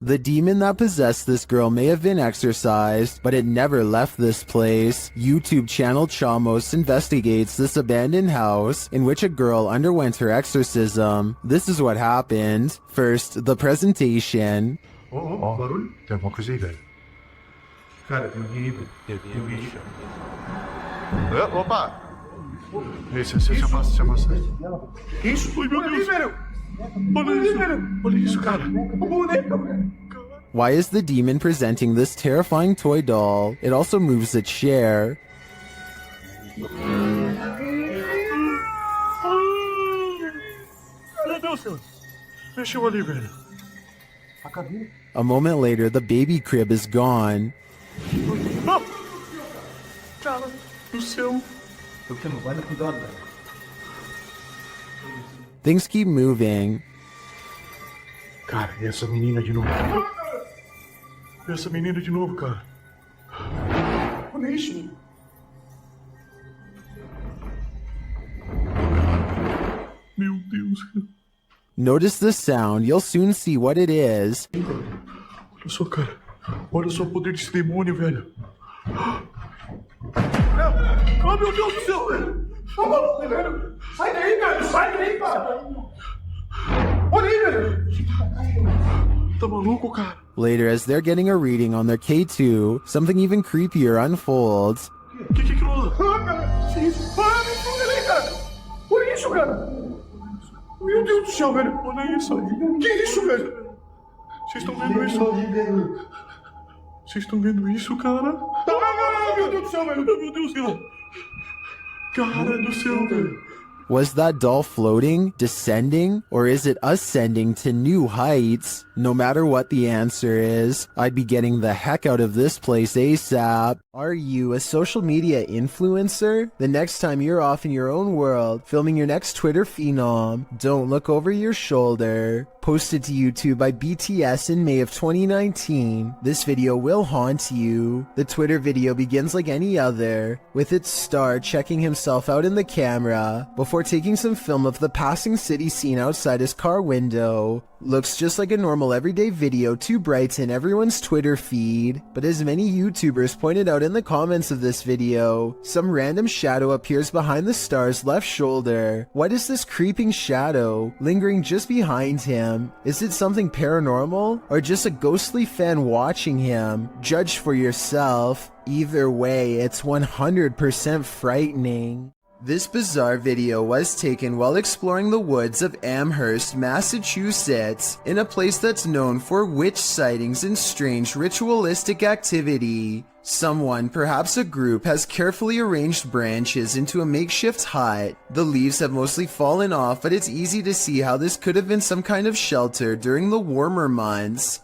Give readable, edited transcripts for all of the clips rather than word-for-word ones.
The demon that possessed this girl may have been exorcised, but it never left this place. YouTube channel Chamos investigates this abandoned house in which a girl underwent her exorcism. This is what happened. First, the presentation. Barulho? Tem alguma coisa aí, velho? Cara, tem alguém aí, velho. Tem alguém aí. Opa! Você passa. Que isso? Ai, meu Deus! Olha isso, velho! Olha isso, cara! O boneco, velho! Why is the demon presenting this terrifying toy doll? It also moves its chair. Meu Deus, senhor! Mexeu ali, velho! A cabine? A moment later, the baby crib is gone. Ah! Cara do céu! Eu que não vai na cuidado, velho. Things keep moving. Cara, e essa menina de novo? Essa menina de novo, cara. Olha isso. Meu Deus. Notice the sound, you'll soon see what it is. Olha só, cara. Olha só o poder desse demônio, velho. Oh, meu Deus do céu, velho. Tá maluco, velho. Sai daí, velho. Sai daí, cara. Olha aí, velho. Tá maluco, cara? Later, as they're getting a reading on their K2, something even creepier unfolds. Que rola? Ah, cara. Que isso? Ah, me fuga aí, cara. Olha isso, cara. Meu Deus do céu, velho. Olha isso. Que isso, velho? Vocês estão vendo isso? Vocês estão vendo isso, cara? Ah, meu Deus do céu, velho. Meu Deus, cara. Cara do céu, velho. Was that doll floating, descending, or is it ascending to new heights? No matter what the answer is, I'd be getting the heck out of this place ASAP. Are you a social media influencer? The next time you're off in your own world, filming your next Twitter phenom, don't look over your shoulder. Posted to YouTube by BTS in May of 2019, this video will haunt you. The Twitter video begins like any other, with its star checking himself out in the camera, before taking some film of the passing city scene outside his car window. Looks just like a normal everyday video to brighten everyone's Twitter feed, but as many YouTubers pointed out in the comments of this video, some random shadow appears behind the star's left shoulder. What is this creeping shadow lingering just behind him? Is it something paranormal, or just a ghostly fan watching him? Judge for yourself. Either way, it's 100% frightening. This bizarre video was taken while exploring the woods of Amherst, Massachusetts, in a place that's known for witch sightings and strange ritualistic activity. Someone, perhaps a group, has carefully arranged branches into a makeshift hut. The leaves have mostly fallen off, but it's easy to see how this could have been some kind of shelter during the warmer months.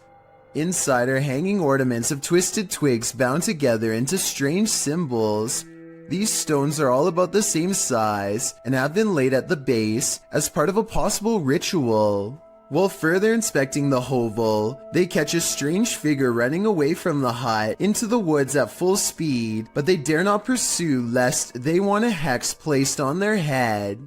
Inside are hanging ornaments of twisted twigs bound together into strange symbols. These stones are all about the same size and have been laid at the base as part of a possible ritual. While further inspecting the hovel, they catch a strange figure running away from the hut into the woods at full speed, but they dare not pursue lest they want a hex placed on their head.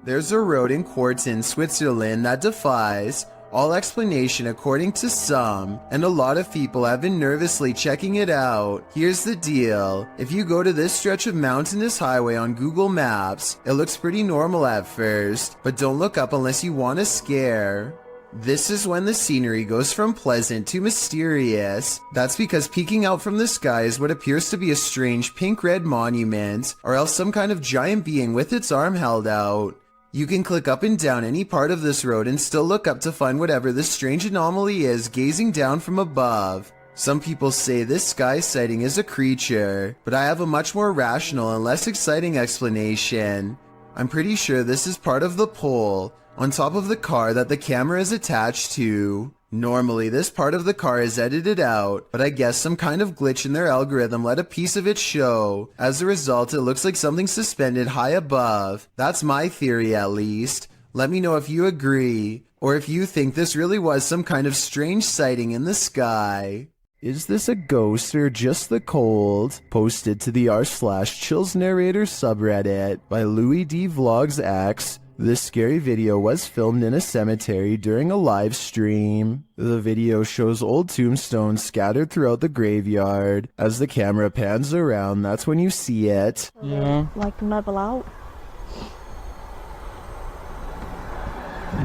There's a road in Quarton, Switzerland that defies all explanation according to some, and a lot of people have been nervously checking it out. Here's the deal. If you go to this stretch of mountainous highway on Google Maps, it looks pretty normal at first, but don't look up unless you want a scare. This is when the scenery goes from pleasant to mysterious. That's because peeking out from the sky is what appears to be a strange pink-red monument, or else some kind of giant being with its arm held out. You can click up and down any part of this road and still look up to find whatever this strange anomaly is gazing down from above. Some people say this sky sighting is a creature, but I have a much more rational and less exciting explanation. I'm pretty sure this is part of the pole on top of the car that the camera is attached to. Normally, this part of the car is edited out, but I guess some kind of glitch in their algorithm let a piece of it show. As a result, it looks like something suspended high above. That's my theory, at least. Let me know if you agree, or if you think this really was some kind of strange sighting in the sky. Is this a ghost or just the cold? Posted to the r/chills narrator subreddit by Louis D Vlogs X. This scary video was filmed in a cemetery during a live stream. The video shows old tombstones scattered throughout the graveyard. As the camera pans around, that's when you see it. Yeah. Like level out.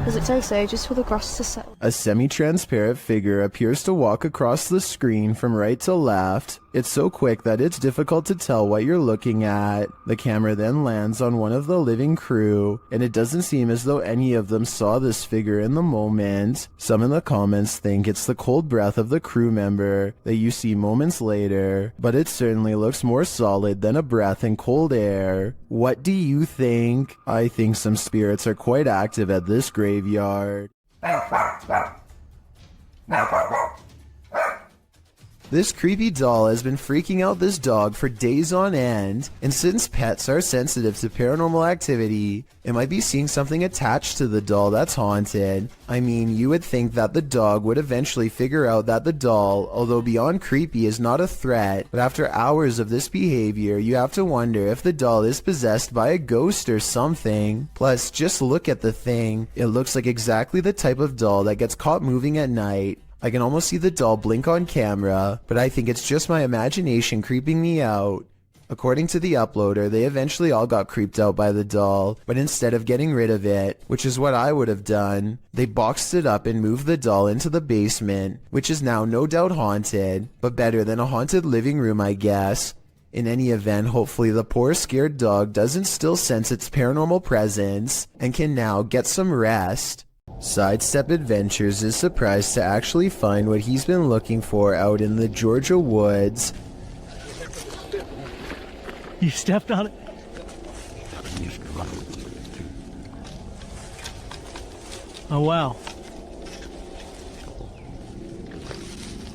Does it say so? Just for the grass to settle. A semi-transparent figure appears to walk across the screen from right to left. It's so quick that it's difficult to tell what you're looking at. The camera then lands on one of the living crew, and it doesn't seem as though any of them saw this figure in the moment. Some in the comments think it's the cold breath of the crew member that you see moments later, but it certainly looks more solid than a breath in cold air. What do you think? I think some spirits are quite active at this graveyard. This creepy doll has been freaking out this dog for days on end, and since pets are sensitive to paranormal activity, it might be seeing something attached to the doll that's haunted. I mean, you would think that the dog would eventually figure out that the doll, although beyond creepy, is not a threat, but after hours of this behavior, you have to wonder if the doll is possessed by a ghost or something. Plus, just look at the thing. It looks like exactly the type of doll that gets caught moving at night. I can almost see the doll blink on camera, but I think it's just my imagination creeping me out. According to the uploader, they eventually all got creeped out by the doll, but instead of getting rid of it, which is what I would have done, they boxed it up and moved the doll into the basement, which is now no doubt haunted, but better than a haunted living room, I guess. In any event, hopefully the poor scared dog doesn't still sense its paranormal presence and can now get some rest. Sidestep Adventures is surprised to actually find what he's been looking for out in the Georgia woods. You stepped on it? Oh wow.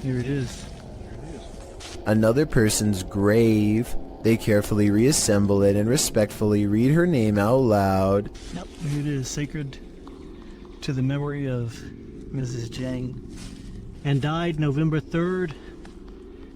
Here it is. Another person's grave. They carefully reassemble it and respectfully read her name out loud. Yep, here it is. Sacred to the memory of Mrs. Jane. And died November 3rd,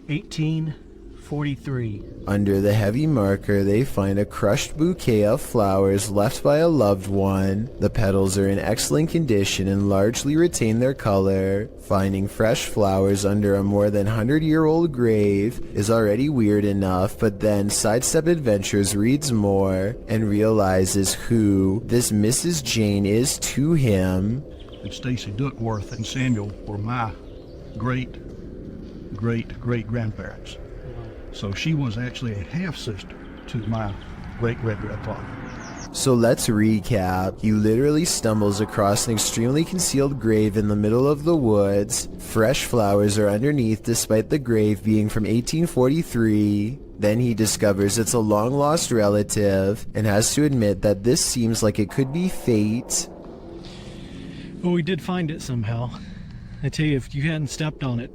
1843. Under the heavy marker, they find a crushed bouquet of flowers left by a loved one. The petals are in excellent condition and largely retain their color. Finding fresh flowers under a more than 100-year-old grave is already weird enough, but then Sidestep Adventures reads more and realizes who this Mrs. Jane is to him. And Stacy Duckworth and Samuel were my great-great-great-grandparents. So she was actually a half-sister to my great-great-grandfather. So let's recap. He literally stumbles across an extremely concealed grave in the middle of the woods. Fresh flowers are underneath despite the grave being from 1843. Then he discovers it's a long-lost relative and has to admit that this seems like it could be fate. Well, we did find it somehow. I tell you, if you hadn't stepped on it,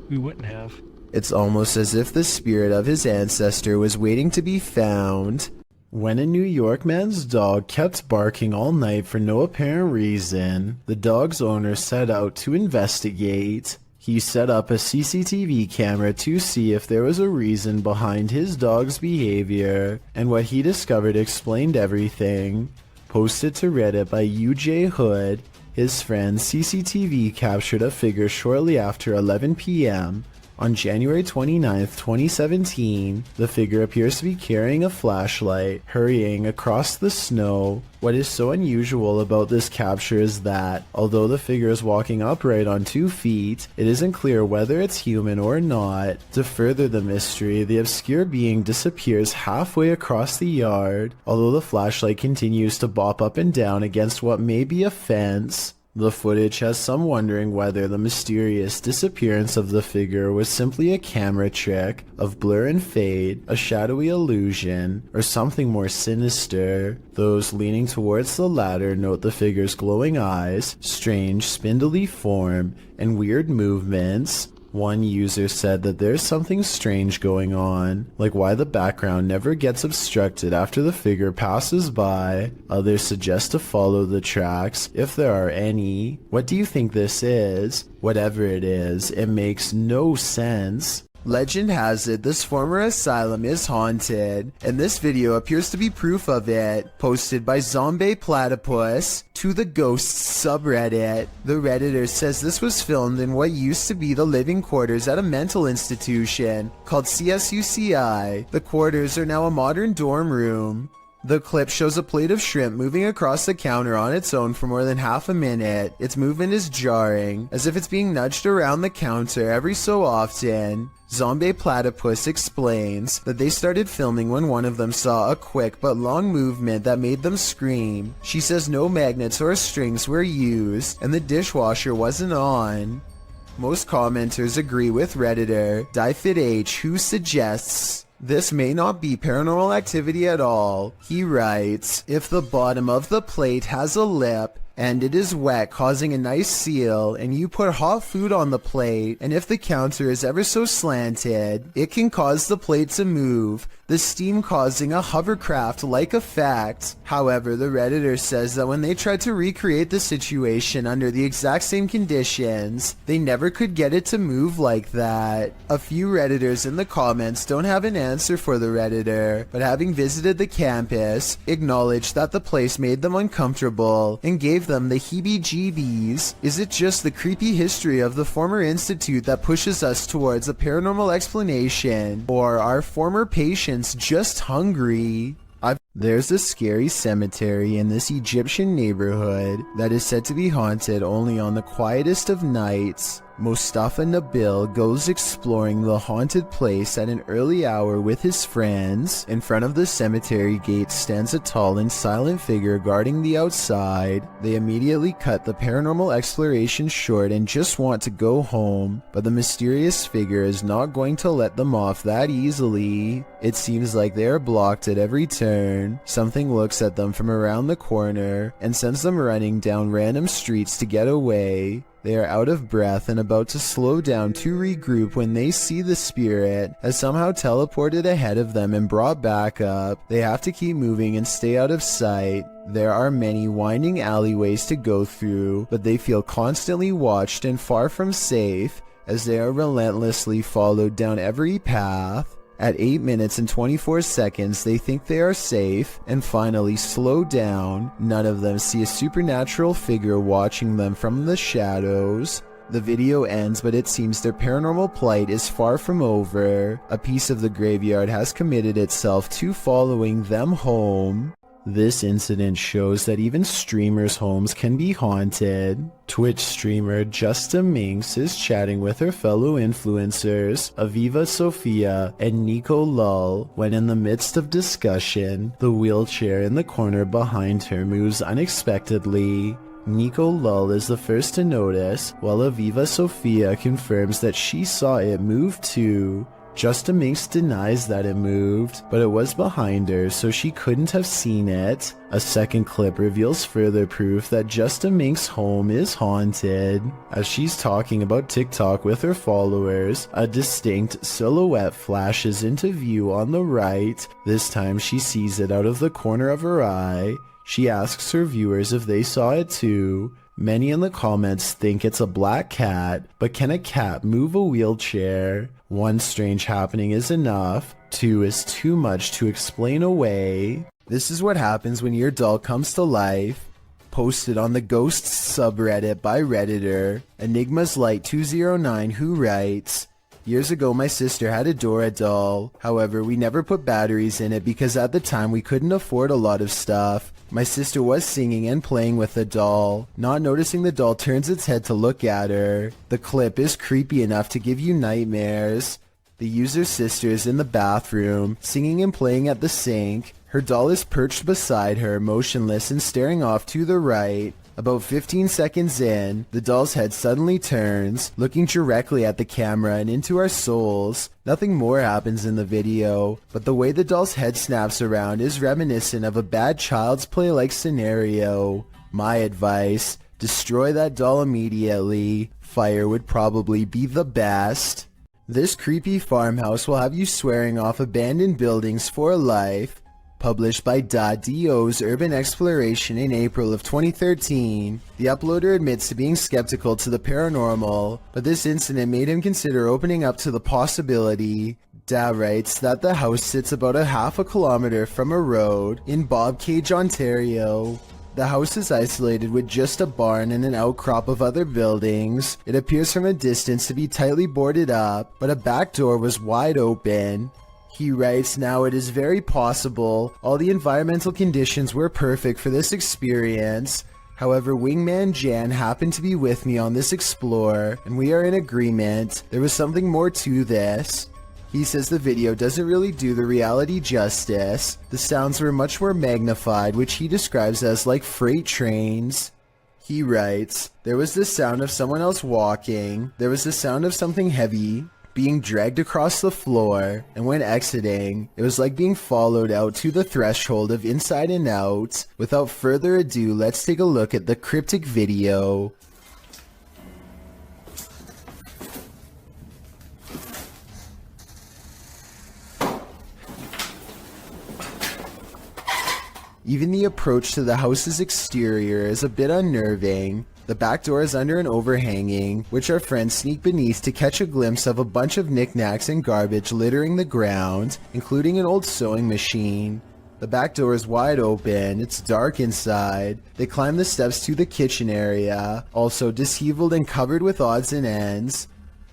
we wouldn't have. It's almost as if the spirit of his ancestor was waiting to be found. When a New York man's dog kept barking all night for no apparent reason, the dog's owner set out to investigate. He set up a CCTV camera to see if there was a reason behind his dog's behavior, and what he discovered explained everything. Posted to Reddit by UJ Hood, his friend CCTV captured a figure shortly after 11 p.m. On January 29, 2017, the figure appears to be carrying a flashlight, hurrying across the snow. What is so unusual about this capture is that, although the figure is walking upright on 2 feet, it isn't clear whether it's human or not. To further the mystery, the obscure being disappears halfway across the yard, although the flashlight continues to bop up and down against what may be a fence. The footage has some wondering whether the mysterious disappearance of the figure was simply a camera trick of blur and fade, a shadowy illusion, or something more sinister. Those leaning towards the latter note the figure's glowing eyes, strange spindly form, and weird movements. One user said that there's something strange going on, like why the background never gets obstructed after the figure passes by. Others suggest to follow the tracks, if there are any. What do you think this is? Whatever it is, it makes no sense. Legend has it this former asylum is haunted, and this video appears to be proof of it, posted by Zombie Platypus to the Ghosts subreddit. The Redditor says this was filmed in what used to be the living quarters at a mental institution called CSUCI. The quarters are now a modern dorm room. The clip shows a plate of shrimp moving across the counter on its own for more than half a minute. Its movement is jarring, as if it's being nudged around the counter every so often. Zombie Platypus explains that they started filming when one of them saw a quick but long movement that made them scream. She says no magnets or strings were used, and the dishwasher wasn't on. Most commenters agree with Redditor DieFitH, who suggests this may not be paranormal activity at all. He writes, if the bottom of the plate has a lip and it is wet, causing a nice seal, and you put hot food on the plate, and if the counter is ever so slanted, it can cause the plate to move, the steam causing a hovercraft-like effect. However, the Redditor says that when they tried to recreate the situation under the exact same conditions, they never could get it to move like that. A few Redditors in the comments don't have an answer for the Redditor, but having visited the campus, acknowledged that the place made them uncomfortable and gave them the heebie-jeebies. Is it just the creepy history of the former institute that pushes us towards a paranormal explanation, or are former patients just hungry? There's a scary cemetery in this Egyptian neighborhood that is said to be haunted only on the quietest of nights. Mustafa Nabil goes exploring the haunted place at an early hour with his friends. In front of the cemetery gate stands a tall and silent figure guarding the outside. They immediately cut the paranormal exploration short and just want to go home, but the mysterious figure is not going to let them off that easily. It seems like they are blocked at every turn. Something looks at them from around the corner and sends them running down random streets to get away. They are out of breath and about to slow down to regroup when they see the spirit has somehow teleported ahead of them and brought back up. They have to keep moving and stay out of sight. There are many winding alleyways to go through, but they feel constantly watched and far from safe as they are relentlessly followed down every path. At 8 minutes and 24 seconds, they think they are safe and finally slow down. None of them see a supernatural figure watching them from the shadows. The video ends, but it seems their paranormal plight is far from over. A piece of the graveyard has committed itself to following them home. This incident shows that even streamers' homes can be haunted. Twitch streamer Justa Minx is chatting with her fellow influencers, Aviva Sophia and Nico Lull, when in the midst of discussion, the wheelchair in the corner behind her moves unexpectedly. Nico Lull is the first to notice, while Aviva Sophia confirms that she saw it move too. Justa Minx denies that it moved, but it was behind her, so she couldn't have seen it. A second clip reveals further proof that Justa Minx's home is haunted. As she's talking about TikTok with her followers, a distinct silhouette flashes into view on the right. This time she sees it out of the corner of her eye. She asks her viewers if they saw it too. Many in the comments think it's a black cat, but can a cat move a wheelchair? One strange happening is enough, two is too much to explain away. This is what happens when your doll comes to life. Posted on the Ghosts subreddit by Redditor, Enigma's Light 209, who writes, years ago my sister had a Dora doll. However, we never put batteries in it because at the time we couldn't afford a lot of stuff. My sister was singing and playing with the doll. Not noticing the doll turns its head to look at her. The clip is creepy enough to give you nightmares. The user's sister is in the bathroom, singing and playing at the sink. Her doll is perched beside her, motionless and staring off to the right. About 15 seconds in, the doll's head suddenly turns, looking directly at the camera and into our souls. Nothing more happens in the video, but the way the doll's head snaps around is reminiscent of a bad Child's Play-like scenario. My advice, destroy that doll immediately. Fire would probably be the best. This creepy farmhouse will have you swearing off abandoned buildings for life. published by .do's Urban Exploration in April of 2013. The uploader admits to being skeptical to the paranormal, but this incident made him consider opening up to the possibility. Da writes that the house sits about a half a kilometer from a road in Bobcage, Ontario. The house is isolated with just a barn and an outcrop of other buildings. It appears from a distance to be tightly boarded up, but a back door was wide open. He writes, now it is very possible all the environmental conditions were perfect for this experience. However, Wingman Jan happened to be with me on this explore, and we are in agreement. There was something more to this. He says the video doesn't really do the reality justice. The sounds were much more magnified, which he describes as like freight trains. He writes, there was the sound of someone else walking. There was the sound of something heavy being dragged across the floor, and when exiting, it was like being followed out to the threshold of Inside and Out. Without further ado, let's take a look at the cryptic video. Even the approach to the house's exterior is a bit unnerving. The back door is under an overhanging, which our friends sneak beneath to catch a glimpse of a bunch of knickknacks and garbage littering the ground, including an old sewing machine. The back door is wide open, it's dark inside. They climb the steps to the kitchen area, also disheveled and covered with odds and ends.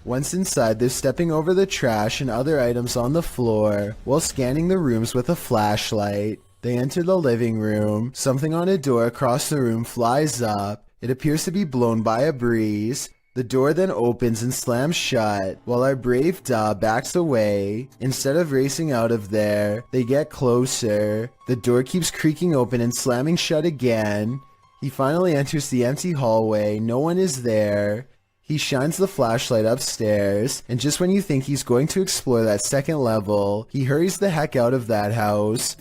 Once inside, they're stepping over the trash and other items on the floor, while scanning the rooms with a flashlight. They enter the living room. Something on a door across the room flies up. It appears to be blown by a breeze. The door then opens and slams shut, while our brave Da backs away. Instead of racing out of there, they get closer. The door keeps creaking open and slamming shut again. He finally enters the empty hallway. No one is there. He shines the flashlight upstairs, and just when you think he's going to explore that second level, he hurries the heck out of that house.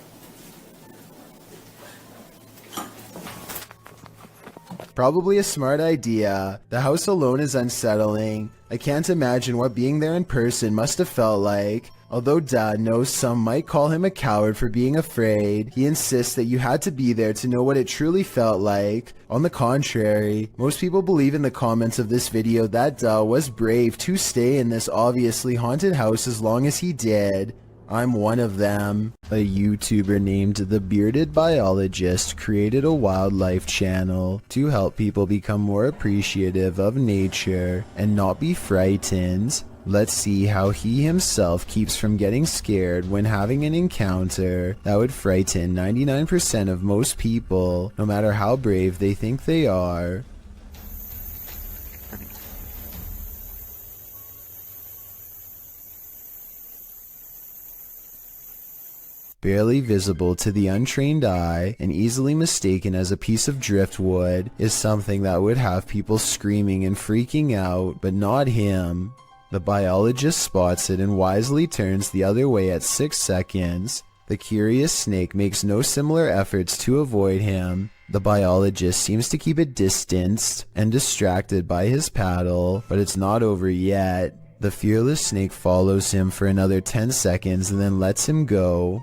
Probably a smart idea. The house alone is unsettling. I can't imagine what being there in person must have felt like. Although Dad knows some might call him a coward for being afraid, he insists that you had to be there to know what it truly felt like. On the contrary, most people believe in the comments of this video that Da was brave to stay in this obviously haunted house as long as he did. I'm one of them. A YouTuber named The Bearded Biologist created a wildlife channel to help people become more appreciative of nature and not be frightened. Let's see how he himself keeps from getting scared when having an encounter that would frighten 99% of most people, no matter how brave they think they are. Barely visible to the untrained eye and easily mistaken as a piece of driftwood is something that would have people screaming and freaking out, but not him. The biologist spots it and wisely turns the other way at 6 seconds. The curious snake makes no similar efforts to avoid him. The biologist seems to keep it distanced and distracted by his paddle, but it's not over yet. The fearless snake follows him for another 10 seconds and then lets him go.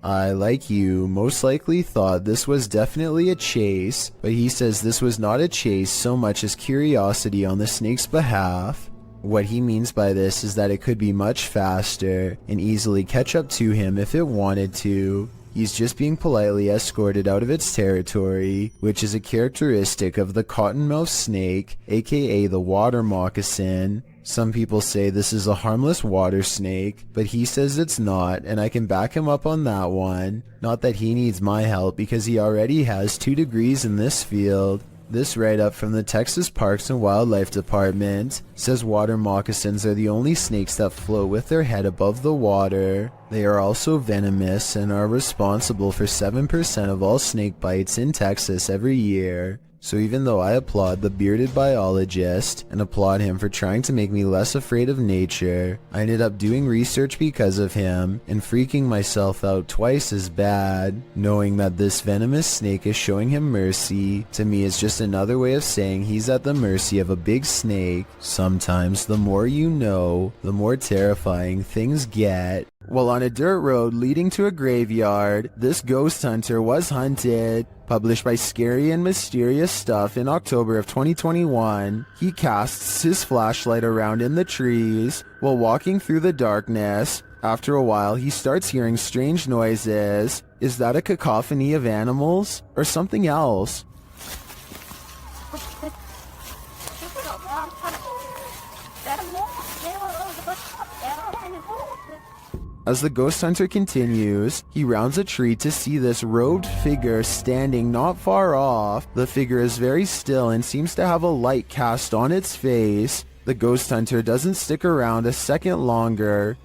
I, like you, most likely thought this was definitely a chase, but he says this was not a chase so much as curiosity on the snake's behalf. What he means by this is that it could be much faster and easily catch up to him if it wanted to. He's just being politely escorted out of its territory, which is a characteristic of the cottonmouth snake, aka the water moccasin. Some people say this is a harmless water snake, but he says it's not, and I can back him up on that one. Not that he needs my help because he already has 2 degrees in this field. This write-up from the Texas Parks and Wildlife Department says water moccasins are the only snakes that float with their head above the water. They are also venomous and are responsible for 7% of all snake bites in Texas every year. So even though I applaud the bearded biologist and applaud him for trying to make me less afraid of nature, I ended up doing research because of him and freaking myself out twice as bad. Knowing that this venomous snake is showing him mercy, to me is just another way of saying he's at the mercy of a big snake. Sometimes the more you know, the more terrifying things get. While on a dirt road leading to a graveyard, this ghost hunter was hunted. Published by Scary and Mysterious Stuff in October of 2021, he casts his flashlight around in the trees while walking through the darkness. After a while, he starts hearing strange noises. Is that a cacophony of animals or something else? As the ghost hunter continues, he rounds a tree to see this robed figure standing not far off. The figure is very still and seems to have a light cast on its face. The ghost hunter doesn't stick around a second longer.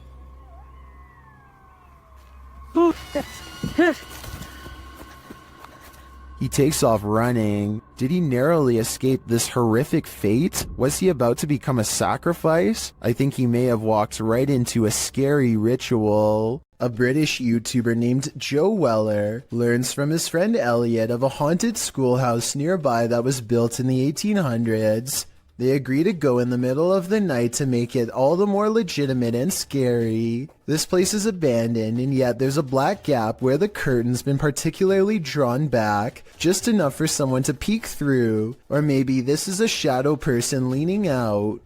He takes off running. Did he narrowly escape this horrific fate? Was he about to become a sacrifice? I think he may have walked right into a scary ritual. A British YouTuber named Joe Weller learns from his friend Elliot of a haunted schoolhouse nearby that was built in the 1800s. They agree to go in the middle of the night to make it all the more legitimate and scary. This place is abandoned, and yet there's a black gap where the curtain's been particularly drawn back, just enough for someone to peek through. Or maybe this is a shadow person leaning out.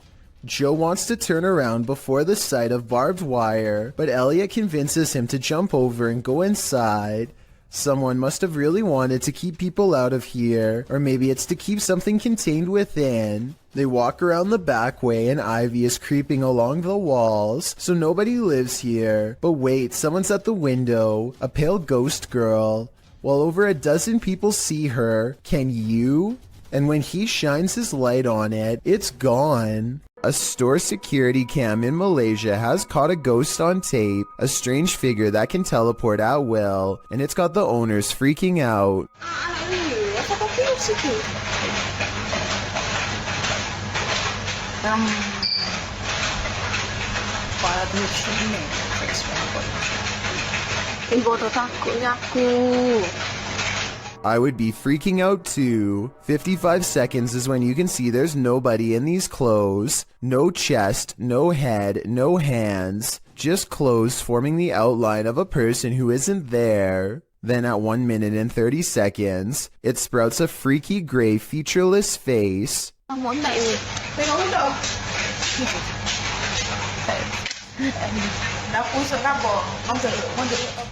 Joe wants to turn around before the sight of barbed wire, but Elliot convinces him to jump over and go inside. Someone must have really wanted to keep people out of here, or maybe it's to keep something contained within. They walk around the back way and ivy is creeping along the walls, so nobody lives here. But wait, someone's at the window, a pale ghost girl. While over a dozen people see her, can you? And when he shines his light on it, it's gone. A store security cam in Malaysia has caught a ghost on tape, a strange figure that can teleport at will, and it's got the owners freaking out. I would be freaking out too. 55 seconds is when you can see there's nobody in these clothes. No chest, no head, no hands. Just clothes forming the outline of a person who isn't there. Then at 1 minute and 30 seconds, it sprouts a freaky gray featureless face.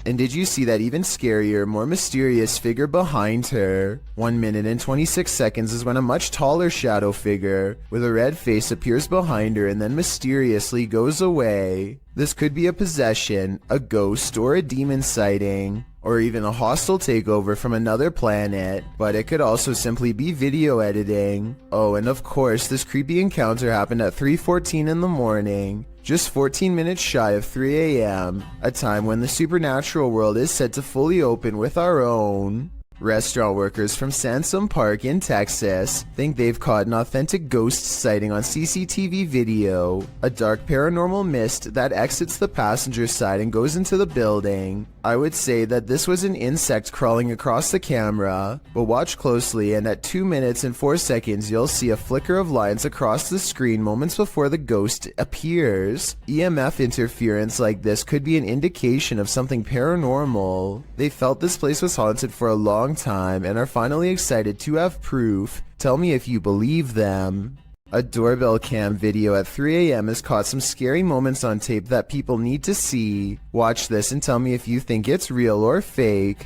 And did you see that even scarier, more mysterious figure behind her? 1 minute and 26 seconds is when a much taller shadow figure with a red face appears behind her and then mysteriously goes away. This could be a possession, a ghost, or a demon sighting, or even a hostile takeover from another planet, but it could also simply be video editing. Oh, and of course, this creepy encounter happened at 3:14 in the morning. Just 14 minutes shy of 3 a.m., a time when the supernatural world is set to fully open with our own. Restaurant workers from Sansom Park in Texas think they've caught an authentic ghost sighting on CCTV video. A dark paranormal mist that exits the passenger side and goes into the building. I would say that this was an insect crawling across the camera, but watch closely and at 2 minutes and 4 seconds you'll see a flicker of lines across the screen moments before the ghost appears. EMF interference like this could be an indication of something paranormal. They felt this place was haunted for a long time and are finally excited to have proof. Tell me if you believe them. A doorbell cam video at 3 a.m. has caught some scary moments on tape that people need to see. Watch this and tell me if you think it's real or fake.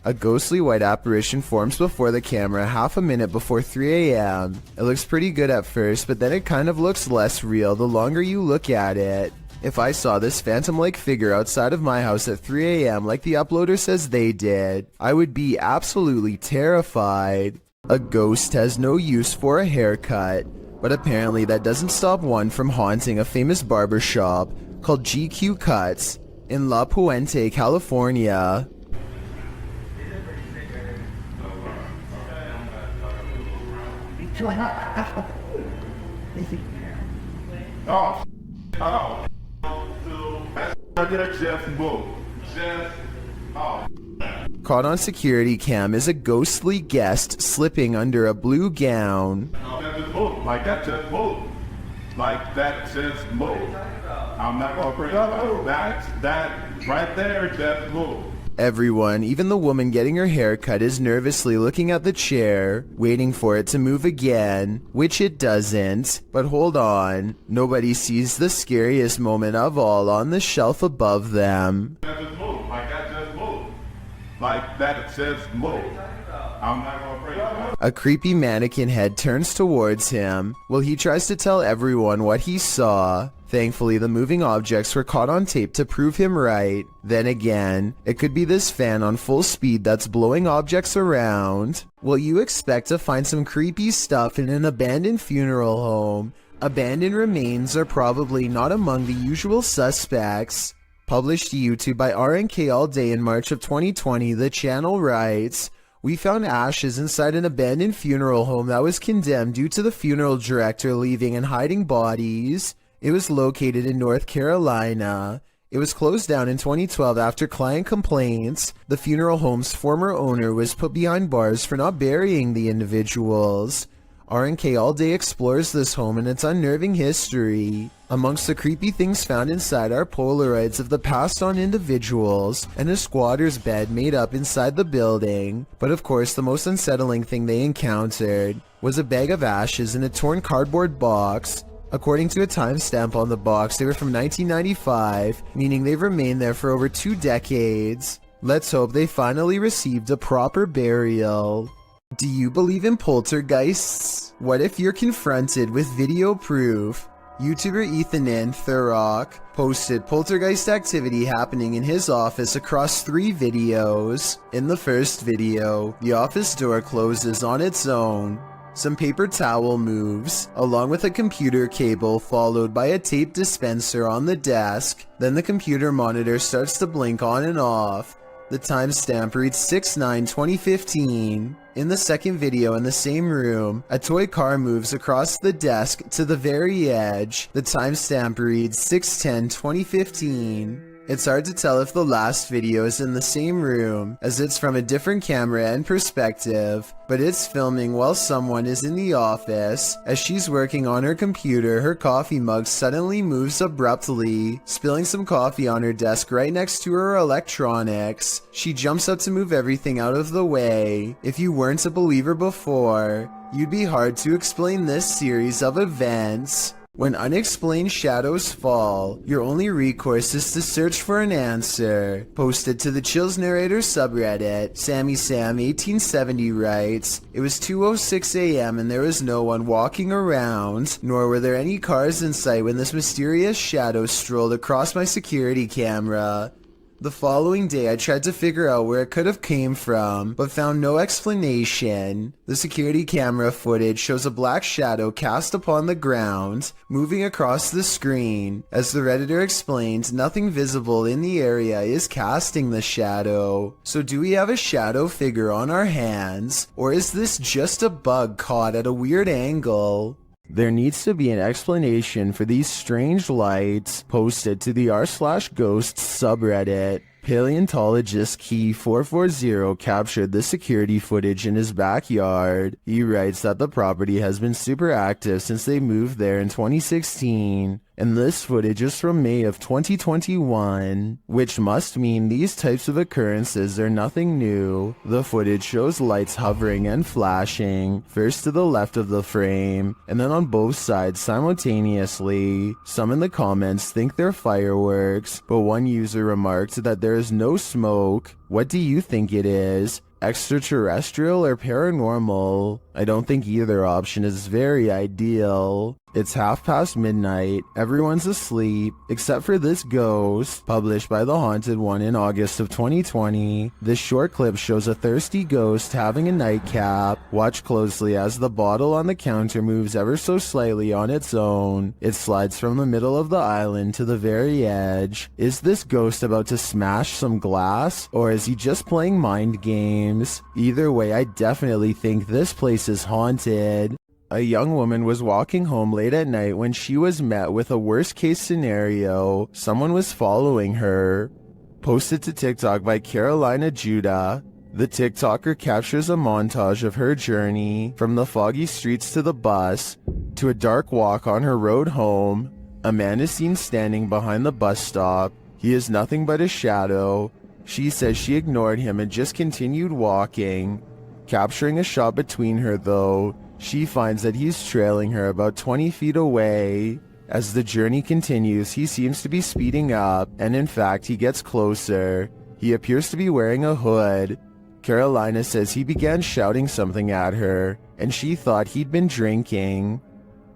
A ghostly white apparition forms before the camera half a minute before 3 a.m. It looks pretty good at first, but then it kind of looks less real the longer you look at it. If I saw this phantom-like figure outside of my house at 3 a.m. like the uploader says they did, I would be absolutely terrified. A ghost has no use for a haircut, but apparently that doesn't stop one from haunting a famous barber shop called GQ Cuts. in La Puente, California. Oh, oh. Just move. Caught on security cam is a ghostly guest slipping under a blue gown. Just move. Like that, just move. Like that, just move. I'm not gonna bring up that right there, just move. Everyone, even the woman getting her hair cut, is nervously looking at the chair, waiting for it to move again, which it doesn't. But hold on, nobody sees the scariest moment of all on the shelf above them. Just move. Like that, just move. Like that, just move. I'm not gonna bring up. A creepy mannequin head turns towards him while he tries to tell everyone what he saw. Thankfully, the moving objects were caught on tape to prove him right. Then again, it could be this fan on full speed that's blowing objects around. Well, you expect to find some creepy stuff in an abandoned funeral home. Abandoned remains are probably not among the usual suspects. Published to YouTube by RNK All Day in March of 2020, the channel writes, "We found ashes inside an abandoned funeral home that was condemned due to the funeral director leaving and hiding bodies. It was located in North Carolina. It was closed down in 2012 after client complaints. The funeral home's former owner was put behind bars for not burying the individuals." RNK All Day explores this home and its unnerving history. Amongst the creepy things found inside are Polaroids of the passed on individuals and a squatter's bed made up inside the building. But of course, the most unsettling thing they encountered was a bag of ashes in a torn cardboard box. According to a timestamp on the box, they were from 1995, meaning they've remained there for over 2 decades. Let's hope they finally received a proper burial. Do you believe in poltergeists? What if you're confronted with video proof? YouTuber Ethan Thurrock posted poltergeist activity happening in his office across 3 videos. In the first video, the office door closes on its own. Some paper towel moves, along with a computer cable followed by a tape dispenser on the desk. Then the computer monitor starts to blink on and off. The timestamp reads 6/9/2015. In the second video in the same room, a toy car moves across the desk to the very edge. The timestamp reads 6/10/2015. It's hard to tell if the last video is in the same room, as it's from a different camera and perspective, but it's filming while someone is in the office. As she's working on her computer, her coffee mug suddenly moves abruptly, spilling some coffee on her desk right next to her electronics. She jumps up to move everything out of the way. If you weren't a believer before, you'd be hard to explain this series of events. When unexplained shadows fall, your only recourse is to search for an answer. Posted to the Chills Narrator subreddit, Sammy Sam 1870 writes, "It was 2:06 a.m. and there was no one walking around, nor were there any cars in sight when this mysterious shadow strolled across my security camera. The following day I tried to figure out where it could have came from, but found no explanation. The security camera footage shows a black shadow cast upon the ground, moving across the screen. As the Redditor explained, nothing visible in the area is casting the shadow. So do we have a shadow figure on our hands, or is this just a bug caught at a weird angle?" There needs to be an explanation for these strange lights. Posted to the r/ghosts subreddit. Paleontologist Key 440 captured the security footage in his backyard. He writes that the property has been super active since they moved there in 2016. And this footage is from May of 2021, which must mean these types of occurrences are nothing new. The footage shows lights hovering and flashing, first to the left of the frame, and then on both sides simultaneously. Some in the comments think they're fireworks, but one user remarked that there is no smoke. What do you think it is? Extraterrestrial or paranormal? I don't think either option is very ideal. It's midnight, everyone's asleep, except for this ghost, published by The Haunted One in August of 2020. This short clip shows a thirsty ghost having a nightcap. Watch closely as the bottle on the counter moves ever so slightly on its own. It slides from the middle of the island to the very edge. Is this ghost about to smash some glass, or is he just playing mind games? Either way, I definitely think this place is haunted. A young woman was walking home late at night when she was met with a worst-case scenario. Someone was following her. Posted to TikTok by Carolina Judah. The TikToker captures a montage of her journey from the foggy streets to the bus to a dark walk on her road home. A man is seen standing behind the bus stop. He is nothing but a shadow. She says she ignored him and just continued walking. Capturing a shot between her though, she finds that he's trailing her about 20 feet away. As the journey continues, he seems to be speeding up, and in fact, he gets closer. He appears to be wearing a hood. Carolina says he began shouting something at her, and she thought he'd been drinking.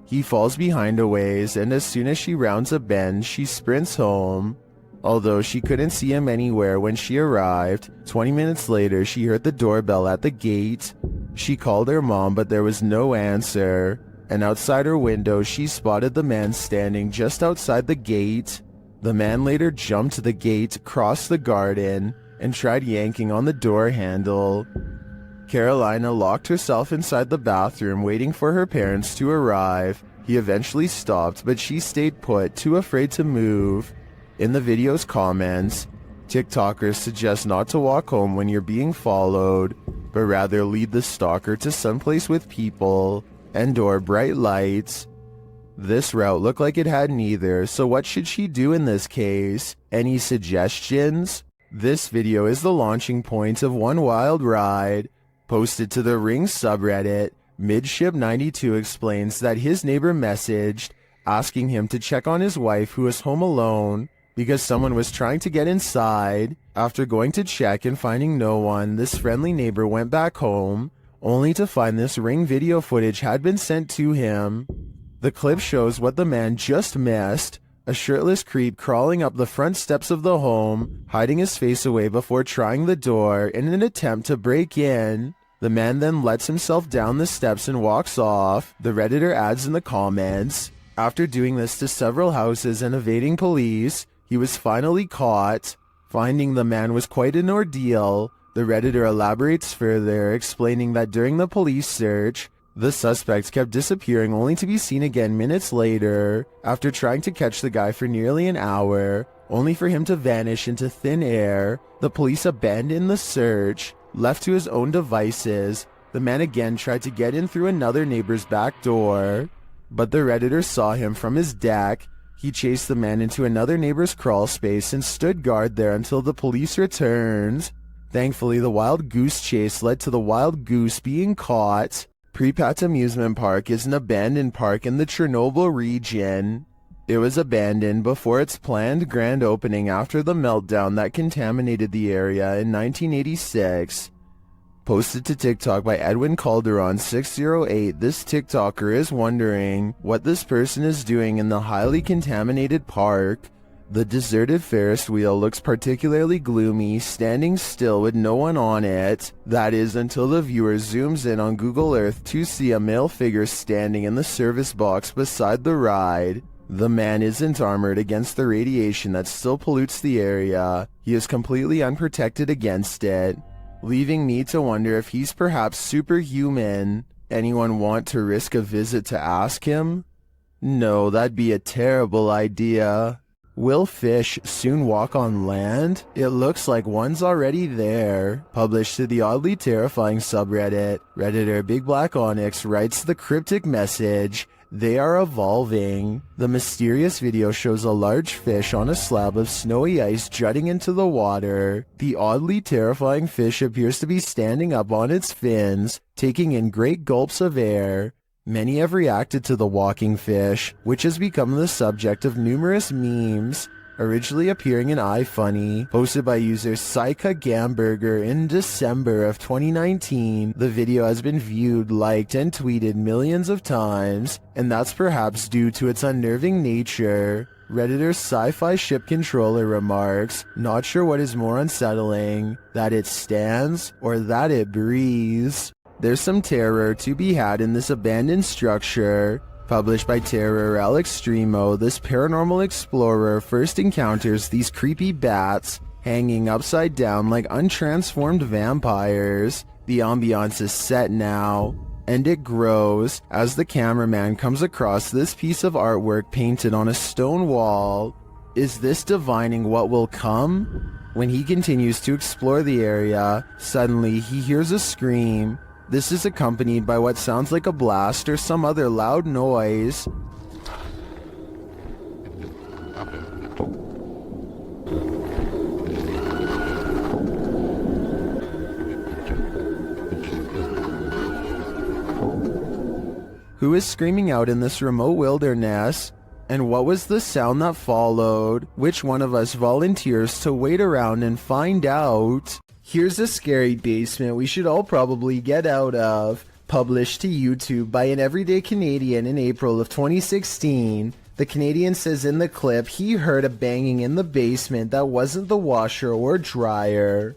He falls behind a ways, and as soon as she rounds a bend, she sprints home. Although she couldn't see him anywhere when she arrived, 20 minutes later she heard the doorbell at the gate. She called her mom, but there was no answer, and outside her window she spotted the man standing just outside the gate. The man later jumped the gate, crossed the garden, and tried yanking on the door handle. Carolina locked herself inside the bathroom waiting for her parents to arrive. He eventually stopped, but she stayed put, too afraid to move. In the video's comments, TikTokers suggest not to walk home when you're being followed, but rather lead the stalker to someplace with people and/or bright lights. This route looked like it had neither, so what should she do in this case? Any suggestions? This video is the launching point of one wild ride. Posted to the Ring subreddit, Midship92 explains that his neighbor messaged asking him to check on his wife who was home alone because someone was trying to get inside. After going to check and finding no one, this friendly neighbor went back home, only to find this Ring video footage had been sent to him. The clip shows what the man just missed, a shirtless creep crawling up the front steps of the home, hiding his face away before trying the door in an attempt to break in. The man then lets himself down the steps and walks off. The Redditor adds in the comments, after doing this to several houses and evading police, he was finally caught. Finding the man was quite an ordeal. The Redditor elaborates further, explaining that during the police search, the suspect kept disappearing only to be seen again minutes later. After trying to catch the guy for nearly an hour, only for him to vanish into thin air, the police abandoned the search. Left to his own devices, the man again tried to get in through another neighbor's back door, but the Redditor saw him from his deck. He chased the man into another neighbor's crawl space and stood guard there until the police returned. Thankfully, the wild goose chase led to the wild goose being caught. Pripat Amusement Park is an abandoned park in the Chernobyl region. It was abandoned before its planned grand opening after the meltdown that contaminated the area in 1986. Posted to TikTok by Edwin Calderon 608, this TikToker is wondering what this person is doing in the highly contaminated park. The deserted Ferris wheel looks particularly gloomy, standing still with no one on it. That is until the viewer zooms in on Google Earth to see a male figure standing in the service box beside the ride. The man isn't armored against the radiation that still pollutes the area. He is completely unprotected against it, leaving me to wonder if he's perhaps superhuman. Anyone want to risk a visit to ask him? No, that'd be a terrible idea. Will fish soon walk on land? It looks like one's already there. Published to the oddly terrifying subreddit, Redditor Big Black Onyx writes the cryptic message, "They are evolving." The mysterious video shows a large fish on a slab of snowy ice jutting into the water. The oddly terrifying fish appears to be standing up on its fins, taking in great gulps of air. Many have reacted to the walking fish, which has become the subject of numerous memes. originally appearing in iFunny, posted by user Saika Gamberger in December of 2019. The video has been viewed, liked, and tweeted millions of times, and that's perhaps due to its unnerving nature. Redditor Sci-Fi Ship Controller remarks, "Not sure what is more unsettling, that it stands or that it breathes." There's some terror to be had in this abandoned structure. Published by Terror El Extremo, this paranormal explorer first encounters these creepy bats hanging upside down like untransformed vampires. The ambiance is set now, and it grows as the cameraman comes across this piece of artwork painted on a stone wall. Is this divining what will come? When he continues to explore the area, suddenly he hears a scream. This is accompanied by what sounds like a blast or some other loud noise. Who is screaming out in this remote wilderness? And what was the sound that followed? Which one of us volunteers to wait around and find out? Here's a scary basement we should all probably get out of. Published to YouTube by an everyday Canadian in April of 2016. The Canadian says in the clip he heard a banging in the basement that wasn't the washer or dryer.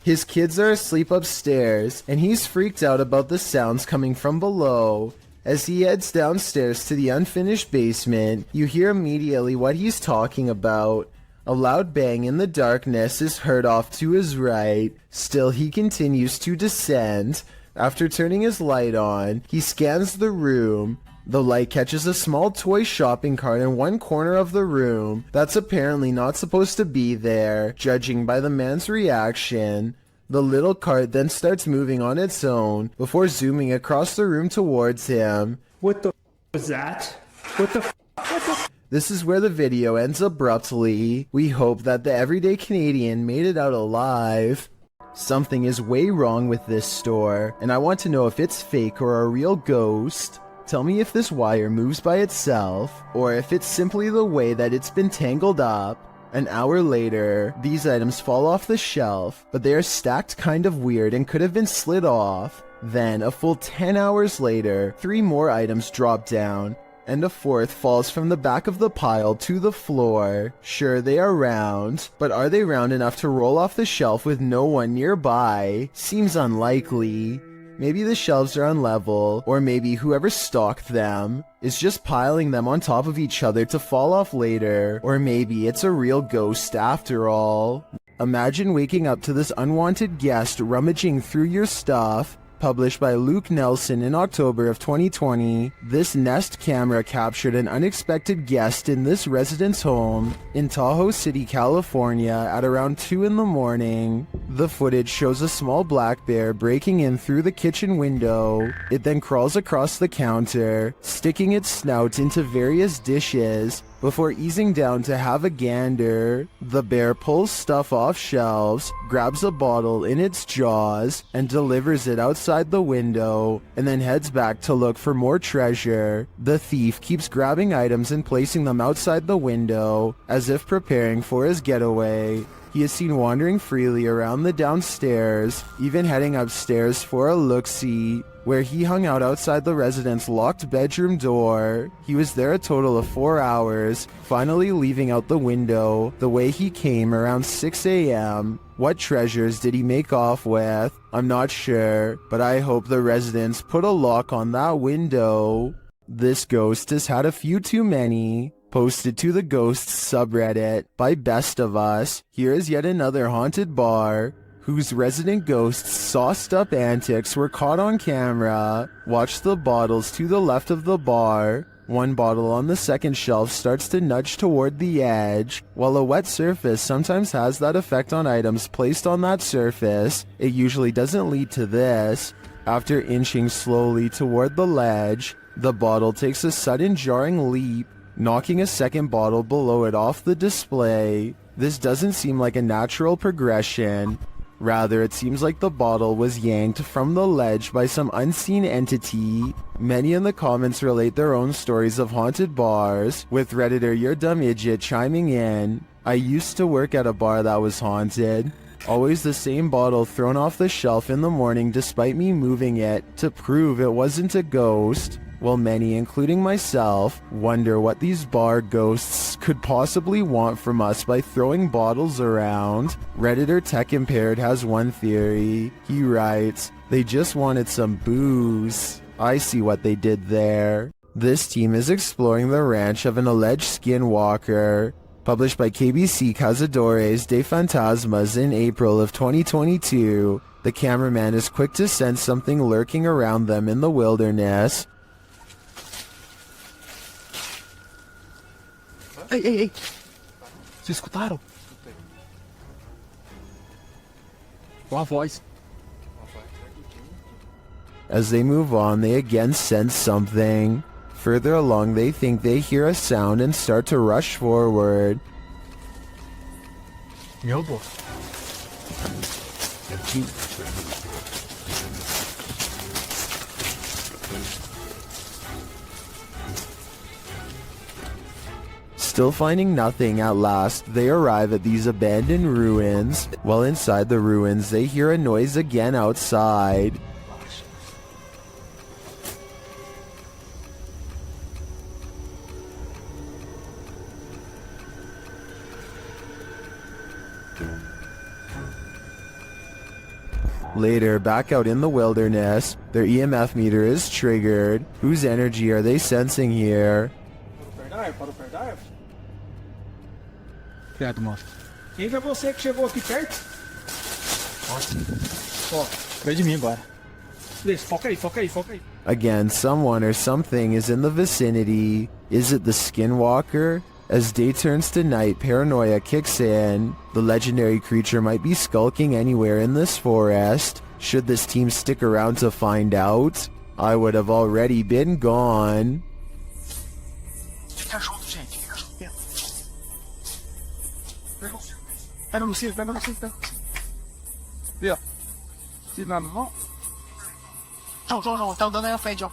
His kids are asleep upstairs, and he's freaked out about the sounds coming from below. As he heads downstairs to the unfinished basement, you hear immediately what he's talking about. A loud bang in the darkness is heard off to his right. Still, he continues to descend. After turning his light on, he scans the room. The light catches a small toy shopping cart in one corner of the room that's apparently not supposed to be there, judging by the man's reaction. The little cart then starts moving on its own before zooming across the room towards him. What the f was that? What the f? What the f? This is where the video ends abruptly. We hope that the everyday Canadian made it out alive. Something is way wrong with this store, and I want to know if it's fake or a real ghost. Tell me if this wire moves by itself, or if it's simply the way that it's been tangled up. An hour later, these items fall off the shelf, but they are stacked kind of weird and could have been slid off. Then, a full 10 hours later, 3 more items drop down, and a 4th falls from the back of the pile to the floor. Sure, they are round, but are they round enough to roll off the shelf with no one nearby? Seems unlikely. Maybe the shelves are unlevel, or maybe whoever stocked them is just piling them on top of each other to fall off later, or maybe it's a real ghost after all. Imagine waking up to this unwanted guest rummaging through your stuff. Published by Luke Nelson in October of 2020, this Nest camera captured an unexpected guest in this resident's home in Tahoe City, California at around 2 in the morning. The footage shows a small black bear breaking in through the kitchen window. It then crawls across the counter, sticking its snout into various dishes before easing down to have a gander. The bear pulls stuff off shelves, grabs a bottle in its jaws, and delivers it outside the window, and then heads back to look for more treasure. The thief keeps grabbing items and placing them outside the window, as if preparing for his getaway. He is seen wandering freely around the downstairs, even heading upstairs for a look-see, where he hung out outside the resident's locked bedroom door. He was there a total of 4 hours, finally leaving out the window the way he came around 6 a.m. What treasures did he make off with? I'm not sure, but I hope the residents put a lock on that window. This ghost has had a few too many. Posted to the Ghosts subreddit by Best of Us, here is yet another haunted bar whose resident ghosts' sauced-up antics were caught on camera. Watch the bottles to the left of the bar. One bottle on the second shelf starts to nudge toward the edge. While a wet surface sometimes has that effect on items placed on that surface, it usually doesn't lead to this. After inching slowly toward the ledge, the bottle takes a sudden jarring leap, knocking a second bottle below it off the display. This doesn't seem like a natural progression. Rather, it seems like the bottle was yanked from the ledge by some unseen entity. Many in the comments relate their own stories of haunted bars, with Redditor Your Dumb Idiot chiming in. I used to work at a bar that was haunted. Always the same bottle thrown off the shelf in the morning despite me moving it to prove it wasn't a ghost. Well, many, including myself, wonder what these bar ghosts could possibly want from us by throwing bottles around. Redditor Tech Impaired has one theory. He writes, they just wanted some booze. I see what they did there. This team is exploring the ranch of an alleged skinwalker. Published by KBC Cazadores de Fantasmas in April of 2022, the cameraman is quick to sense something lurking around them in the wilderness. Ei. Vocês escutaram? Uma voz. As they move on, they again sense something. Further along, they think they hear a sound and start to rush forward. Meu Deus. Still finding nothing, at last, they arrive at these abandoned ruins. While inside the ruins, they hear a noise again outside. Later, back out in the wilderness, their EMF meter is triggered. Whose energy are they sensing here? Para o Perdar? Credo, moço. Quem foi você que chegou aqui perto? Ó, veio de mim agora. Deixa, foca aí. Again, someone or something is in the vicinity. Is it the Skinwalker? As day turns to night, paranoia kicks in. The legendary creature might be skulking anywhere in this forest. Should this team stick around to find out? I would have already been gone. Fica junto, gente. Fica junto. Pega no cinto. Vê, ó. Se não, não. João, tá andando aí à frente, ó.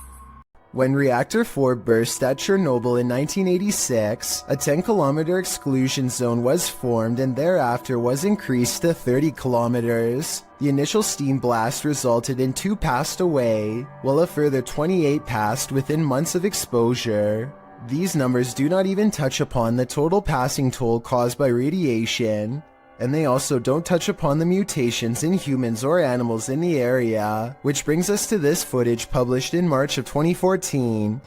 When Reactor 4 burst at Chernobyl in 1986, a 10-kilometer exclusion zone was formed and thereafter was increased to 30 kilometers. The initial steam blast resulted in 2 passed away, while a further 28 passed within months of exposure. These numbers do not even touch upon the total passing toll caused by radiation, and they also don't touch upon the mutations in humans or animals in the area, which brings us to this footage published in March of 2014.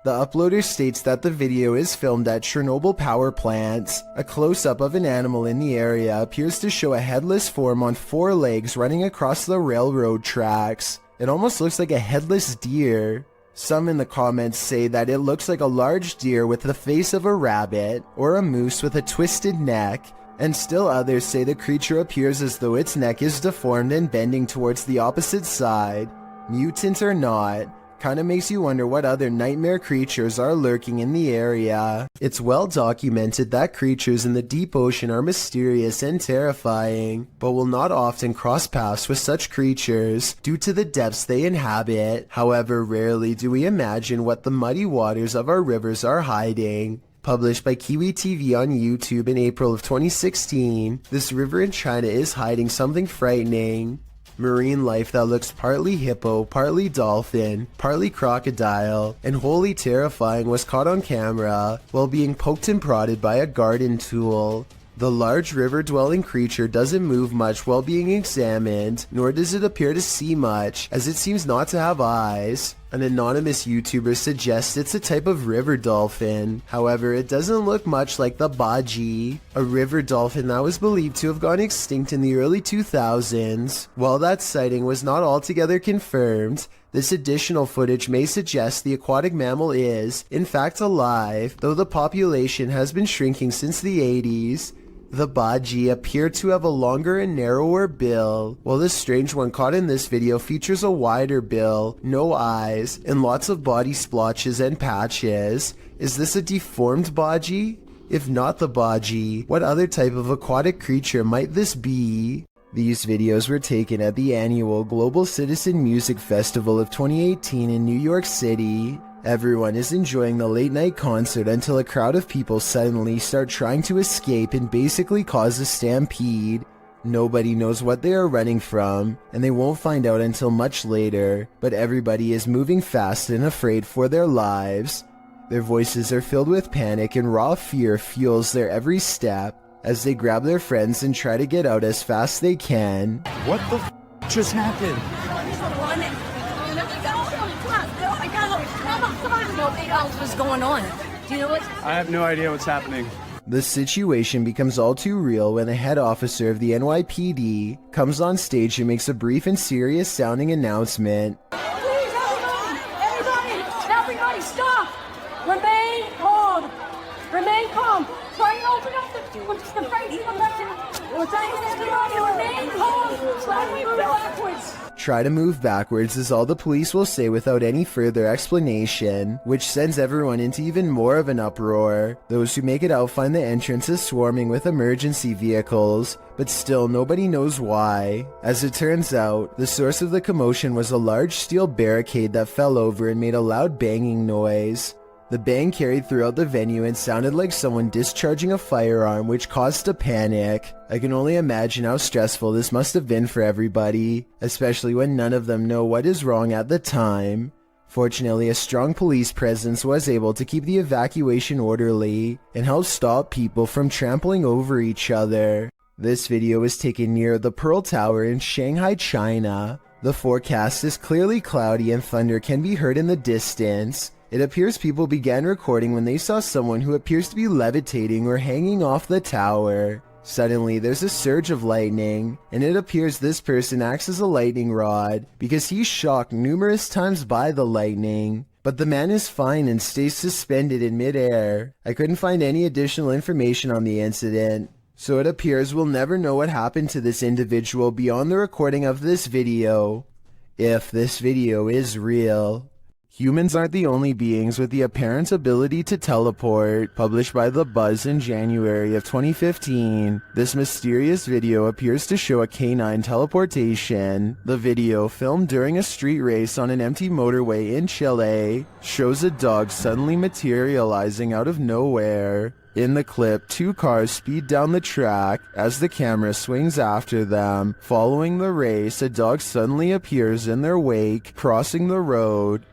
The uploader states that the video is filmed at Chernobyl power plant. A close-up of an animal in the area appears to show a headless form on 4 legs running across the railroad tracks. It almost looks like a headless deer. Some in the comments say that it looks like a large deer with the face of a rabbit, or a moose with a twisted neck, and still others say the creature appears as though its neck is deformed and bending towards the opposite side. Mutant or not, kinda makes you wonder what other nightmare creatures are lurking in the area. It's well documented that creatures in the deep ocean are mysterious and terrifying, but will not often cross paths with such creatures due to the depths they inhabit. However, rarely do we imagine what the muddy waters of our rivers are hiding. Published by Kiwi TV on YouTube in April of 2016, this river in China is hiding something frightening. Marine life that looks partly hippo, partly dolphin, partly crocodile, and wholly terrifying was caught on camera while being poked and prodded by a garden tool. The large river-dwelling creature doesn't move much while being examined, nor does it appear to see much, as it seems not to have eyes. An anonymous YouTuber suggests it's a type of river dolphin. However, it doesn't look much like the baji, a river dolphin that was believed to have gone extinct in the early 2000s. While that sighting was not altogether confirmed, this additional footage may suggest the aquatic mammal is, in fact, alive, though the population has been shrinking since the 80s. The Baji appear to have a longer and narrower bill, while the strange one caught in this video features a wider bill, no eyes, and lots of body splotches and patches. Is this a deformed Baji? If not the Baji, what other type of aquatic creature might this be? These videos were taken at the annual Global Citizen Music Festival of 2018 in New York City. Everyone is enjoying the late night concert until a crowd of people suddenly start trying to escape and basically cause a stampede. Nobody knows what they are running from, and they won't find out until much later, but everybody is moving fast and afraid for their lives. Their voices are filled with panic and raw fear fuels their every step as they grab their friends and try to get out as fast they can. What the just happened? What's going on? Do you know what? I have no idea what's happening. The situation becomes all too real when a head officer of the NYPD comes on stage and makes a brief and serious sounding announcement. Please, everybody, stop! Remain calm. Remain calm. Try and open up the front. Remain calm. Try and move backwards. Try to move backwards is all the police will say without any further explanation, which sends everyone into even more of an uproar. Those who make it out find the entrance is swarming with emergency vehicles, but still nobody knows why. As it turns out, the source of the commotion was a large steel barricade that fell over and made a loud banging noise. The bang carried throughout the venue and sounded like someone discharging a firearm, which caused a panic. I can only imagine how stressful this must have been for everybody, especially when none of them know what is wrong at the time. Fortunately, a strong police presence was able to keep the evacuation orderly and help stop people from trampling over each other. This video was taken near the Pearl Tower in Shanghai, China. The forecast is clearly cloudy and thunder can be heard in the distance. It appears people began recording when they saw someone who appears to be levitating or hanging off the tower. Suddenly, there's a surge of lightning, and it appears this person acts as a lightning rod because he's shocked numerous times by the lightning. But the man is fine and stays suspended in midair. I couldn't find any additional information on the incident, so it appears we'll never know what happened to this individual beyond the recording of this video. If this video is real. Humans aren't the only beings with the apparent ability to teleport. Published by The Buzz in January of 2015, this mysterious video appears to show a canine teleportation. The video, filmed during a street race on an empty motorway in Chile, shows a dog suddenly materializing out of nowhere. In the clip, two cars speed down the track. As the camera swings after them, following the race, a dog suddenly appears in their wake, crossing the road.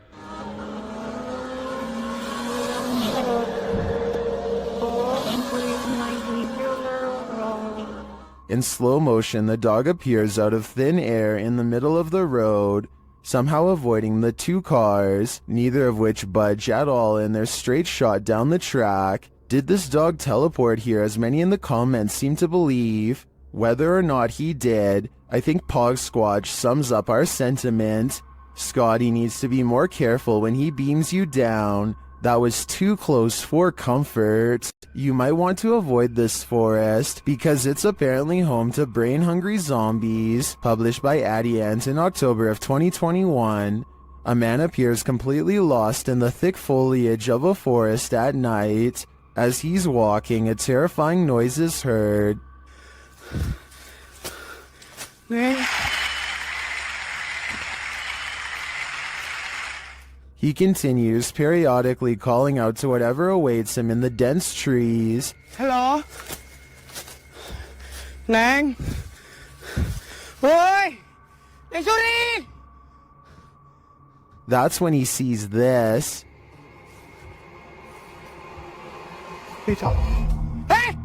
In slow motion, the dog appears out of thin air in the middle of the road, somehow avoiding the two cars, neither of which budge at all in their straight shot down the track. Did this dog teleport here, as many in the comments seem to believe? Whether or not he did, I think Pog Squatch sums up our sentiment. Scotty needs to be more careful when he beams you down. That was too close for comfort. You might want to avoid this forest because it's apparently home to brain-hungry zombies. Published by Adient in October of 2021. A man appears completely lost in the thick foliage of a forest at night. As he's walking, a terrifying noise is heard. He continues, periodically calling out to whatever awaits him in the dense trees. Hello? Nang? Oi! Nang, That's when he sees this. Hey!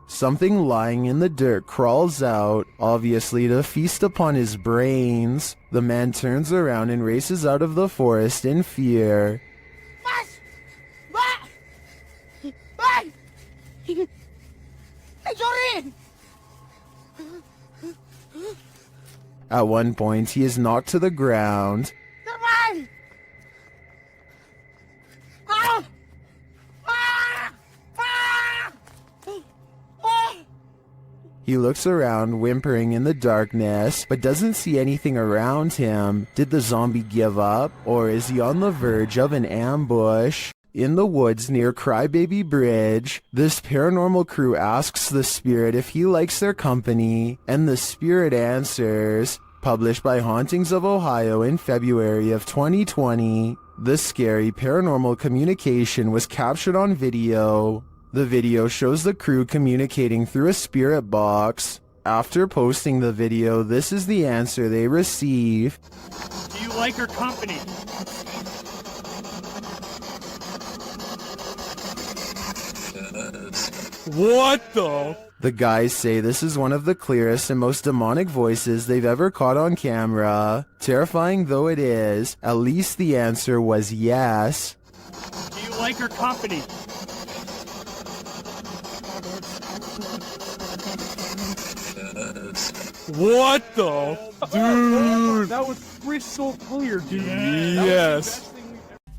Something lying in the dirt crawls out, obviously to feast upon his brains. The man turns around and races out of the forest in fear. At one point, he is knocked to the ground. He looks around, whimpering in the darkness, but doesn't see anything around him. Did the zombie give up? Or is he on the verge of an ambush? In the woods near Crybaby Bridge, this paranormal crew asks the spirit if he likes their company, and the spirit answers. Published by Hauntings of Ohio in February of 2020, the scary paranormal communication was captured on video. The video shows the crew communicating through a spirit box. After posting the video, this is the answer they receive. Do you like her company? What the? The guys say this is one of the clearest and most demonic voices they've ever caught on camera. Terrifying though it is, at least the answer was yes. Do you like her company? What the? Dude! That was crystal clear, dude. Yes.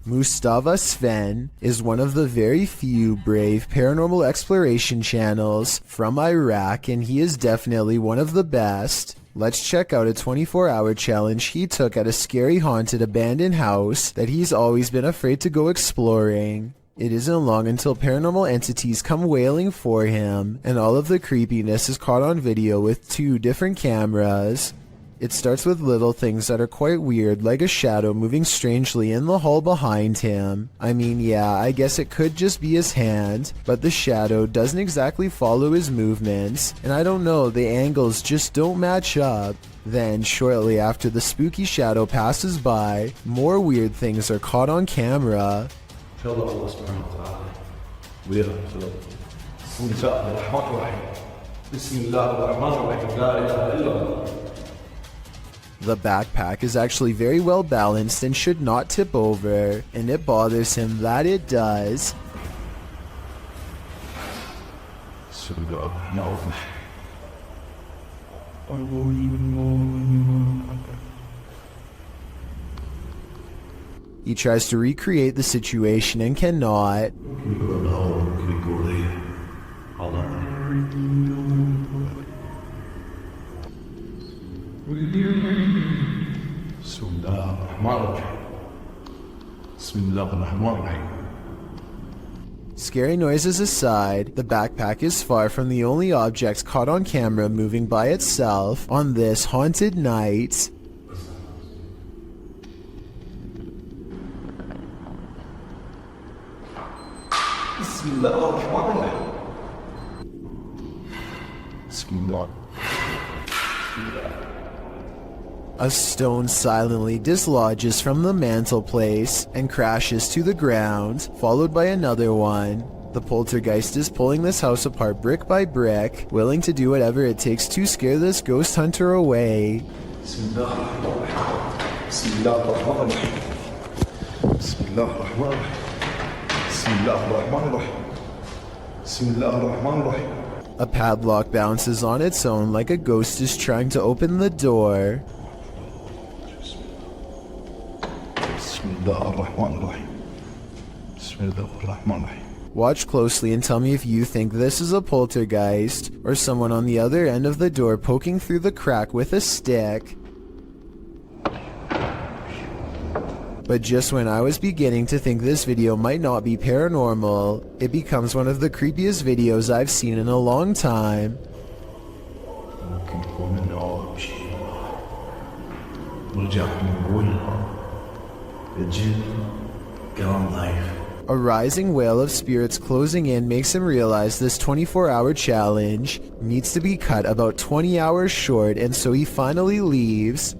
Mustafa Sven is one of the very few brave paranormal exploration channels from Iraq, and he is definitely one of the best. Let's check out a 24-hour challenge he took at a scary haunted abandoned house that he's always been afraid to go exploring. It isn't long until paranormal entities come wailing for him, and all of the creepiness is caught on video with 2 different cameras. It starts with little things that are quite weird, like a shadow moving strangely in the hall behind him. I mean, yeah, I guess it could just be his hand, but the shadow doesn't exactly follow his movements, and I don't know, the angles just don't match up. Then, shortly after the spooky shadow passes by, more weird things are caught on camera. The backpack is actually very well balanced and should not tip over, and it bothers him that it does. He tries to recreate the situation and cannot. Scary noises aside, the backpack is far from the only objects caught on camera moving by itself on this haunted night. A stone silently dislodges from the mantelpiece and crashes to the ground, followed by another one. The poltergeist is pulling this house apart brick by brick, willing to do whatever it takes to scare this ghost hunter away. A padlock bounces on its own like a ghost is trying to open the door. Watch closely and tell me if you think this is a poltergeist or someone on the other end of the door poking through the crack with a stick. But just when I was beginning to think this video might not be paranormal, it becomes one of the creepiest videos I've seen in a long time. A rising wail of spirits closing in makes him realize this 24-hour challenge needs to be cut about 20 hours short, and so he finally leaves.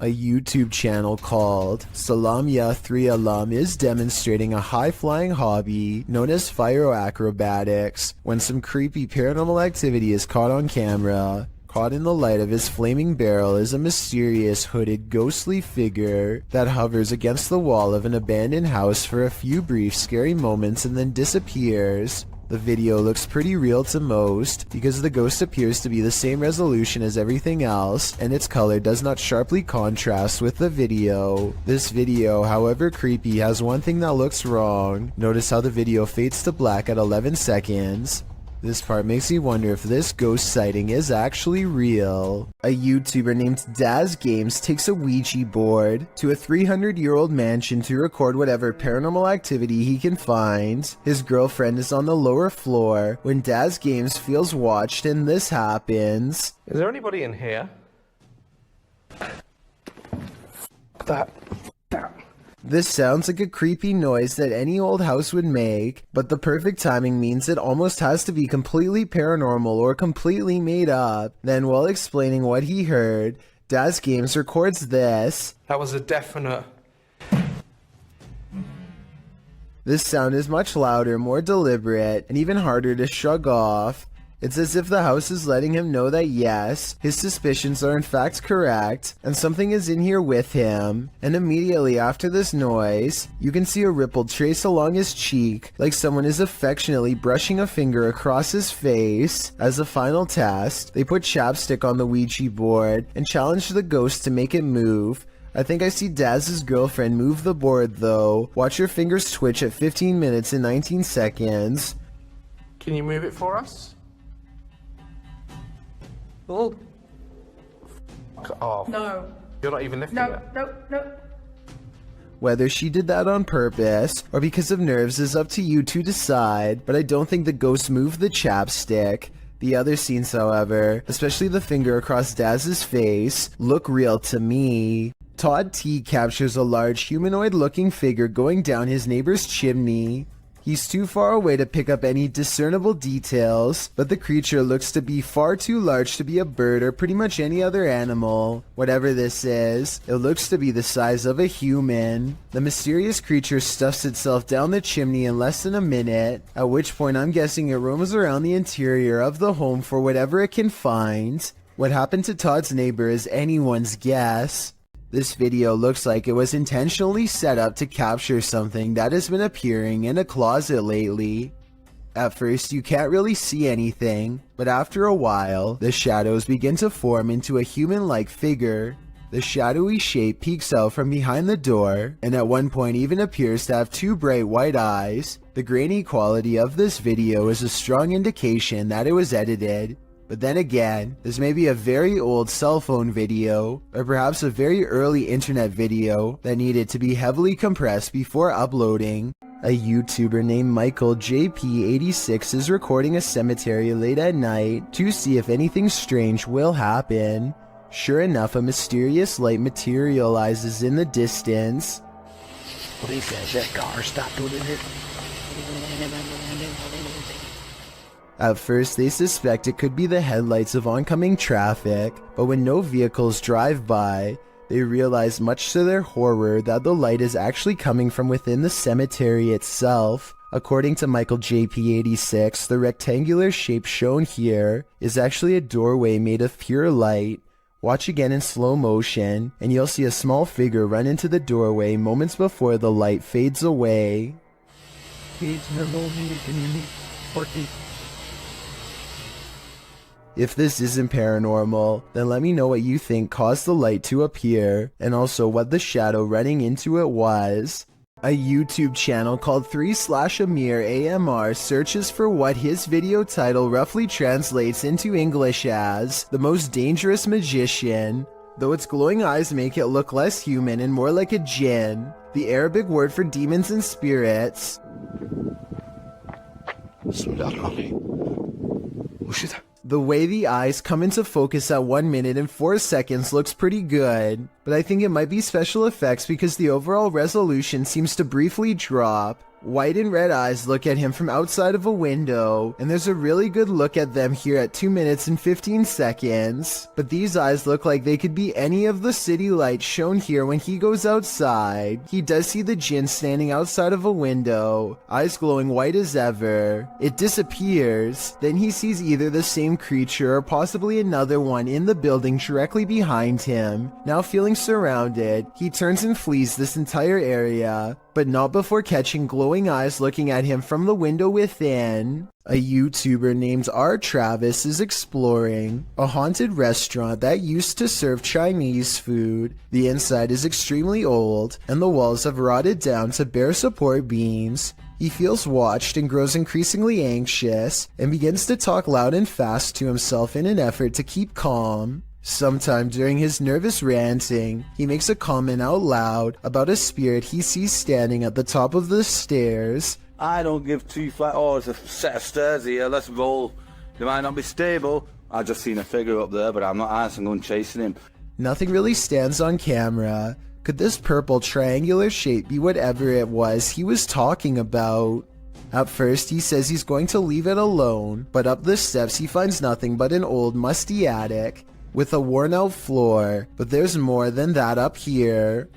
A YouTube channel called Salamya 3 Alam is demonstrating a high-flying hobby known as pyroacrobatics when some creepy paranormal activity is caught on camera. Caught in the light of his flaming barrel is a mysterious hooded ghostly figure that hovers against the wall of an abandoned house for a few brief scary moments and then disappears. The video looks pretty real to most because the ghost appears to be the same resolution as everything else and its color does not sharply contrast with the video. This video, however creepy, has one thing that looks wrong. Notice how the video fades to black at 11 seconds. This part makes me wonder if this ghost sighting is actually real. A YouTuber named Daz Games takes a Ouija board to a 300-year-old mansion to record whatever paranormal activity he can find. His girlfriend is on the lower floor when Daz Games feels watched and this happens. Is there anybody in here? That. This sounds like a creepy noise that any old house would make, but the perfect timing means it almost has to be completely paranormal or completely made up. Then while explaining what he heard, Daz Games records this. That was a definite. This sound is much louder, more deliberate, and even harder to shrug off. It's as if the house is letting him know that yes, his suspicions are in fact correct, and something is in here with him. And immediately after this noise, you can see a ripple trace along his cheek, like someone is affectionately brushing a finger across his face. As a final test, they put chapstick on the Ouija board and challenge the ghost to make it move. I think I see Daz's girlfriend move the board though. Watch her fingers twitch at 15 minutes and 19 seconds. Can you move it for us? Oh. Oh. No. You're not even lifting No, it. no. Whether she did that on purpose or because of nerves is up to you to decide, but I don't think the ghost moved the chapstick. The other scenes, however, especially the finger across Daz's face, look real to me. Todd T captures a large humanoid-looking figure going down his neighbor's chimney. He's too far away to pick up any discernible details, but the creature looks to be far too large to be a bird or pretty much any other animal. Whatever this is, it looks to be the size of a human. The mysterious creature stuffs itself down the chimney in less than a minute, at which point I'm guessing it roams around the interior of the home for whatever it can find. What happened to Todd's neighbor is anyone's guess. This video looks like it was intentionally set up to capture something that has been appearing in a closet lately. At first you can't really see anything, but after a while, the shadows begin to form into a human-like figure. The shadowy shape peeks out from behind the door, and at one point even appears to have two bright white eyes. The grainy quality of this video is a strong indication that it was edited. But then again, this may be a very old cell phone video, or perhaps a very early internet video that needed to be heavily compressed before uploading. A YouTuber named Michael JP86 is recording a cemetery late at night to see if anything strange will happen. Sure enough, a mysterious light materializes in the distance. Police has that car stopped over there. At first, they suspect it could be the headlights of oncoming traffic, but when no vehicles drive by, they realize much to their horror that the light is actually coming from within the cemetery itself. According to Michael JP86, the rectangular shape shown here is actually a doorway made of pure light. Watch again in slow motion, and you'll see a small figure run into the doorway moments before the light fades away. If this isn't paranormal, then let me know what you think caused the light to appear, and also what the shadow running into it was. A YouTube channel called 3/Amir AMR searches for what his video title roughly translates into English as the most dangerous magician. Though its glowing eyes make it look less human and more like a jinn, the Arabic word for demons and spirits. The way the eyes come into focus at 1 minute and 4 seconds looks pretty good, but I think it might be special effects because the overall resolution seems to briefly drop. White and red eyes look at him from outside of a window, and there's a really good look at them here at 2 minutes and 15 seconds. But these eyes look like they could be any of the city lights shown here when he goes outside. He does see the djinn standing outside of a window, eyes glowing white as ever. It disappears, then he sees either the same creature or possibly another one in the building directly behind him. Now feeling surrounded, he turns and flees this entire area, but not before catching glowing eyes looking at him from the window within. A YouTuber named R. Travis is exploring a haunted restaurant that used to serve Chinese food. The inside is extremely old, and the walls have rotted down to bare support beams. He feels watched and grows increasingly anxious and begins to talk loud and fast to himself in an effort to keep calm. Sometime during his nervous ranting, he makes a comment out loud about a spirit he sees standing at the top of the stairs. I don't give two flat. Oh, there's a set of stairs here. Let's roll. They might not be stable. I just seen a figure up there, but I'm not asking going chasing him. Nothing really stands on camera. Could this purple triangular shape be whatever it was he was talking about? At first, he says he's going to leave it alone, but up the steps he finds nothing but an old musty attic with a worn-out floor, but there's more than that up here.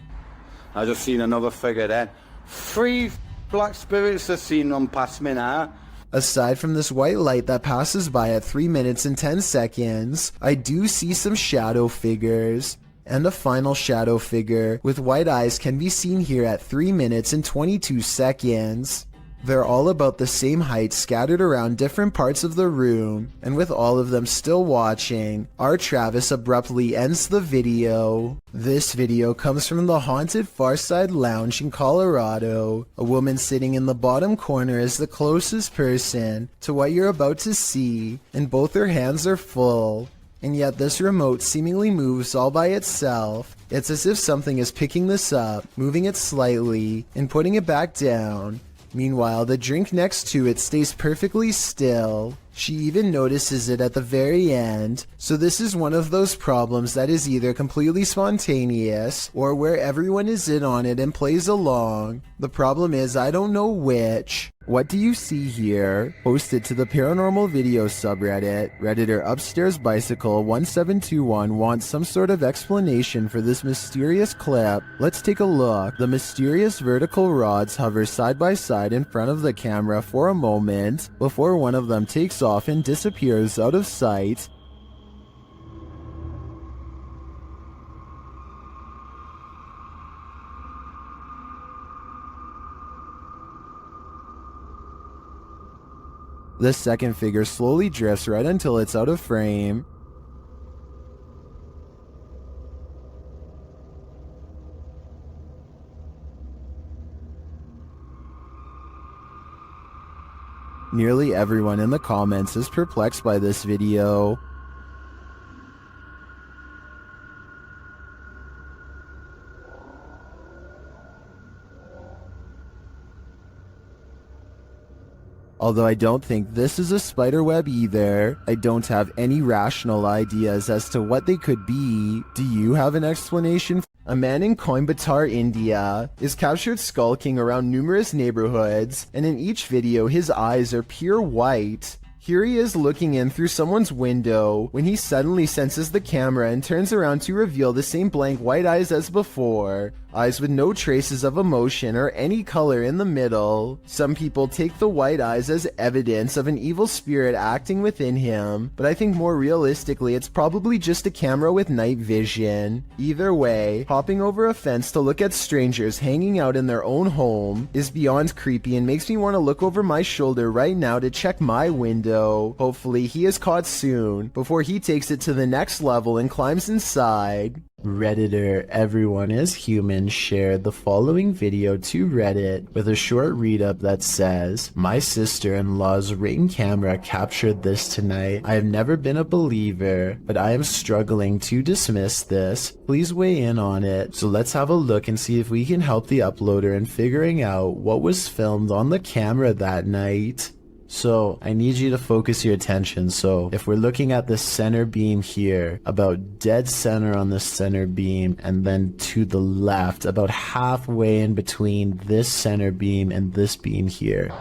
I just seen another figure then. 3 black spirits have seen them pass me now. Aside from this white light that passes by at 3 minutes and 10 seconds, I do see some shadow figures. And a final shadow figure with white eyes can be seen here at 3 minutes and 22 seconds. They're all about the same height, scattered around different parts of the room, and with all of them still watching, our Travis abruptly ends the video. This video comes from the haunted Farside Lounge in Colorado. A woman sitting in the bottom corner is the closest person to what you're about to see, and both her hands are full. And yet this remote seemingly moves all by itself. It's as if something is picking this up, moving it slightly, and putting it back down. Meanwhile, the drink next to it stays perfectly still. She even notices it at the very end. So this is one of those problems that is either completely spontaneous or where everyone is in on it and plays along. The problem is I don't know which. What do you see here? Posted to the paranormal video subreddit, Redditor Upstairs Bicycle 1721 wants some sort of explanation for this mysterious clip. Let's take a look. The mysterious vertical rods hover side by side in front of the camera for a moment before one of them takes off and disappears out of sight. The second figure slowly drifts right until it's out of frame. Nearly everyone in the comments is perplexed by this video. Although I don't think this is a spider web either. I don't have any rational ideas as to what they could be. Do you have an explanation? A man in Coimbatore, India, is captured skulking around numerous neighborhoods, and in each video his eyes are pure white. Here he is looking in through someone's window when he suddenly senses the camera and turns around to reveal the same blank white eyes as before. Eyes with no traces of emotion or any color in the middle. Some people take the white eyes as evidence of an evil spirit acting within him, but I think more realistically it's probably just a camera with night vision. Either way, hopping over a fence to look at strangers hanging out in their own home is beyond creepy and makes me want to look over my shoulder right now to check my window. Hopefully he is caught soon before he takes it to the next level and climbs inside. Redditor Everyone is Human shared the following video to Reddit with a short read-up that says, "My sister-in-law's Ring camera captured this tonight. I have never been a believer, but I am struggling to dismiss this. Please weigh in on it." So let's have a look and see if we can help the uploader in figuring out what was filmed on the camera that night. So I need you to focus your attention. So if we're looking at the center beam here, about dead center on the center beam, and then to the left, about halfway in between this center beam and this beam here.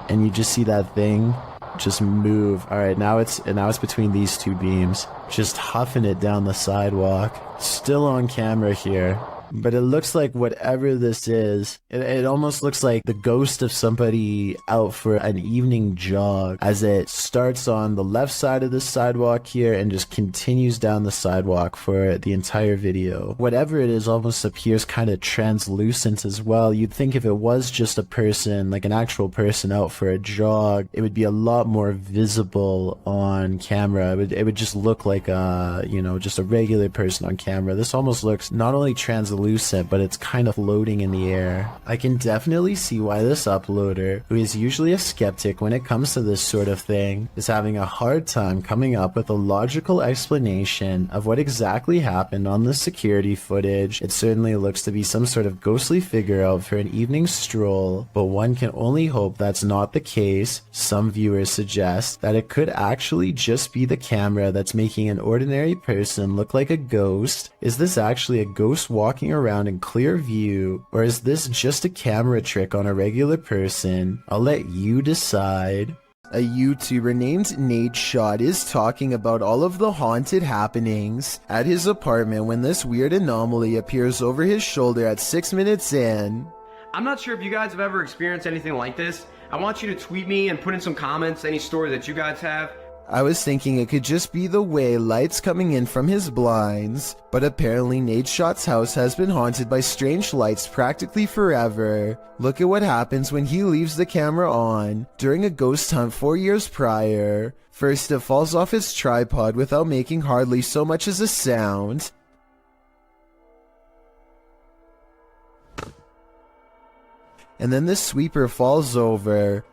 And you just see that thing just move. All right, now it's between these two beams, just huffing it down the sidewalk. Still on camera here. But it looks like whatever this is, it almost looks like the ghost of somebody out for an evening jog, as it starts on the left side of the sidewalk here and just continues down the sidewalk for the entire video. Whatever it is almost appears kind of translucent as well. You'd think if it was just a person, like an actual person out for a jog, it would be a lot more visible on camera. It would just look like a, just a regular person on camera. This almost looks not only translucent, translucent, but it's kind of floating in the air. I can definitely see why this uploader, who is usually a skeptic when it comes to this sort of thing, is having a hard time coming up with a logical explanation of what exactly happened on the security footage. It certainly looks to be some sort of ghostly figure out for an evening stroll, but one can only hope that's not the case. Some viewers suggest that it could actually just be the camera that's making an ordinary person look like a ghost. Is this actually a ghost walking around in clear view, or is this just a camera trick on a regular person? I'll let you decide. A YouTuber named Nadeshot is talking about all of the haunted happenings at his apartment when this weird anomaly appears over his shoulder at 6 minutes in. I'm not sure if you guys have ever experienced anything like this. I want you to tweet me and put in some comments any story that you guys have. I was thinking it could just be the way light's coming in from his blinds, but apparently Nadeshot's house has been haunted by strange lights practically forever. Look at what happens when he leaves the camera on during a ghost hunt 4 years prior. First, it falls off its tripod without making hardly so much as a sound. And then the sweeper falls over.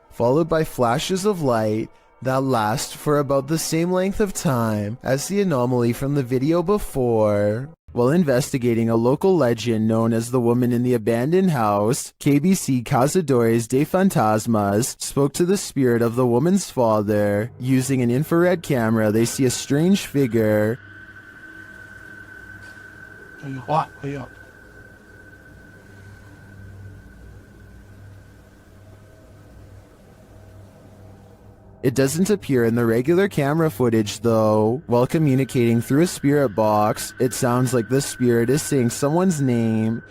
Followed by flashes of light that last for about the same length of time as the anomaly from the video before. While investigating a local legend known as the woman in the abandoned house, KBC Cazadores de Fantasmas spoke to the spirit of the woman's father. Using an infrared camera, they see a strange figure. It doesn't appear in the regular camera footage though. While communicating through a spirit box, it sounds like the spirit is saying someone's name.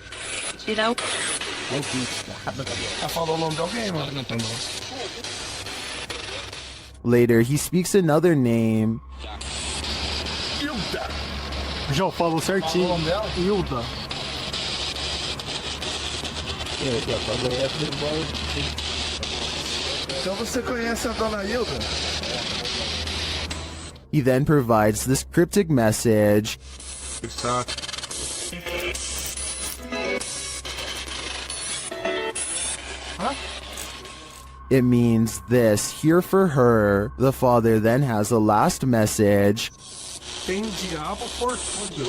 Later, he speaks another name. Já falou certinho. Hilda. Então você conhece a dona Hilda? He then provides this cryptic message. It means this, here for her. The father then has a last message. Tem diabo por tudo.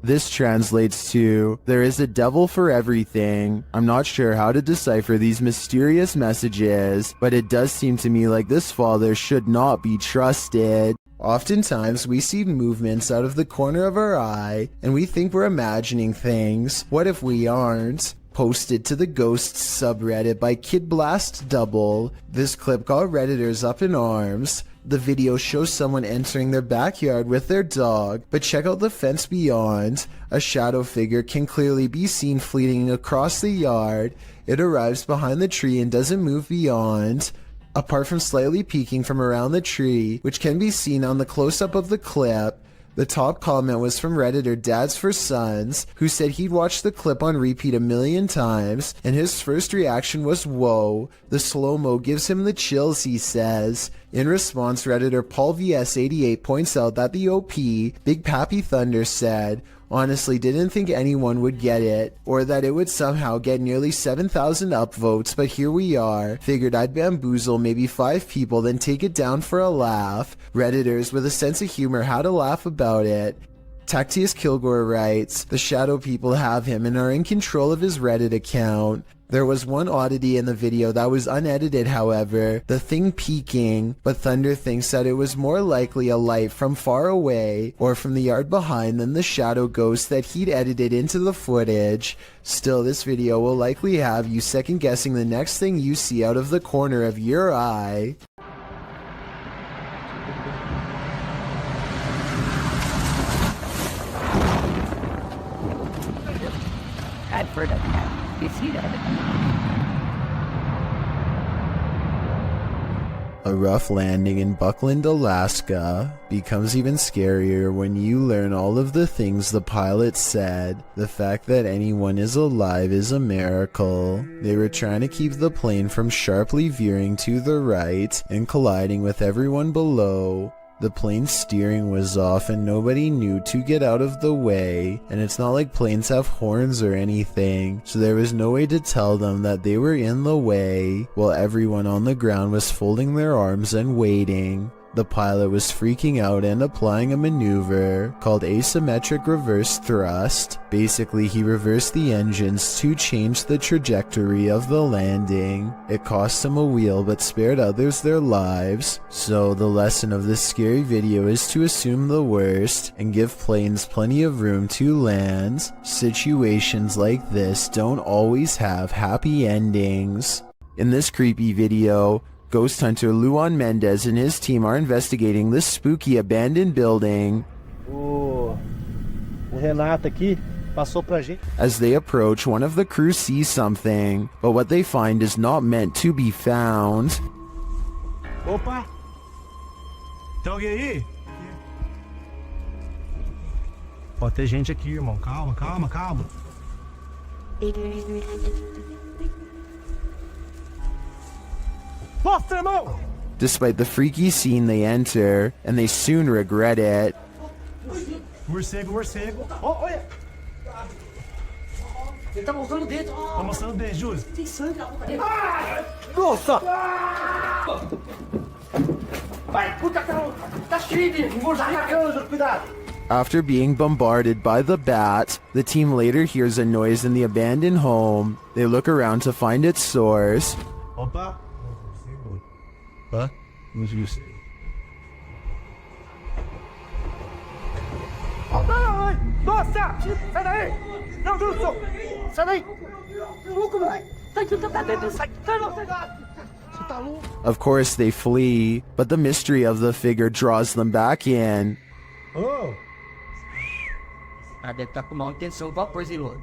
This translates to, there is a devil for everything. I'm not sure how to decipher these mysterious messages, but it does seem to me like this father should not be trusted. Oftentimes, we see movements out of the corner of our eye, and we think we're imagining things. What if we aren't? Posted to the Ghosts subreddit by Kid Blast Double, this clip got Redditors up in arms. The video shows someone entering their backyard with their dog, but check out the fence beyond. A shadow figure can clearly be seen fleeting across the yard. It arrives behind the tree and doesn't move beyond. Apart from slightly peeking from around the tree, which can be seen on the close-up of the clip, the top comment was from Redditor Dads for Sons, who said he'd watched the clip on repeat 1,000,000 times, and his first reaction was, whoa, the slow-mo gives him the chills, he says. In response, Redditor Paul VS88 points out that the OP, Big Pappy Thunder, said, honestly didn't think anyone would get it, or that it would somehow get nearly 7,000 upvotes, but here we are. Figured I'd bamboozle maybe 5 people, then take it down for a laugh. Redditors with a sense of humor had a laugh about it. Tactius Kilgore writes, the shadow people have him and are in control of his Reddit account. There was one oddity in the video that was unedited, however, the thing peeking, but Thunder thinks that it was more likely a light from far away or from the yard behind than the shadow ghost that he'd edited into the footage. Still, this video will likely have you second guessing the next thing you see out of the corner of your eye. Bradford, you see that? A rough landing in Buckland, Alaska becomes even scarier when you learn all of the things the pilot said. The fact that anyone is alive is a miracle. They were trying to keep the plane from sharply veering to the right and colliding with everyone below. The plane's steering was off and nobody knew to get out of the way, and it's not like planes have horns or anything, so there was no way to tell them that they were in the way, while everyone on the ground was folding their arms and waiting. The pilot was freaking out and applying a maneuver called asymmetric reverse thrust. Basically, he reversed the engines to change the trajectory of the landing. It cost him a wheel but spared others their lives. So the lesson of this scary video is to assume the worst and give planes plenty of room to land. Situations like this don't always have happy endings. In this creepy video, ghost hunter Luan Mendez and his team are investigating this spooky abandoned building. O Renato aqui passou pra gente. As they approach, one of the crew sees something, but what they find is not meant to be found. Opa! Tem alguém aí? Pode ter gente aqui, irmão. Calma, calma, calma. Mostra, irmão! Despite the freaky scene they enter, and they soon regret it. Morcego, morcego. Oh, olha! Ele tá mostrando o dedo. Tá mostrando o dedo, Júlio. Tem sangue. Nossa! Vai, puta, tá cheio de morcego, cuidado! After being bombarded by the bat, the team later hears a noise in the abandoned home. They look around to find its source. Opa! Hã? Não viu isso. Nossa! Sai daí! Não, Wilson! Sai daí! Louco, moleque! Sai daí! Sai! Você tá louco? Of course they flee, but the mystery of the figure draws them back in. Oh! Ah, deve estar com má intenção, vapor, Zilô.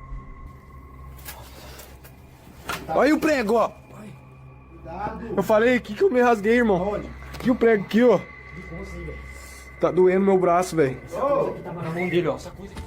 Olha aí o prego, ó. Eu falei aqui que eu me rasguei, irmão. Aqui o prego aqui, ó. Tá doendo meu braço, velho.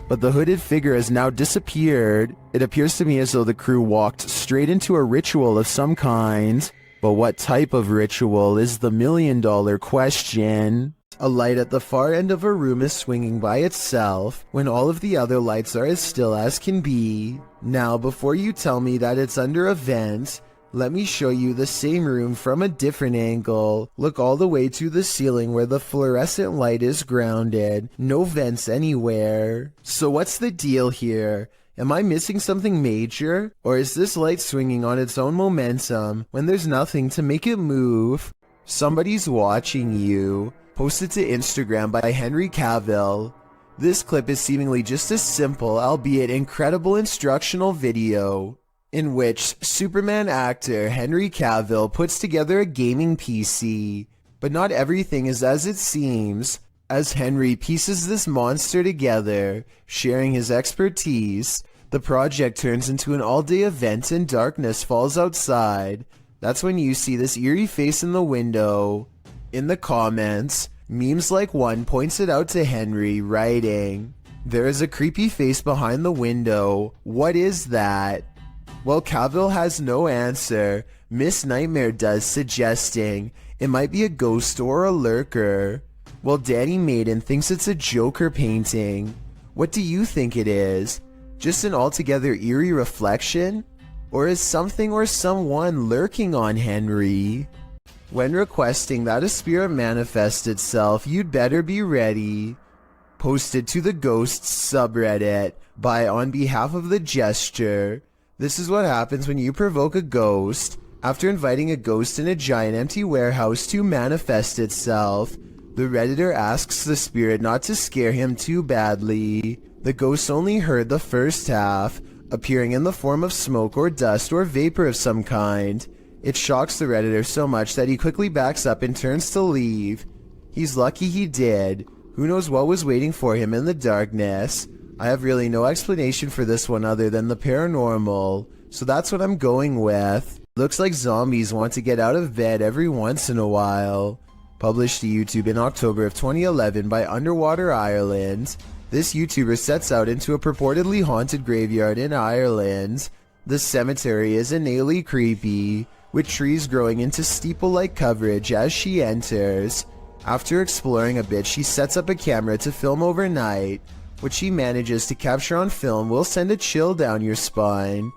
But the hooded figure has now disappeared. It appears to me as though the crew walked straight into a ritual of some kind. But what type of ritual is the million-dollar question? A light at the far end of a room is swinging by itself when all of the other lights are as still as can be. Now, before you tell me that it's under a vent, let me show you the same room from a different angle. Look all the way to the ceiling where the fluorescent light is grounded. No vents anywhere. So what's the deal here? Am I missing something major? Or is this light swinging on its own momentum when there's nothing to make it move? Somebody's watching you. Posted to Instagram by Henry Cavill. This clip is seemingly just a simple, albeit incredible instructional video in which Superman actor Henry Cavill puts together a gaming PC. But not everything is as it seems. As Henry pieces this monster together, sharing his expertise, the project turns into an all-day event and darkness falls outside. That's when you see this eerie face in the window. In the comments, memes like one points it out to Henry, writing, "There is a creepy face behind the window. What is that?" Well, Cavill has no answer. Miss Nightmare does, suggesting it might be a ghost or a lurker. Well, Danny Maiden thinks it's a Joker painting. What do you think it is? Just an altogether eerie reflection? Or is something or someone lurking on Henry? When requesting that a spirit manifest itself, you'd better be ready. Posted to the Ghosts subreddit by On Behalf of the Gesture. This is what happens when you provoke a ghost. After inviting a ghost in a giant empty warehouse to manifest itself, the Redditor asks the spirit not to scare him too badly. The ghost only heard the first half, appearing in the form of smoke or dust or vapor of some kind. It shocks the Redditor so much that he quickly backs up and turns to leave. He's lucky he did. Who knows what was waiting for him in the darkness? I have really no explanation for this one other than the paranormal, so that's what I'm going with. Looks like zombies want to get out of bed every once in a while. Published to YouTube in October of 2011 by Underwater Ireland. This YouTuber sets out into a purportedly haunted graveyard in Ireland. The cemetery is innately creepy, with trees growing into steeple-like coverage as she enters. After exploring a bit, she sets up a camera to film overnight. What she manages to capture on film will send a chill down your spine.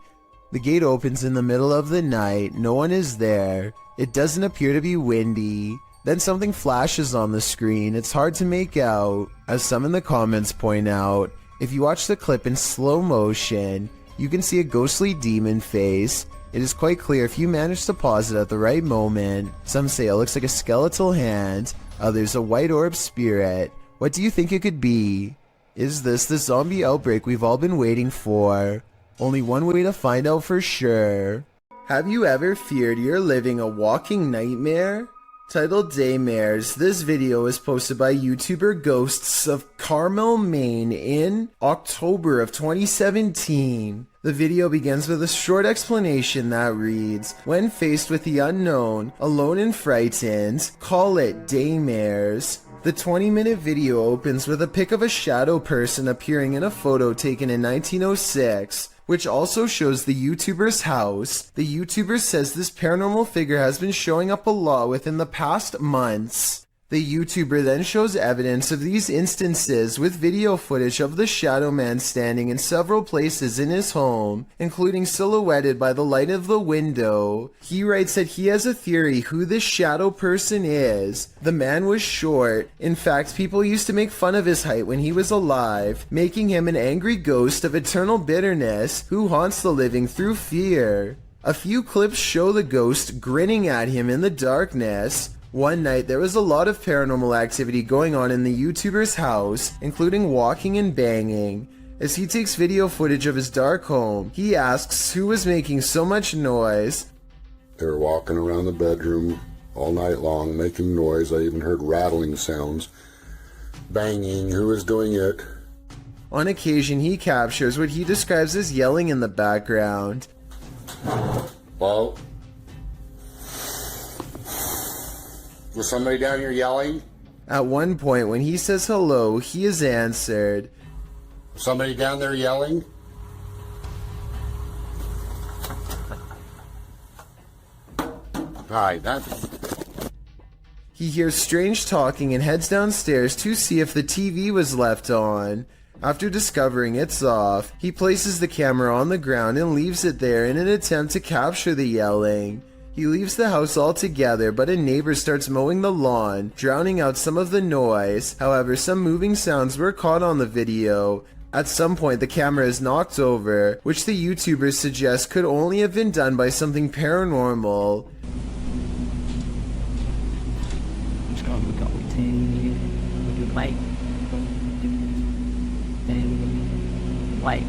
The gate opens in the middle of the night, no one is there. It doesn't appear to be windy. Then something flashes on the screen, it's hard to make out. As some in the comments point out, if you watch the clip in slow motion, you can see a ghostly demon face. It is quite clear if you manage to pause it at the right moment. Some say it looks like a skeletal hand, others a white orb spirit. What do you think it could be? Is this the zombie outbreak we've all been waiting for? Only one way to find out for sure. Have you ever feared you're living a walking nightmare? Titled Daymares, this video was posted by YouTuber Ghosts of Carmel, Maine in October of 2017. The video begins with a short explanation that reads, "When faced with the unknown, alone and frightened, call it Daymares." The 20-minute video opens with a pic of a shadow person appearing in a photo taken in 1906. Which also shows the YouTuber's house. The YouTuber says this paranormal figure has been showing up a lot within the past months. The YouTuber then shows evidence of these instances with video footage of the shadow man standing in several places in his home, including silhouetted by the light of the window. He writes that he has a theory who this shadow person is. The man was short. In fact, people used to make fun of his height when he was alive, making him an angry ghost of eternal bitterness who haunts the living through fear. A few clips show the ghost grinning at him in the darkness. One night, there was a lot of paranormal activity going on in the YouTuber's house, including walking and banging. As he takes video footage of his dark home, he asks who was making so much noise. They were walking around the bedroom all night long, making noise. I even heard rattling sounds. Banging. Who was doing it? On occasion, he captures what he describes as yelling in the background. Well, was somebody down here yelling? At one point, when he says hello, he is answered. Somebody down there yelling? Hi, that's... He hears strange talking and heads downstairs to see if the TV was left on. After discovering it's off, he places the camera on the ground and leaves it there in an attempt to capture the yelling. He leaves the house altogether, but a neighbor starts mowing the lawn, drowning out some of the noise. However, some moving sounds were caught on the video. At some point, the camera is knocked over, which the YouTubers suggest could only have been done by something paranormal. White.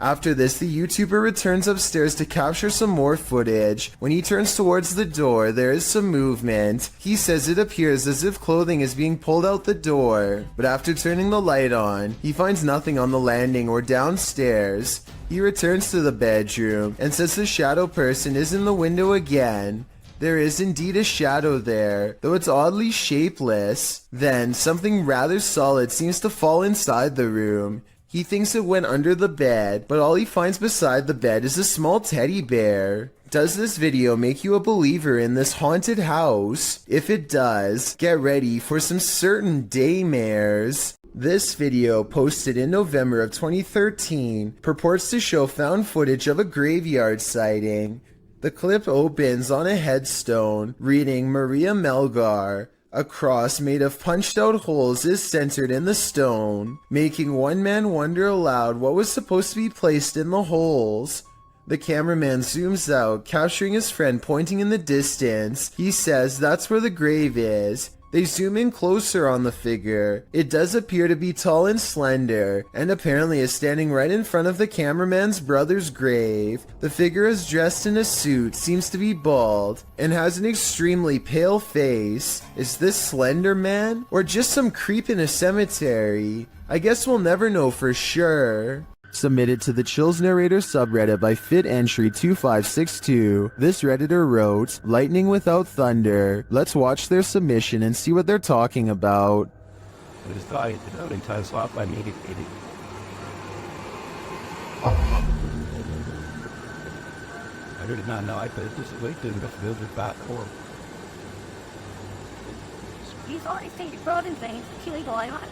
After this, the YouTuber returns upstairs to capture some more footage. When he turns towards the door, there is some movement. He says it appears as if clothing is being pulled out the door. But after turning the light on, he finds nothing on the landing or downstairs. He returns to the bedroom and says the shadow person is in the window again. There is indeed a shadow there, though it's oddly shapeless. Then, something rather solid seems to fall inside the room. He thinks it went under the bed, but all he finds beside the bed is a small teddy bear. Does this video make you a believer in this haunted house? If it does, get ready for some certain daymares. This video, posted in November of 2013, purports to show found footage of a graveyard sighting. The clip opens on a headstone reading Maria Melgar. A cross made of punched out holes is centered in the stone, making one man wonder aloud what was supposed to be placed in the holes. The cameraman zooms out, capturing his friend pointing in the distance. He says that's where the grave is. They zoom in closer on the figure. It does appear to be tall and slender, and apparently is standing right in front of the cameraman's brother's grave. The figure is dressed in a suit, seems to be bald, and has an extremely pale face. Is this Slender Man? Or just some creep in a cemetery? I guess we'll never know for sure. Submitted to the Chills Narrator subreddit by FitEntry2562, this redditor wrote, "Lightning without thunder." Let's watch their submission and see what they're talking about. I did not know I put this away to the field with back home. He's already saying fraud and things, killing all I want.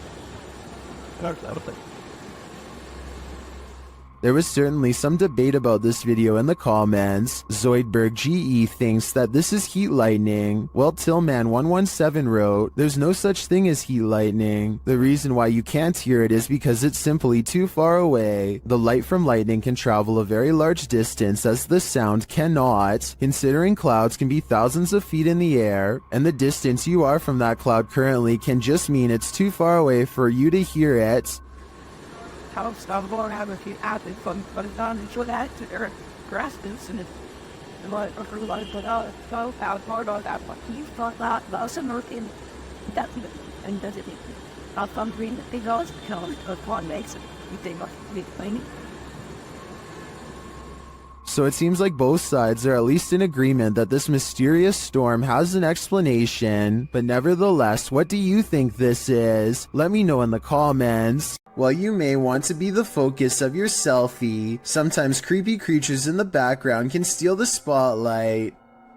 There was certainly some debate about this video in the comments. Zoidberg GE thinks that this is heat lightning, while Tillman117 wrote, "There's no such thing as heat lightning. The reason why you can't hear it is because it's simply too far away. The light from lightning can travel a very large distance as the sound cannot, considering clouds can be thousands of feet in the air, and the distance you are from that cloud currently can just mean it's too far away for you to hear it." How stable have a few athletes from Pakistan and show that to their grassroots and what or like but so out hard on that one. You thought that about some working that and does it not some green that they always kill of one makes it. You think must be playing. So it seems like both sides are at least in agreement that this mysterious storm has an explanation, but nevertheless, what do you think this is? Let me know in the comments. While you may want to be the focus of your selfie, sometimes creepy creatures in the background can steal the spotlight.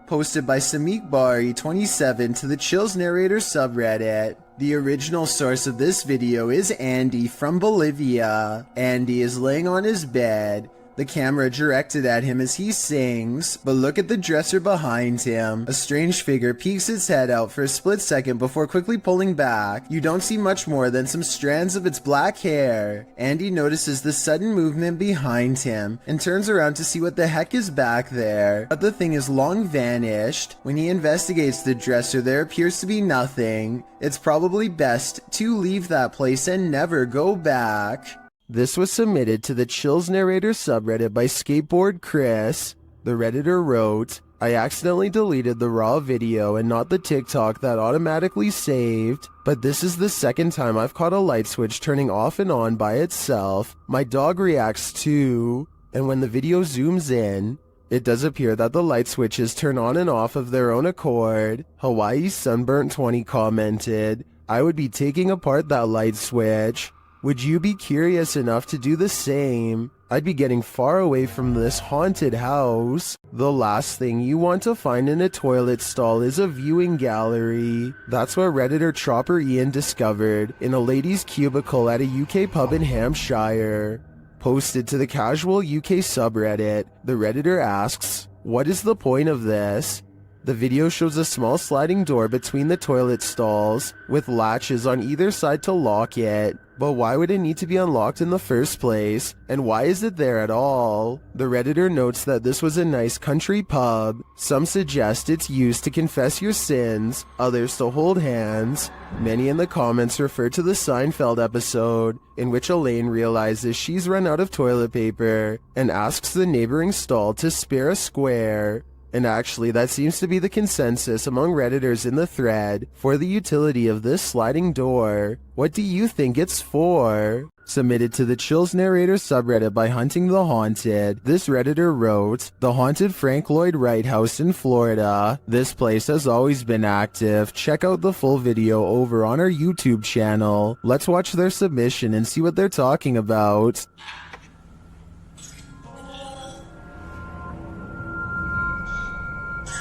Posted by Samik Bari 27 to the Chills Narrator subreddit. The original source of this video is Andy from Bolivia. Andy is laying on his bed. The camera directed at him as he sings, but look at the dresser behind him. A strange figure peeks its head out for a split second before quickly pulling back. You don't see much more than some strands of its black hair. Andy notices the sudden movement behind him and turns around to see what the heck is back there. But the thing is long vanished. When he investigates the dresser, there appears to be nothing. It's probably best to leave that place and never go back. This was submitted to the Chills Narrator subreddit by Skateboard Chris. The redditor wrote, "I accidentally deleted the raw video and not the TikTok that automatically saved, but this is the second time I've caught a light switch turning off and on by itself. My dog reacts too, and when the video zooms in, it does appear that the light switches turn on and off of their own accord." Hawaii Sunburnt 20 commented, "I would be taking apart that light switch. Would you be curious enough to do the same? I'd be getting far away from this haunted house. The last thing you want to find in a toilet stall is a viewing gallery." That's what Redditor Tropper Ian discovered in a lady's cubicle at a UK pub in Hampshire. Posted to the Casual UK subreddit, the Redditor asks, "What is the point of this?" The video shows a small sliding door between the toilet stalls, with latches on either side to lock it. But why would it need to be unlocked in the first place? And why is it there at all? The Redditor notes that this was a nice country pub. Some suggest it's used to confess your sins, others to hold hands. Many in the comments refer to the Seinfeld episode, in which Elaine realizes she's run out of toilet paper and asks the neighboring stall to spare a square. And actually, that seems to be the consensus among Redditors in the thread for the utility of this sliding door. What do you think it's for? Submitted to the Chills Narrator subreddit by Hunting the Haunted, this Redditor wrote, "The haunted Frank Lloyd Wright house in Florida. This place has always been active. Check out the full video over on our YouTube channel." Let's watch their submission and see what they're talking about.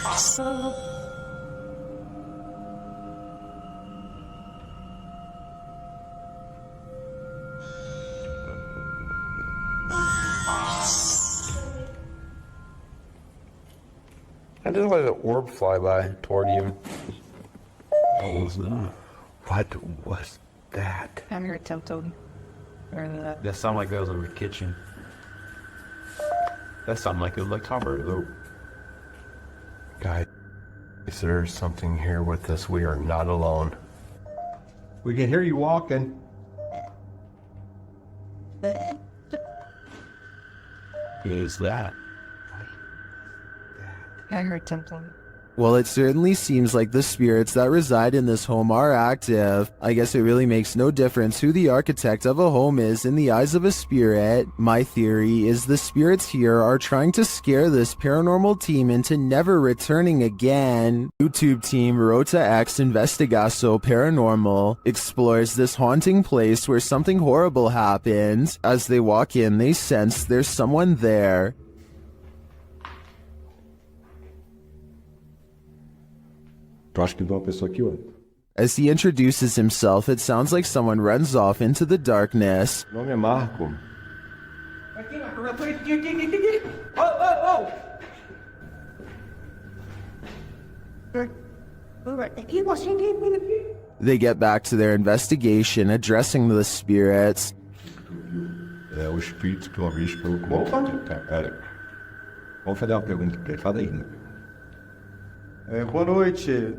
I just let an orb fly by toward you. What was that? What was that? I'm your tiptoe. That sounded like that was in the kitchen. That sounded like it was like Tom Brady. Guys, If there's something here with us, we are not alone. We can hear you walking. Who is that? I heard something. Well, it certainly seems like the spirits that reside in this home are active. I guess it really makes no difference who the architect of a home is in the eyes of a spirit. My theory is the spirits here are trying to scare this paranormal team into never returning again. YouTube team Rota X Investigaso Paranormal explores this haunting place where something horrible happened. As they walk in, they sense there's someone there. Tu acha que de uma pessoa aqui, ó. As he introduces himself, it sounds like someone runs off into the darkness. Meu nome é Marco. They get back to their investigation, addressing the spirits. É o espírito que eu vi pelo corpo. Cara, vamos fazer uma pergunta pra ele. Fala aí, né? Boa noite.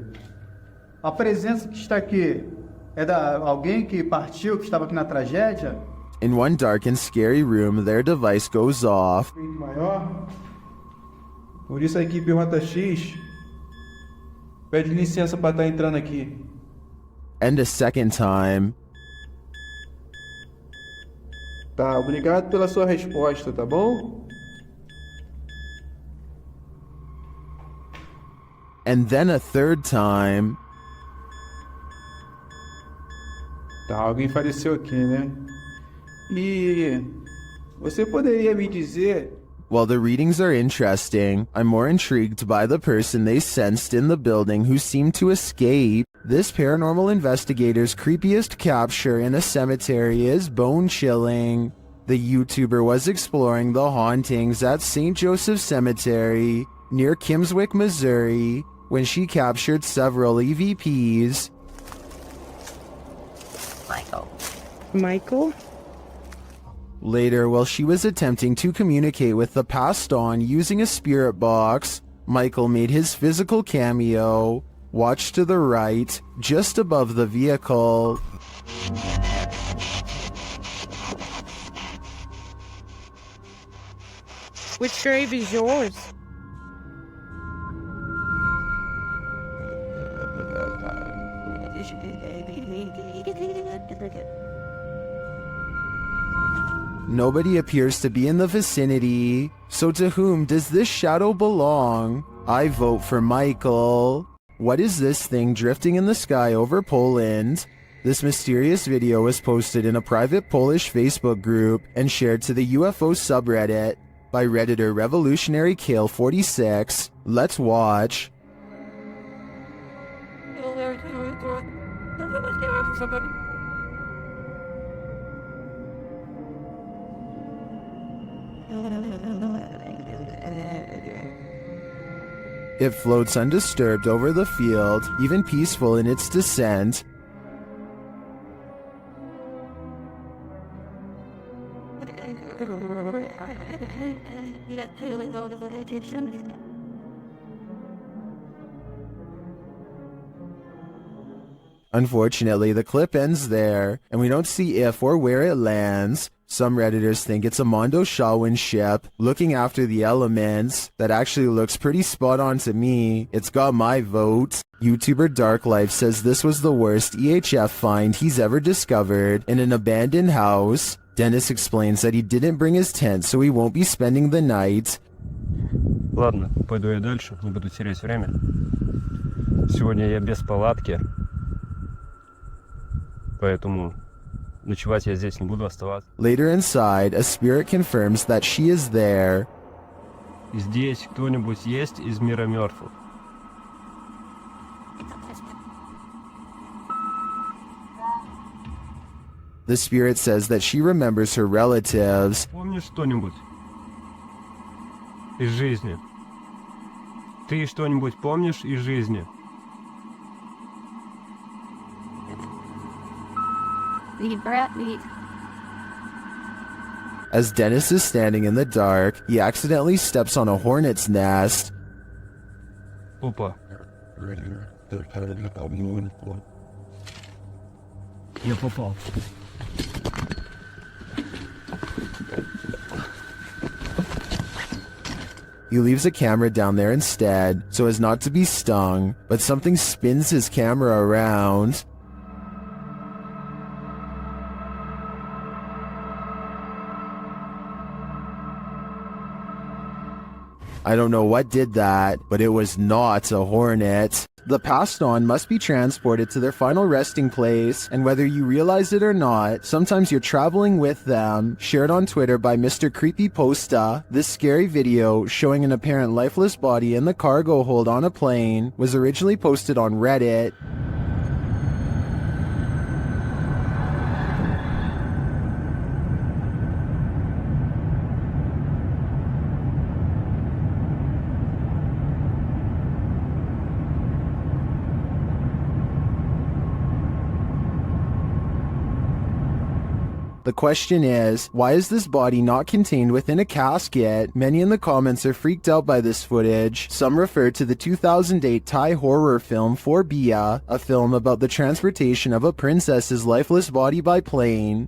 A presença que está aqui é da alguém que partiu, que estava aqui na tragédia? In one dark and scary room, their device goes off. Maior. Por isso a equipe Rota X pede licença para estar entrando aqui. And a second time. Tá, obrigado pela sua resposta, tá bom? And then a third time. Tá, alguém faleceu aqui, né? E você poderia me dizer... While the readings are interesting, I'm more intrigued by the person they sensed in the building who seemed to escape. This paranormal investigator's creepiest capture in a cemetery is bone-chilling. The YouTuber was exploring the hauntings at St. Joseph Cemetery near Kimswick, Missouri, when she captured several EVPs. Michael? Later, while she was attempting to communicate with the passed on using a spirit box, Michael made his physical cameo. Watch to the right, just above the vehicle. Which grave is yours? Nobody appears to be in the vicinity. So to whom does this shadow belong? I vote for Michael. What is this thing drifting in the sky over Poland? This mysterious video was posted in a private Polish Facebook group and shared to the UFO subreddit by Redditor Revolutionary Kale 46. Let's watch. It floats undisturbed over the field, even peaceful in its descent. Unfortunately, the clip ends there, and we don't see if or where it lands. Some Redditors think it's a Mondo Shawin ship looking after the elements. That actually looks pretty spot on to me. It's got my vote. YouTuber Dark Life says this was the worst EHF find he's ever discovered in an abandoned house. Dennis explains that he didn't bring his tent, so he won't be spending the night. Ладно, пойду я дальше, не буду терять время. Сегодня я без палатки, поэтому ночевать я здесь не буду оставаться. Later inside, a spirit confirms that she is there. Здесь кто-нибудь есть из мира мертвых? The spirit says that she remembers her relatives. Помнишь что-нибудь из жизни? Ты что-нибудь помнишь из жизни? As Dennis is standing in the dark, he accidentally steps on a hornet's nest. Опа. Я попал. He leaves a camera down there instead, so as not to be stung, but something spins his camera around. I don't know what did that, but it was not a hornet. The passed on must be transported to their final resting place, and whether you realize it or not, sometimes you're traveling with them. Shared on Twitter by Mr. Creepypasta, this scary video showing an apparent lifeless body in the cargo hold on a plane was originally posted on Reddit. The question is, why is this body not contained within a casket? Many in the comments are freaked out by this footage. Some refer to the 2008 Thai horror film Phobia, a film about the transportation of a princess's lifeless body by plane.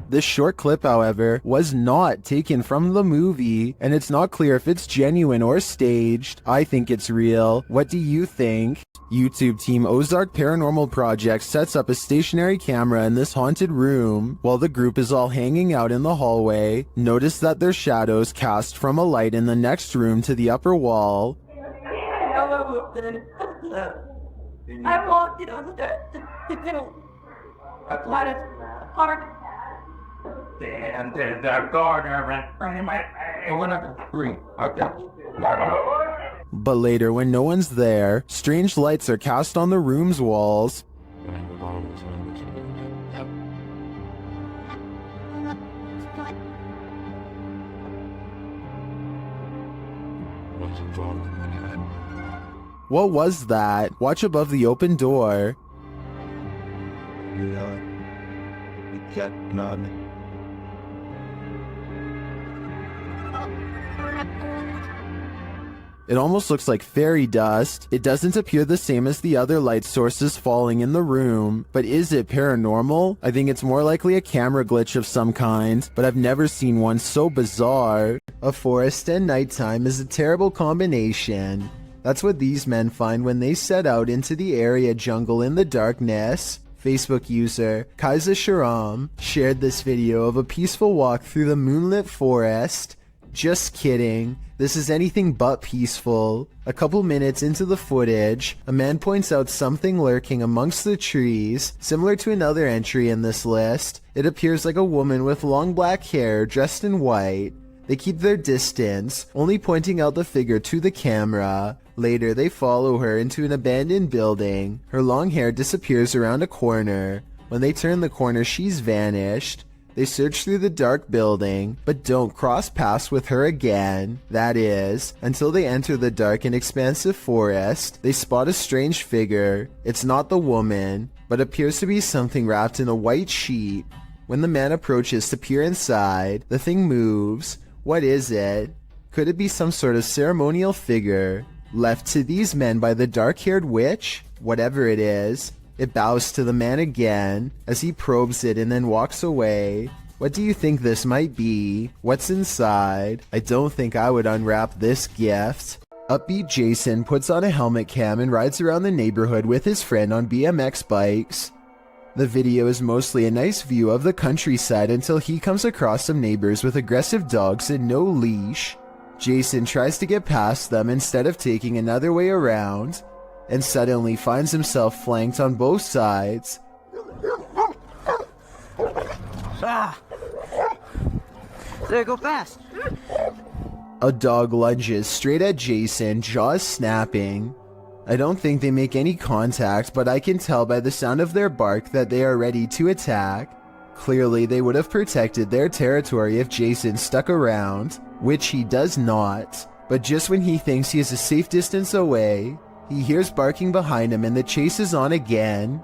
This short clip, however, was not taken from the movie, and it's not clear if it's genuine or staged. I think it's real. What do you think? YouTube team Ozark Paranormal Project sets up a stationary camera in this haunted room while the group is all hanging out in the hallway. Notice that their shadows cast from a light in the next room to the upper wall. I walked in on the And the gardener But later, when no one's there, strange lights are cast on the room's walls. What was that? Watch above the open door. It almost looks like fairy dust. It doesn't appear the same as the other light sources falling in the room. But is it paranormal? I think it's more likely a camera glitch of some kind, but I've never seen one so bizarre. A forest and nighttime is a terrible combination. That's what these men find when they set out into the area jungle in the darkness. Facebook user Kaiser Sharam shared this video of a peaceful walk through the moonlit forest. Just kidding. This is anything but peaceful. A couple minutes into the footage, a man points out something lurking amongst the trees, similar to another entry in this list. It appears like a woman with long black hair dressed in white. They keep their distance, only pointing out the figure to the camera. Later, they follow her into an abandoned building. Her long hair disappears around a corner. When they turn the corner, she's vanished. They search through the dark building, but don't cross paths with her again. That is, until they enter the dark and expansive forest, they spot a strange figure. It's not the woman, but appears to be something wrapped in a white sheet. When the man approaches to peer inside, the thing moves. What is it? Could it be some sort of ceremonial figure left to these men by the dark-haired witch? Whatever it is, it bows to the man again as he probes it and then walks away. What do you think this might be? What's inside? I don't think I would unwrap this gift. Upbeat Jason puts on a helmet cam and rides around the neighborhood with his friend on BMX bikes. The video is mostly a nice view of the countryside until he comes across some neighbors with aggressive dogs and no leash. Jason tries to get past them instead of taking another way around, and suddenly finds himself flanked on both sides. Ah! There, go fast! A dog lunges straight at Jason, jaws snapping. I don't think they make any contact, but I can tell by the sound of their bark that they are ready to attack. Clearly, they would have protected their territory if Jason stuck around, which he does not. But just when he thinks he is a safe distance away, He hears barking behind him and the chase is on again.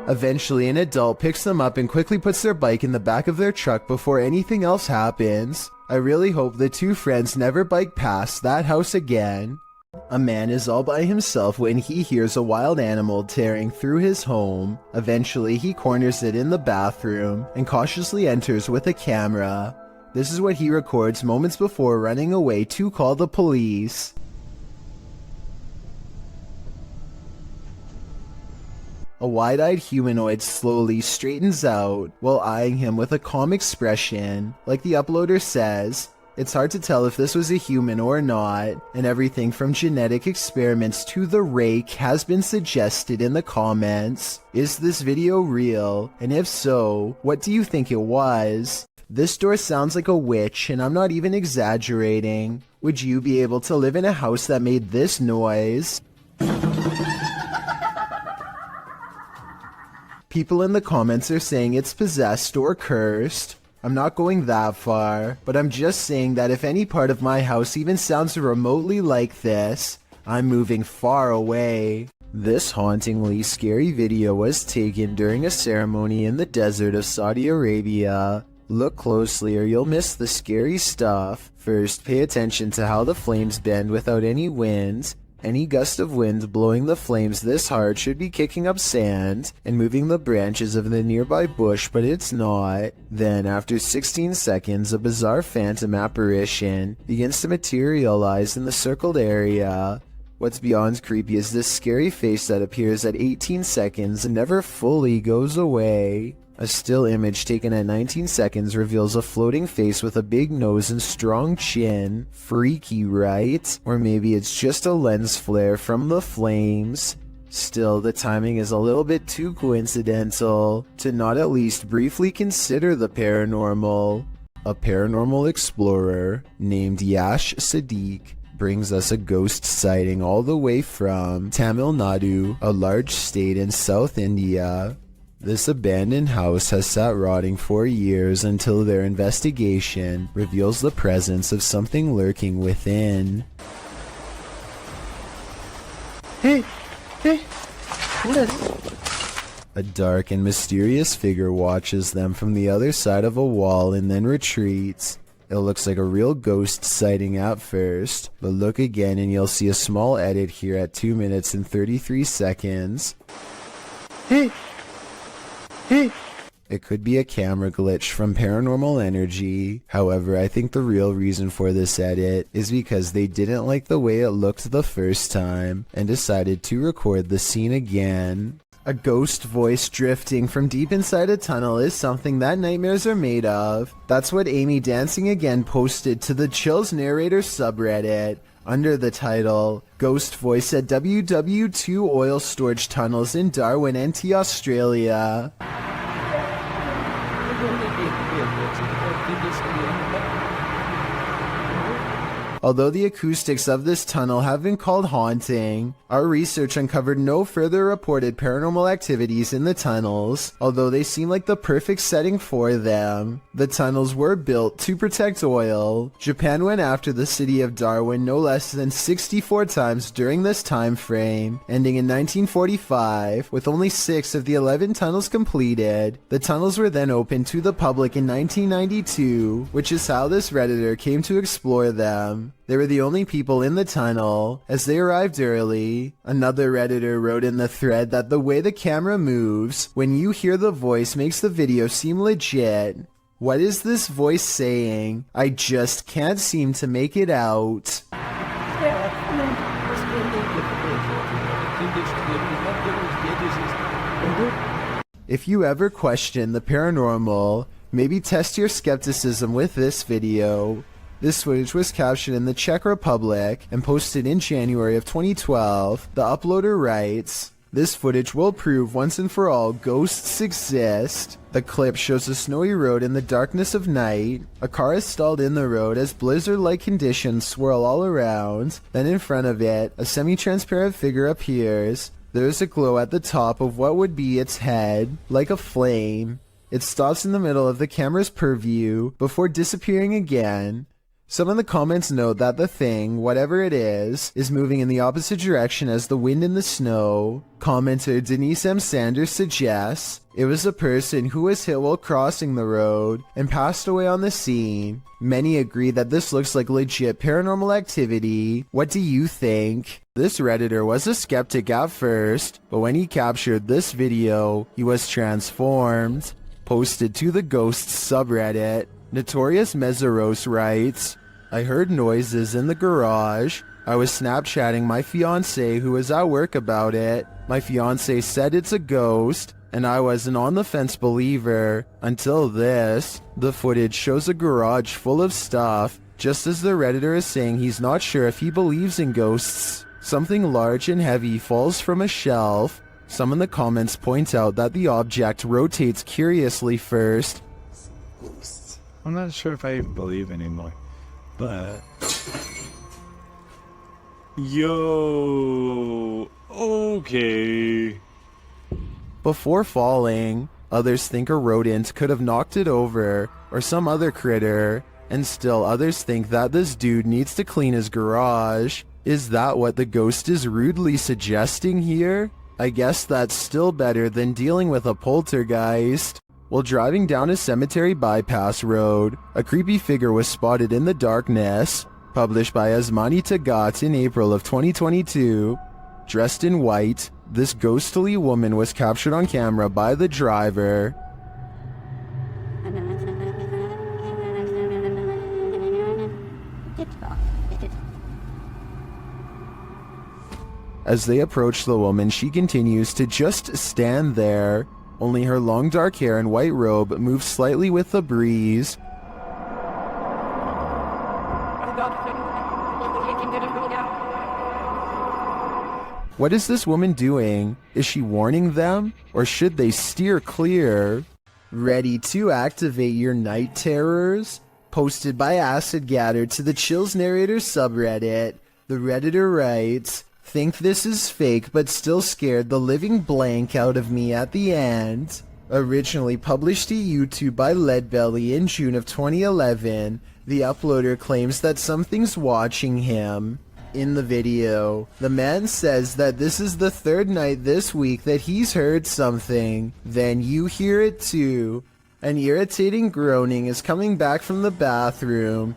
Eventually, an adult picks them up and quickly puts their bike in the back of their truck before anything else happens. I really hope the two friends never bike past that house again. A man is all by himself when he hears a wild animal tearing through his home. Eventually, he corners it in the bathroom and cautiously enters with a camera. This is what he records moments before running away to call the police. A wide-eyed humanoid slowly straightens out while eyeing him with a calm expression. Like the uploader says, it's hard to tell if this was a human or not, and everything from genetic experiments to the rake has been suggested in the comments. Is this video real? And if so, what do you think it was? This door sounds like a witch, and I'm not even exaggerating. Would you be able to live in a house that made this noise? People in the comments are saying it's possessed or cursed. I'm not going that far, but I'm just saying that if any part of my house even sounds remotely like this, I'm moving far away. This hauntingly scary video was taken during a ceremony in the desert of Saudi Arabia. Look closely or you'll miss the scary stuff. First, pay attention to how the flames bend without any wind. Any gust of wind blowing the flames this hard should be kicking up sand and moving the branches of the nearby bush, but it's not. Then, after 16 seconds, a bizarre phantom apparition begins to materialize in the circled area. What's beyond creepy is this scary face that appears at 18 seconds and never fully goes away. A still image taken at 19 seconds reveals a floating face with a big nose and strong chin. Freaky, right? Or maybe it's just a lens flare from the flames. Still, the timing is a little bit too coincidental to not at least briefly consider the paranormal. A paranormal explorer named Yash Sadiq brings us a ghost sighting all the way from Tamil Nadu, a large state in South India. This abandoned house has sat rotting for years until their investigation reveals the presence of something lurking within. Hey! A dark and mysterious figure watches them from the other side of a wall and then retreats. It looks like a real ghost sighting at first, but look again and you'll see a small edit here at 2 minutes and 33 seconds. Hey! It could be a camera glitch from Paranormal Energy. However, I think the real reason for this edit is because they didn't like the way it looked the first time and decided to record the scene again. A ghost voice drifting from deep inside a tunnel is something that nightmares are made of. That's what Amy Dancing Again posted to the Chills Narrator subreddit under the title, Ghost Voice at WW2 Oil Storage Tunnels in Darwin, NT, Australia. Although the acoustics of this tunnel have been called haunting, our research uncovered no further reported paranormal activities in the tunnels, although they seem like the perfect setting for them. The tunnels were built to protect oil. Japan went after the city of Darwin no less than 64 times during this time frame, ending in 1945, with only 6 of the 11 tunnels completed. The tunnels were then opened to the public in 1992, which is how this Redditor came to explore them. They were the only people in the tunnel, as they arrived early. Another Redditor wrote in the thread that the way the camera moves when you hear the voice makes the video seem legit. What is this voice saying? I just can't seem to make it out. If you ever question the paranormal, maybe test your skepticism with this video. This footage was captured in the Czech Republic and posted in January of 2012. The uploader writes, "This footage will prove once and for all ghosts exist." The clip shows a snowy road in the darkness of night. A car is stalled in the road as blizzard-like conditions swirl all around. Then in front of it, a semi-transparent figure appears. There is a glow at the top of what would be its head, like a flame. It stops in the middle of the camera's purview before disappearing again. Some of the comments note that the thing, whatever it is moving in the opposite direction as the wind and the snow. Commenter Denise M. Sanders suggests it was a person who was hit while crossing the road and passed away on the scene. Many agree that this looks like legit paranormal activity. What do you think? This Redditor was a skeptic at first, but when he captured this video, he was transformed. Posted to the Ghosts subreddit, Notorious Meseros writes, I heard noises in the garage. I was Snapchatting my fiancé who was at work about it. My fiancé said it's a ghost, and I was an on-the-fence believer. Until this, the footage shows a garage full of stuff, just as the Redditor is saying he's not sure if he believes in ghosts. Something large and heavy falls from a shelf. Some in the comments point out that the object rotates curiously first. I'm not sure if I even believe anymore, but... Yo, okay. Before falling, others think a rodent could have knocked it over, or some other critter, and still others think that this dude needs to clean his garage. Is that what the ghost is rudely suggesting here? I guess that's still better than dealing with a poltergeist. While driving down a cemetery bypass road, a creepy figure was spotted in the darkness. Published by Asmani Tagat in April of 2022. Dressed in white, this ghostly woman was captured on camera by the driver. As they approach the woman, she continues to just stand there. Only her long dark hair and white robe move slightly with the breeze. What is this woman doing? Is she warning them? Or should they steer clear? Ready to activate your night terrors? Posted by Acid Gather to the Chills Narrator subreddit, the Redditor writes, think this is fake but still scared the living blank out of me at the end. Originally published to YouTube by Leadbelly in June of 2011, the uploader claims that something's watching him. In the video, the man says that this is the third night this week that he's heard something. Then you hear it too. An irritating groaning is coming back from the bathroom.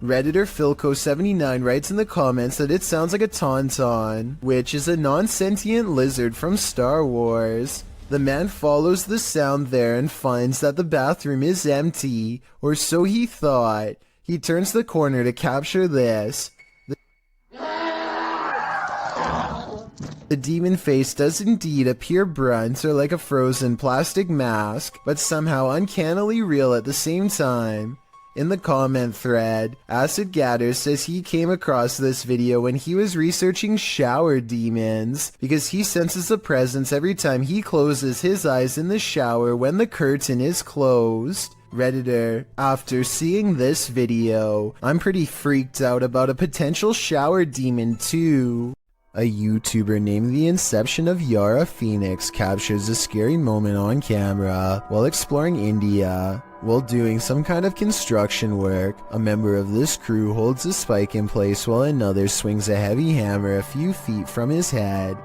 Redditor Philco79 writes in the comments that it sounds like a tauntaun, which is a non-sentient lizard from Star Wars. The man follows the sound there and finds that the bathroom is empty, or so he thought. He turns the corner to capture this. The demon face does indeed appear brunt or like a frozen plastic mask, but somehow uncannily real at the same time. In the comment thread, Acid Gather says he came across this video when he was researching shower demons, because he senses a presence every time he closes his eyes in the shower when the curtain is closed. Redditor, after seeing this video, I'm pretty freaked out about a potential shower demon too. A YouTuber named The Inception of Yara Phoenix captures a scary moment on camera while exploring India. While doing some kind of construction work, a member of this crew holds a spike in place while another swings a heavy hammer a few feet from his head.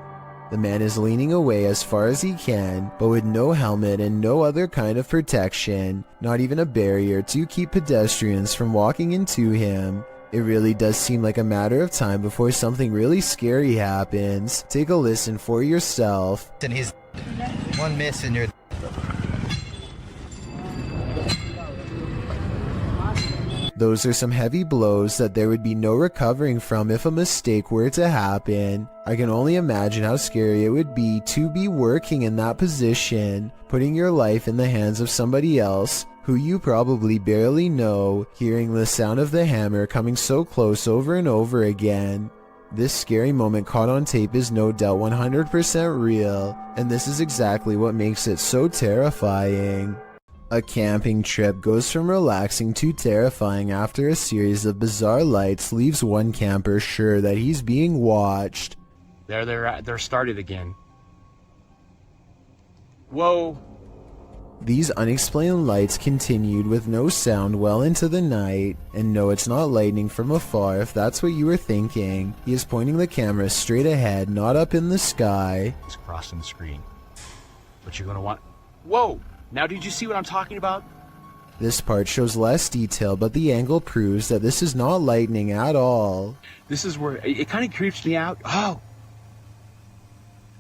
The man is leaning away as far as he can, but with no helmet and no other kind of protection, not even a barrier to keep pedestrians from walking into him. It really does seem like a matter of time before something really scary happens. Take a listen for yourself. And he's one miss and you're... Those are some heavy blows that there would be no recovering from if a mistake were to happen. I can only imagine how scary it would be to be working in that position, putting your life in the hands of somebody else who you probably barely know, hearing the sound of the hammer coming so close over and over again. This scary moment caught on tape is no doubt 100% real, and this is exactly what makes it so terrifying. A camping trip goes from relaxing to terrifying after a series of bizarre lights leaves one camper sure that he's being watched. They're started again. Whoa. These unexplained lights continued with no sound well into the night, and no, it's not lightning from afar if that's what you were thinking. He is pointing the camera straight ahead, not up in the sky. It's crossing the screen. But you're gonna want... Whoa! Now did you see what I'm talking about? This part shows less detail, but the angle proves that this is not lightning at all. This is where it kind of creeps me out. Oh!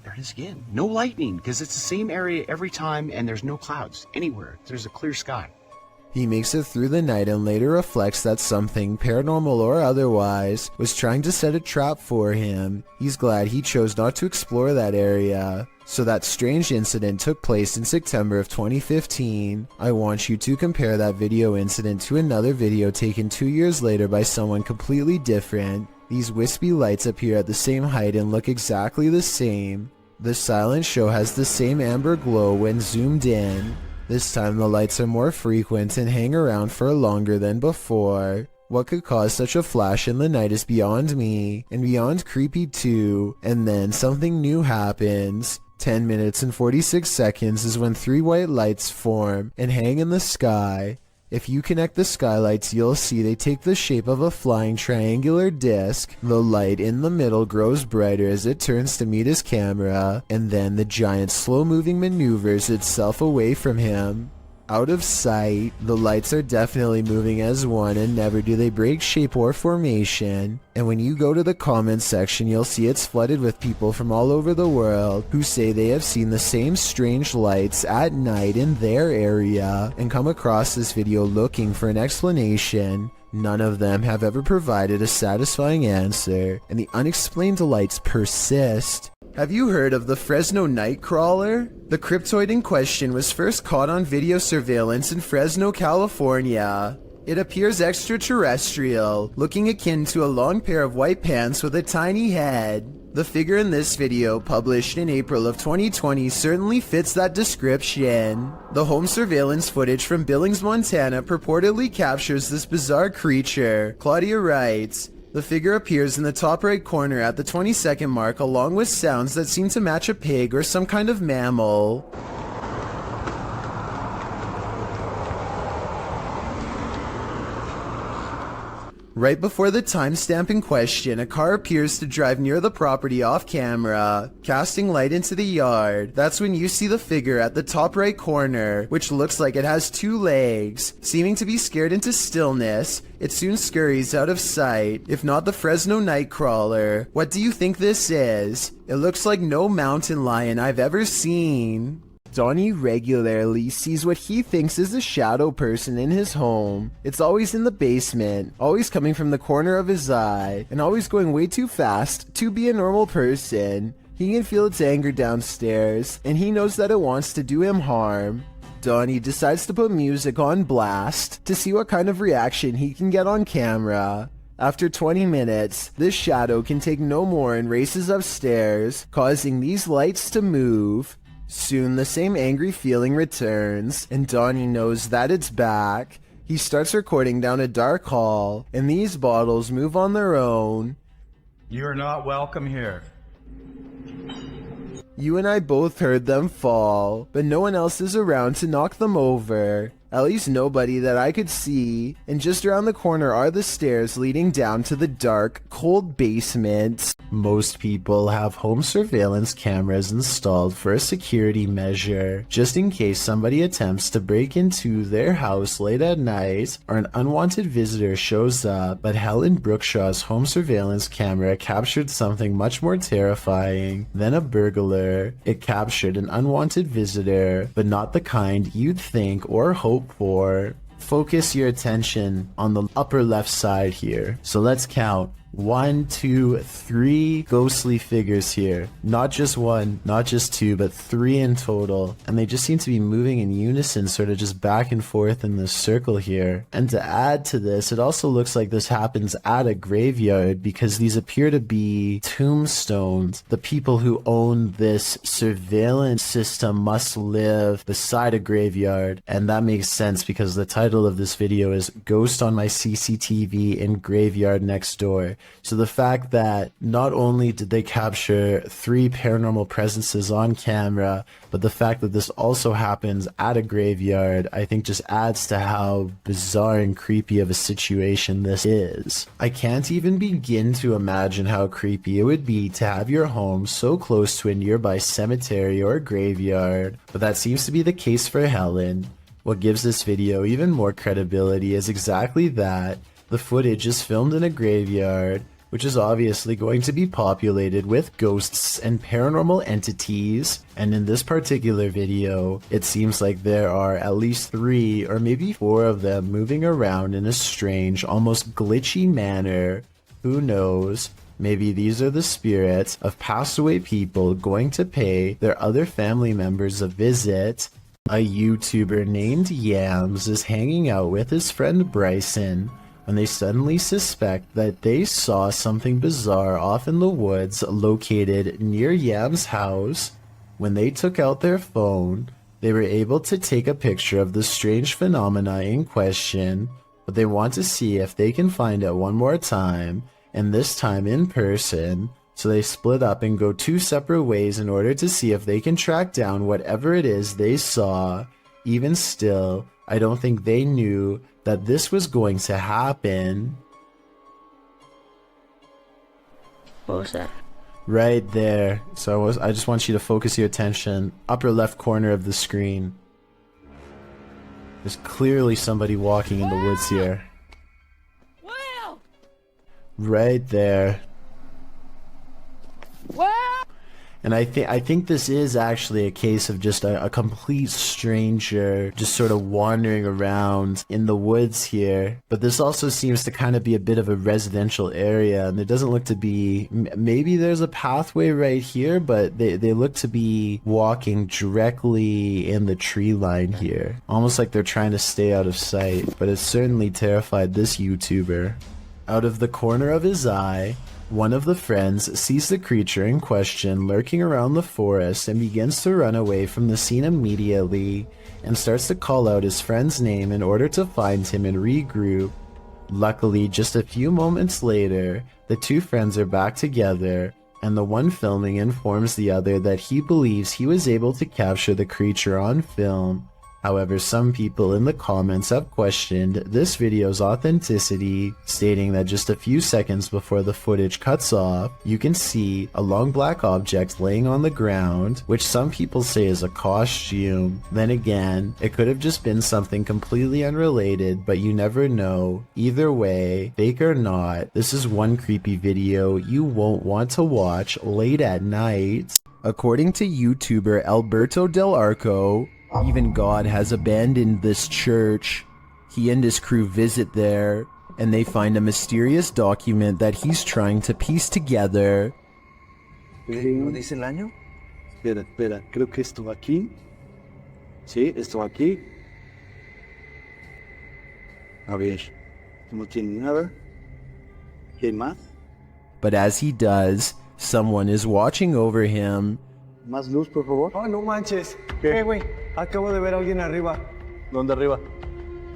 There it is again. No lightning, because it's the same area every time and there's no clouds anywhere. There's a clear sky. He makes it through the night and later reflects that something, paranormal or otherwise, was trying to set a trap for him. He's glad he chose not to explore that area. So that strange incident took place in September of 2015. I want you to compare that video incident to another video taken 2 years later by someone completely different. These wispy lights appear at the same height and look exactly the same. The silent show has the same amber glow when zoomed in. This time the lights are more frequent and hang around for longer than before. What could cause such a flash in the night is beyond me, and beyond creepy too. And then something new happens. 10 minutes and 46 seconds is when 3 white lights form and hang in the sky. If you connect the skylights, you'll see they take the shape of a flying triangular disc. The light in the middle grows brighter as it turns to meet his camera, and then the giant slow-moving maneuvers itself away from him. Out of sight, the lights are definitely moving as one, and never do they break shape or formation. And when you go to the comments section, you'll see it's flooded with people from all over the world who say they have seen the same strange lights at night in their area and come across this video looking for an explanation. None of them have ever provided a satisfying answer, and the unexplained lights persist. Have you heard of the Fresno Nightcrawler? The cryptoid in question was first caught on video surveillance in Fresno, California. It appears extraterrestrial, looking akin to a long pair of white pants with a tiny head. The figure in this video, published in April of 2020, certainly fits that description. The home surveillance footage from Billings, Montana purportedly captures this bizarre creature. Claudia writes, "The figure appears in the top right corner at the 20-second mark along with sounds that seem to match a pig or some kind of mammal." Right before the timestamp in question, a car appears to drive near the property off camera, casting light into the yard. That's when you see the figure at the top right corner, which looks like it has 2 legs. Seeming to be scared into stillness, it soon scurries out of sight. If not the Fresno Nightcrawler, what do you think this is? It looks like no mountain lion I've ever seen. Donnie regularly sees what he thinks is a shadow person in his home. It's always in the basement, always coming from the corner of his eye, and always going way too fast to be a normal person. He can feel its anger downstairs, and he knows that it wants to do him harm. Donnie decides to put music on blast to see what kind of reaction he can get on camera. After 20 minutes, this shadow can take no more and races upstairs, causing these lights to move. Soon the same angry feeling returns, and Donnie knows that it's back. He starts recording down a dark hall, and these bottles move on their own. You're not welcome here. You and I both heard them fall, but no one else is around to knock them over. At least nobody that I could see, and just around the corner are the stairs leading down to the dark, cold basement. Most people have home surveillance cameras installed for a security measure, just in case somebody attempts to break into their house late at night or an unwanted visitor shows up. But Helen Brookshaw's home surveillance camera captured something much more terrifying than a burglar. It captured an unwanted visitor, but not the kind you'd think or hope for. Focus your attention on the upper left side here. So let's count. 1, 2, 3 ghostly figures here. Not just 1, not just 2, but 3 in total. And they just seem to be moving in unison, sort of just back and forth in this circle here. And to add to this, it also looks like this happens at a graveyard because these appear to be tombstones. The people who own this surveillance system must live beside a graveyard. And that makes sense because the title of this video is Ghost on My CCTV in Graveyard Next Door. So the fact that not only did they capture 3 paranormal presences on camera, but the fact that this also happens at a graveyard, I think just adds to how bizarre and creepy of a situation this is. I can't even begin to imagine how creepy it would be to have your home so close to a nearby cemetery or graveyard, but that seems to be the case for Helen. What gives this video even more credibility is exactly that. The footage is filmed in a graveyard, which is obviously going to be populated with ghosts and paranormal entities, and in this particular video, it seems like there are at least 3 or maybe 4 of them moving around in a strange, almost glitchy manner. Who knows? Maybe these are the spirits of passed away people going to pay their other family members a visit. A YouTuber named Yams is hanging out with his friend Bryson when they suddenly suspect that they saw something bizarre off in the woods located near Yam's house. When they took out their phone, they were able to take a picture of the strange phenomena in question, but they want to see if they can find it one more time, and this time in person. So they split up and go 2 separate ways in order to see if they can track down whatever it is they saw. Even still, I don't think they knew that this was going to happen. What was that? Right there. So I just want you to focus your attention. Upper left corner of the screen. There's clearly somebody walking in the woods here. Will! Right there. Will! And I think this is actually a case of just a complete stranger just sort of wandering around in the woods here. But this also seems to kind of be a bit of a residential area, and there doesn't look to be, maybe there's a pathway right here, but they look to be walking directly in the tree line here. Almost like they're trying to stay out of sight, but it certainly terrified this YouTuber. Out of the corner of his eye, one of the friends sees the creature in question lurking around the forest and begins to run away from the scene immediately and starts to call out his friend's name in order to find him and regroup. Luckily, just a few moments later, the 2 friends are back together, and the one filming informs the other that he believes he was able to capture the creature on film. However, some people in the comments have questioned this video's authenticity, stating that just a few seconds before the footage cuts off, you can see a long black object laying on the ground, which some people say is a costume. Then again, it could have just been something completely unrelated, but you never know. Either way, fake or not, this is one creepy video you won't want to watch late at night. According to YouTuber Alberto Del Arco, even God has abandoned this church. He and his crew visit there, and they find a mysterious document that he's trying to piece together. ¿No dice el año? Espera, creo que esto aquí. Sí, esto aquí. A ver, no tiene nada. ¿Qué más? But as he does, someone is watching over him. Más luz, por favor. Oh, no manches. ¿Qué, güey? Acabo de ver a alguien arriba. ¿Dónde arriba?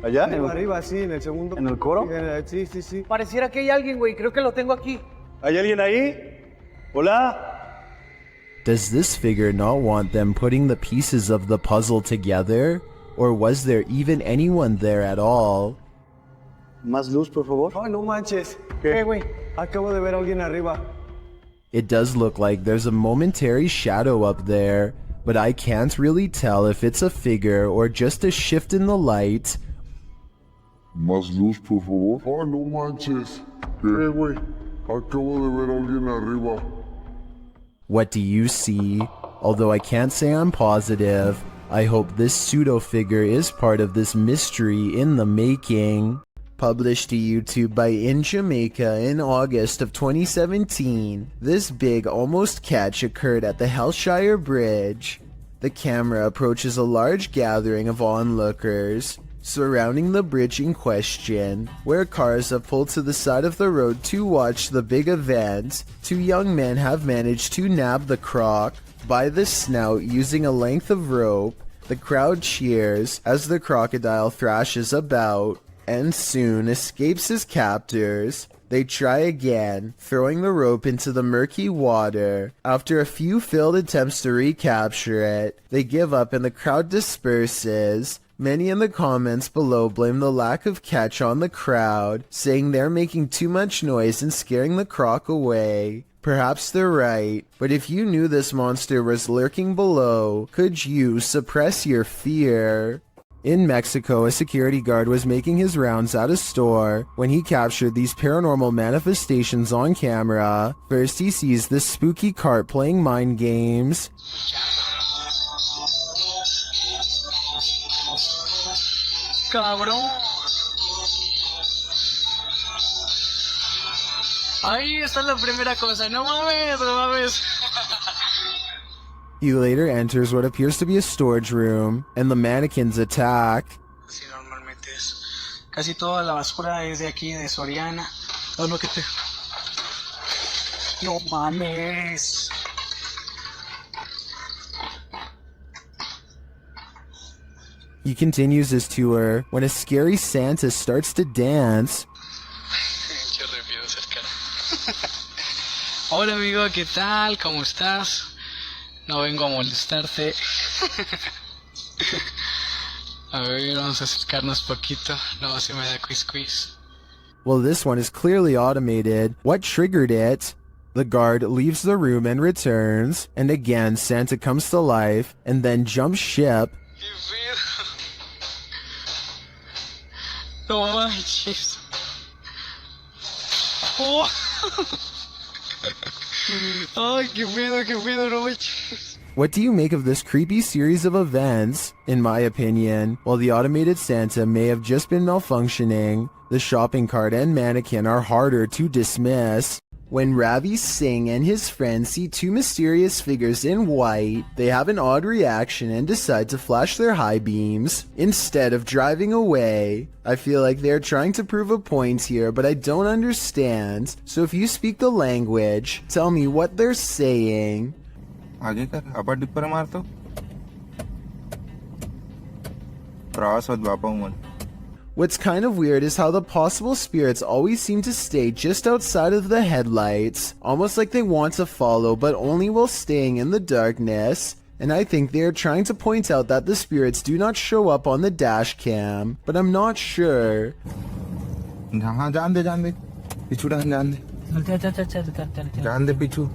¿Allá? Arriba, sí, en el segundo. ¿En el coro? Sí. Pareciera que hay alguien, güey. Creo que lo tengo aquí. ¿Hay alguien ahí? ¿Hola? Does this figure not want them putting the pieces of the puzzle together? Or was there even anyone there at all? Más luz, por favor. Oh, no manches. ¿Qué, güey? Acabo de ver a alguien arriba. It does look like there's a momentary shadow up there, but I can't really tell if it's a figure or just a shift in the light. Más luz, por favor. Oh, no manches. ¿Qué, güey? Acabo de ver a alguien arriba. What do you see? Although I can't say I'm positive, I hope this pseudo-figure is part of this mystery in the making. Published to YouTube by In Jamaica in August of 2017, this big almost catch occurred at the Hellshire Bridge. The camera approaches a large gathering of onlookers surrounding the bridge in question, where cars have pulled to the side of the road to watch the big event. 2 young men have managed to nab the croc by the snout using a length of rope. The crowd cheers as the crocodile thrashes about. and soon escapes his captors. They try again, throwing the rope into the murky water. After a few failed attempts to recapture it, they give up and the crowd disperses. Many in the comments below blame the lack of catch on the crowd, saying they're making too much noise and scaring the croc away. Perhaps they're right, but if you knew this monster was lurking below, could you suppress your fear? In Mexico, a security guard was making his rounds at a store when he captured these paranormal manifestations on camera. First, he sees this spooky cart playing mind games. Cabrón. Ahí está la primera cosa. No mames, no mames. He later enters what appears to be a storage room, and the mannequins attack. Sí, normalmente es. Casi toda la basura es de aquí, de Soriana. Oh, no, que te... No mames. He continues his tour when a scary Santa starts to dance. Hola amigo, ¿qué tal? ¿Cómo estás? No vengo a molestarte. A ver, vamos a acercarnos poquito. No, se me da quiz. Well, this one is clearly automated. What triggered it? The guard leaves the room and returns, and again Santa comes to life and then jumps ship. No manches. Oh. Ay, qué pedo, no manches. What do you make of this creepy series of events? In my opinion, while the automated Santa may have just been malfunctioning, the shopping cart and mannequin are harder to dismiss. When Ravi Singh and his friends see two mysterious figures in white, they have an odd reaction and decide to flash their high beams instead of driving away. I feel like they're trying to prove a point here, but I don't understand. So if you speak the language, tell me what they're saying. आगे कर अपर dipper मार तो प्रवास मत बापा मन. What's kind of weird is how the possible spirits always seem to stay just outside of the headlights, almost like they want to follow but only while staying in the darkness. And I think they are trying to point out that the spirits do not show up on the dash cam, but I'm not sure. जान दे पिछू जान दे पिछू.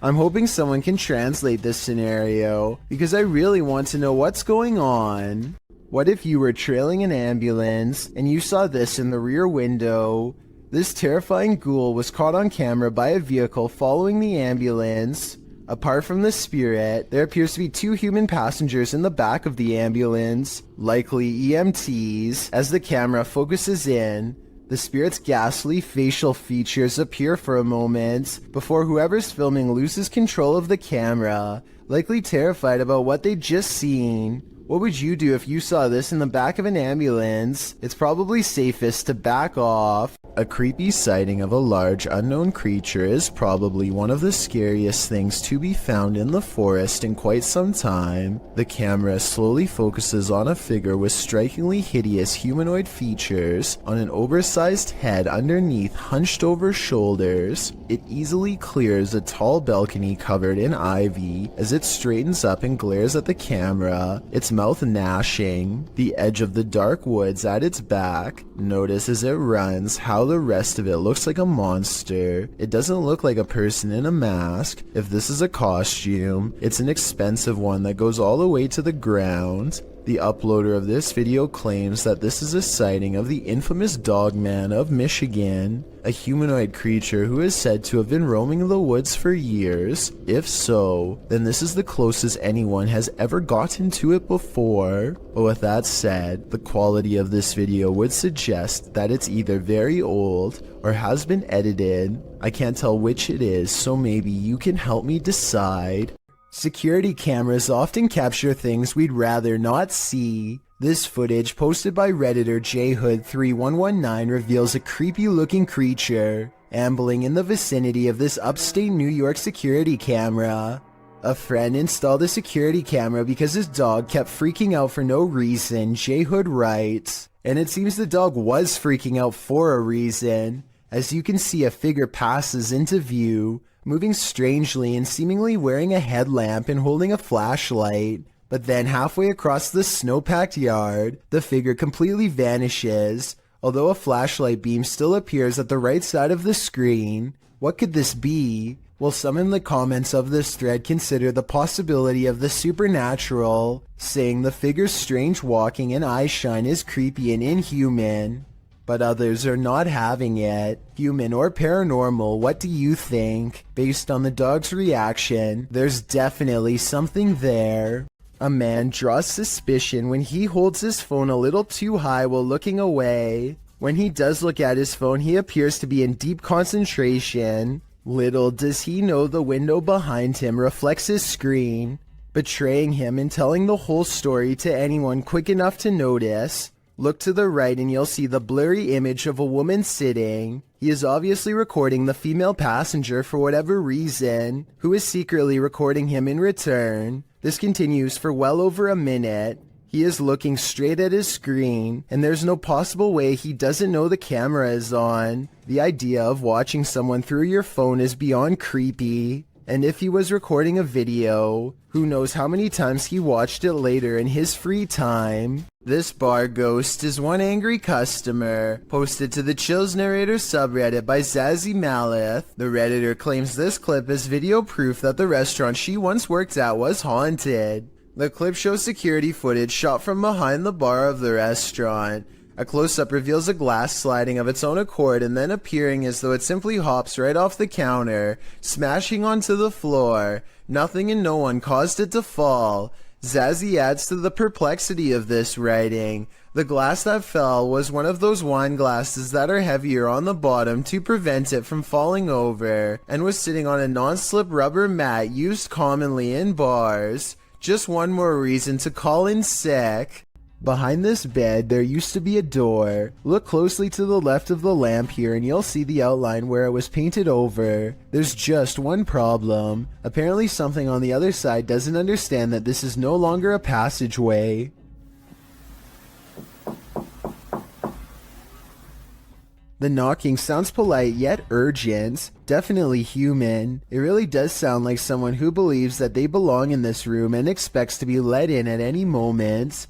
I'm hoping someone can translate this scenario, because I really want to know what's going on. What if you were trailing an ambulance, and you saw this in the rear window? This terrifying ghoul was caught on camera by a vehicle following the ambulance. Apart from the spirit, there appears to be two human passengers in the back of the ambulance, likely EMTs. As the camera focuses in, the spirit's ghastly facial features appear for a moment before whoever's filming loses control of the camera, likely terrified about what they'd just seen. What would you do if you saw this in the back of an ambulance? It's probably safest to back off. A creepy sighting of a large unknown creature is probably one of the scariest things to be found in the forest in quite some time. The camera slowly focuses on a figure with strikingly hideous humanoid features on an oversized head underneath hunched over shoulders. It easily clears a tall balcony covered in ivy as it straightens up and glares at the camera, its mouth gnashing. The edge of the dark woods at its back. Notice as it runs how the rest of it looks like a monster. It doesn't look like a person in a mask. If this is a costume, it's an expensive one that goes all the way to the ground. The uploader of this video claims that this is a sighting of the infamous Dogman of Michigan, a humanoid creature who is said to have been roaming the woods for years. If so, then this is the closest anyone has ever gotten to it before. But with that said, the quality of this video would suggest that it's either very old or has been edited. I can't tell which it is, so maybe you can help me decide. Security cameras often capture things we'd rather not see. This footage, posted by Redditor JHood3119, reveals a creepy-looking creature ambling in the vicinity of this upstate New York security camera. A friend installed a security camera because his dog kept freaking out for no reason, J. Hood writes. And it seems the dog was freaking out for a reason. As you can see, a figure passes into view, moving strangely and seemingly wearing a headlamp and holding a flashlight. But then halfway across the snow-packed yard, the figure completely vanishes, although a flashlight beam still appears at the right side of the screen. What could this be? Well, some in the comments of this thread consider the possibility of the supernatural, saying the figure's strange walking and eye shine is creepy and inhuman. But others are not having it. Human or paranormal, what do you think? Based on the dog's reaction, there's definitely something there. A man draws suspicion when he holds his phone a little too high while looking away. When he does look at his phone, he appears to be in deep concentration. Little does he know the window behind him reflects his screen, betraying him and telling the whole story to anyone quick enough to notice. Look to the right and you'll see the blurry image of a woman sitting. He is obviously recording the female passenger for whatever reason, who is secretly recording him in return. This continues for well over a minute. He is looking straight at his screen, and there's no possible way he doesn't know the camera is on. The idea of watching someone through your phone is beyond creepy. And if he was recording a video, who knows how many times he watched it later in his free time. This bar ghost is one angry customer, posted to the Chills Narrator subreddit by Zazie Malith. The Redditor claims this clip is video proof that the restaurant she once worked at was haunted. The clip shows security footage shot from behind the bar of the restaurant. A close-up reveals a glass sliding of its own accord and then appearing as though it simply hops right off the counter, smashing onto the floor. Nothing and no one caused it to fall. Zazie adds to the perplexity of this writing. The glass that fell was one of those wine glasses that are heavier on the bottom to prevent it from falling over, and was sitting on a non-slip rubber mat used commonly in bars. Just one more reason to call in sick. Behind this bed, there used to be a door. Look closely to the left of the lamp here and you'll see the outline where it was painted over. There's just one problem. Apparently something on the other side doesn't understand that this is no longer a passageway. The knocking sounds polite yet urgent, definitely human. It really does sound like someone who believes that they belong in this room and expects to be let in at any moment.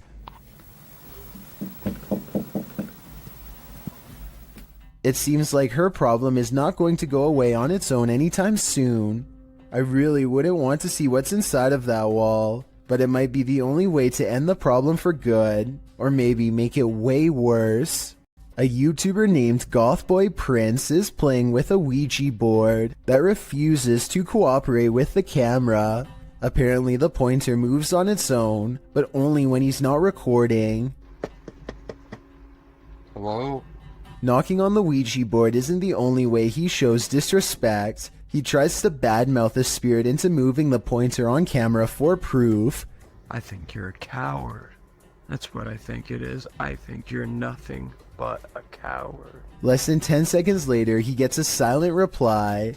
It seems like her problem is not going to go away on its own anytime soon. I really wouldn't want to see what's inside of that wall, but it might be the only way to end the problem for good, or maybe make it way worse. A YouTuber named Gothboy Prince is playing with a Ouija board that refuses to cooperate with the camera. Apparently the pointer moves on its own, but only when he's not recording. Hello? Knocking on the Ouija board isn't the only way he shows disrespect. He tries to badmouth the spirit into moving the pointer on camera for proof. I think you're a coward. That's what I think it is. I think you're nothing but a coward. Less than 10 seconds later, he gets a silent reply.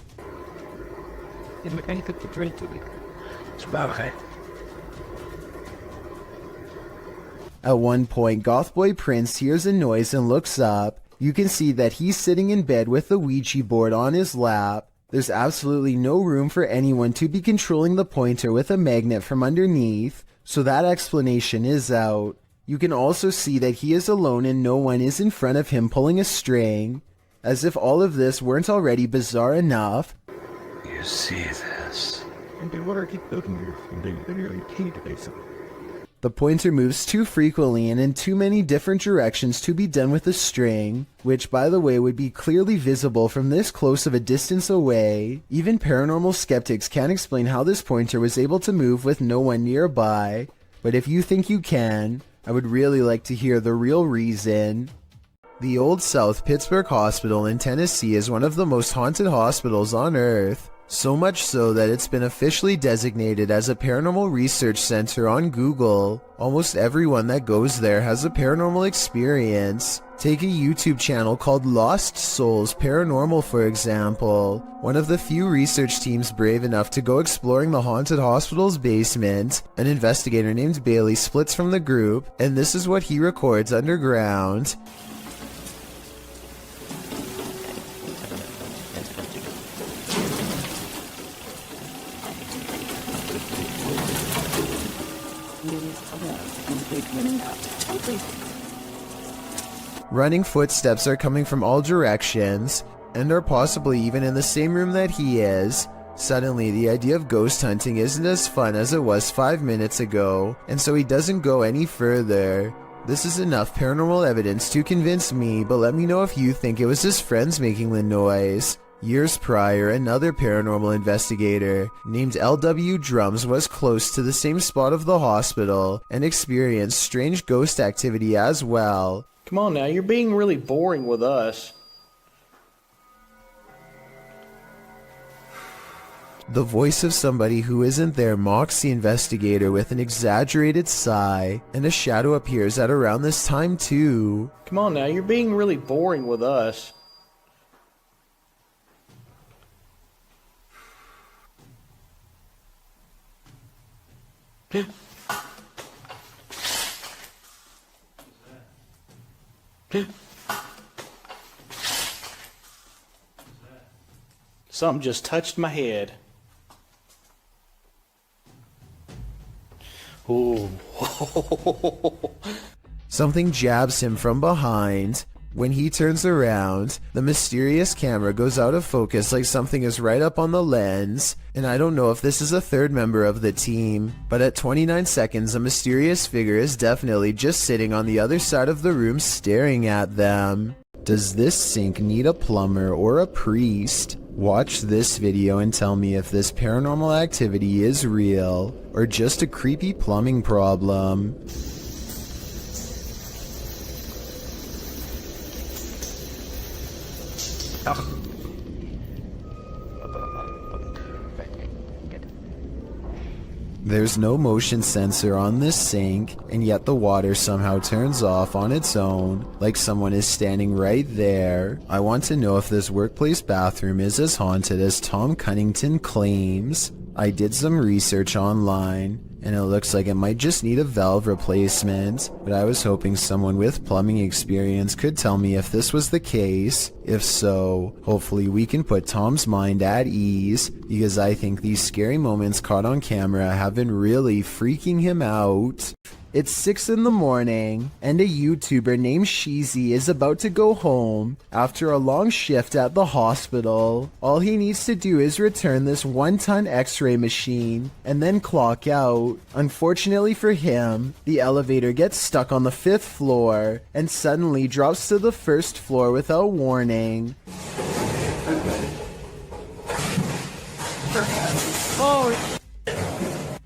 At one point, Gothboy Prince hears a noise and looks up. You can see that he's sitting in bed with the Ouija board on his lap. There's absolutely no room for anyone to be controlling the pointer with a magnet from underneath, so that explanation is out. You can also see that he is alone and no one is in front of him pulling a string. As if all of this weren't already bizarre enough. You see this? The pointer moves too frequently and in too many different directions to be done with a string, which by the way would be clearly visible from this close of a distance away. Even paranormal skeptics can't explain how this pointer was able to move with no one nearby, but if you think you can, I would really like to hear the real reason. The Old South Pittsburgh Hospital in Tennessee is one of the most haunted hospitals on Earth. So much so that it's been officially designated as a paranormal research center on Google. Almost everyone that goes there has a paranormal experience. Take a YouTube channel called Lost Souls Paranormal, for example. One of the few research teams brave enough to go exploring the haunted hospital's basement. An investigator named Bailey splits from the group, and this is what he records underground. Running footsteps are coming from all directions, and are possibly even in the same room that he is. Suddenly, the idea of ghost hunting isn't as fun as it was 5 minutes ago, and so he doesn't go any further. This is enough paranormal evidence to convince me, but let me know if you think it was his friends making the noise. Years prior, another paranormal investigator named L.W. Drums was close to the same spot of the hospital and experienced strange ghost activity as well. Come on now, you're being really boring with us. The voice of somebody who isn't there mocks the investigator with an exaggerated sigh, and a shadow appears at around this time too. Come on now, you're being really boring with us. Something just touched my head. Ooh. Something jabs him from behind. When he turns around, the mysterious camera goes out of focus like something is right up on the lens, and I don't know if this is a third member of the team, but at 29 seconds a mysterious figure is definitely just sitting on the other side of the room staring at them. Does this sink need a plumber or a priest? Watch this video and tell me if this paranormal activity is real, or just a creepy plumbing problem. There's no motion sensor on this sink, and yet the water somehow turns off on its own, like someone is standing right there. I want to know if this workplace bathroom is as haunted as Tom Cunnington claims. I did some research online, and it looks like it might just need a valve replacement, but I was hoping someone with plumbing experience could tell me if this was the case. If so, hopefully we can put Tom's mind at ease, because I think these scary moments caught on camera have been really freaking him out. It's 6 in the morning, and a YouTuber named Sheezy is about to go home after a long shift at the hospital. All he needs to do is return this 1-ton x-ray machine, and then clock out. Unfortunately for him, the elevator gets stuck on the 5th floor, and suddenly drops to the 1st floor without warning. Oh!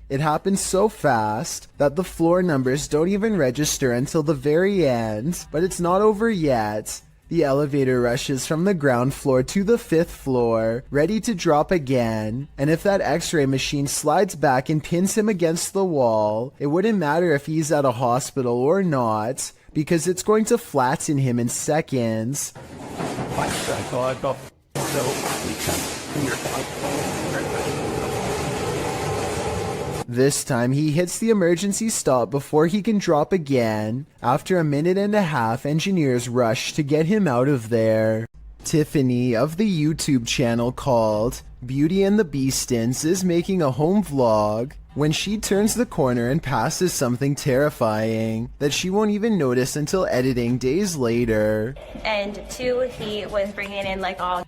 It happens so fast that the floor numbers don't even register until the very end, but it's not over yet. The elevator rushes from the ground floor to the 5th floor, ready to drop again, and if that x-ray machine slides back and pins him against the wall, it wouldn't matter if he's at a hospital or not, because it's going to flatten him in seconds. This time he hits the emergency stop before he can drop again. After a minute and a half, engineers rush to get him out of there. Tiffany of the YouTube channel called Beauty and the Beastins is making a home vlog when she turns the corner and passes something terrifying that she won't even notice until editing days later. And 2, he was bringing in like all.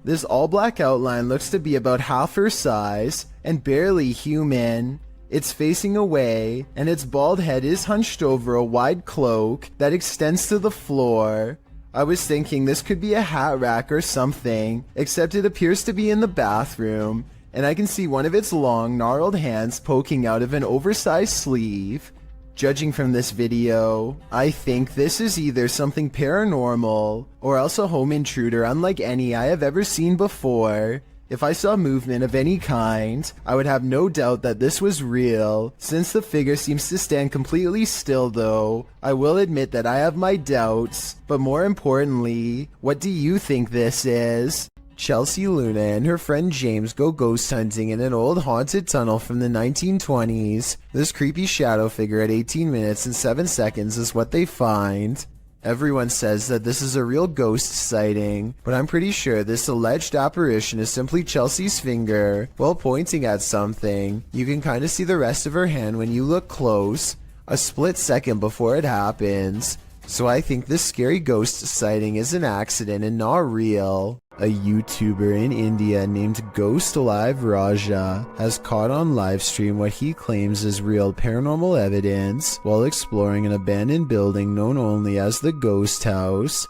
This all-black outline looks to be about half her size and barely human. It's facing away, and its bald head is hunched over a wide cloak that extends to the floor. I was thinking this could be a hat rack or something, except it appears to be in the bathroom, and I can see one of its long, gnarled hands poking out of an oversized sleeve. Judging from this video, I think this is either something paranormal or else a home intruder unlike any I have ever seen before. If I saw movement of any kind, I would have no doubt that this was real. Since the figure seems to stand completely still though, I will admit that I have my doubts. But more importantly, what do you think this is? Chelsea Luna and her friend James go ghost hunting in an old haunted tunnel from the 1920s. This creepy shadow figure at 18 minutes and 7 seconds is what they find. Everyone says that this is a real ghost sighting, but I'm pretty sure this alleged apparition is simply Chelsea's finger while pointing at something. You can kind of see the rest of her hand when you look close, a split second before it happens. So I think this scary ghost sighting is an accident and not real. A YouTuber in India named Ghost Live Raja has caught on livestream what he claims is real paranormal evidence while exploring an abandoned building known only as the Ghost House.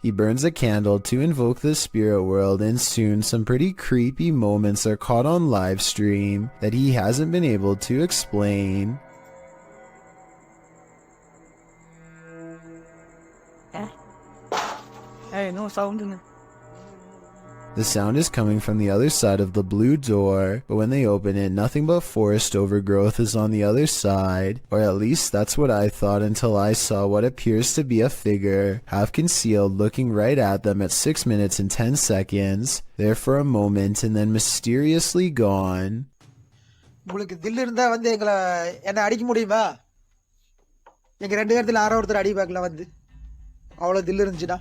He burns a candle to invoke the spirit world, and soon some pretty creepy moments are caught on livestream that he hasn't been able to explain. Hey, no sound in it. The sound is coming from the other side of the blue door, but when they open it, nothing but forest overgrowth is on the other side, or at least that's what I thought until I saw what appears to be a figure, half concealed, looking right at them at 6 minutes and 10 seconds, there for a moment and then mysteriously gone. உங்களுக்கு தில் இருந்தா வந்து எங்களை என்ன அடிக்க முடியுமா? எங்க ரெண்டு பேர்த்துல யாரோ ஒருத்தர் அடி பார்க்கலாம் வந்து. அவ்வளவு தில் இருந்துச்சுடா.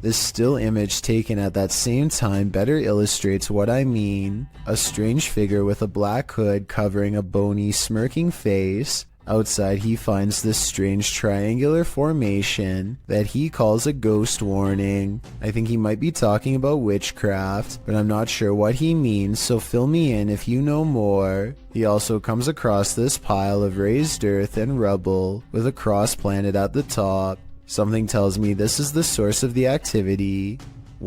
This still image taken at that same time better illustrates what I mean. A strange figure with a black hood covering a bony, smirking face. Outside he finds this strange triangular formation that he calls a ghost warning. I think he might be talking about witchcraft, but I'm not sure what he means, so fill me in if you know more. He also comes across this pile of raised earth and rubble with a cross planted at the top. Something tells me this is the source of the activity.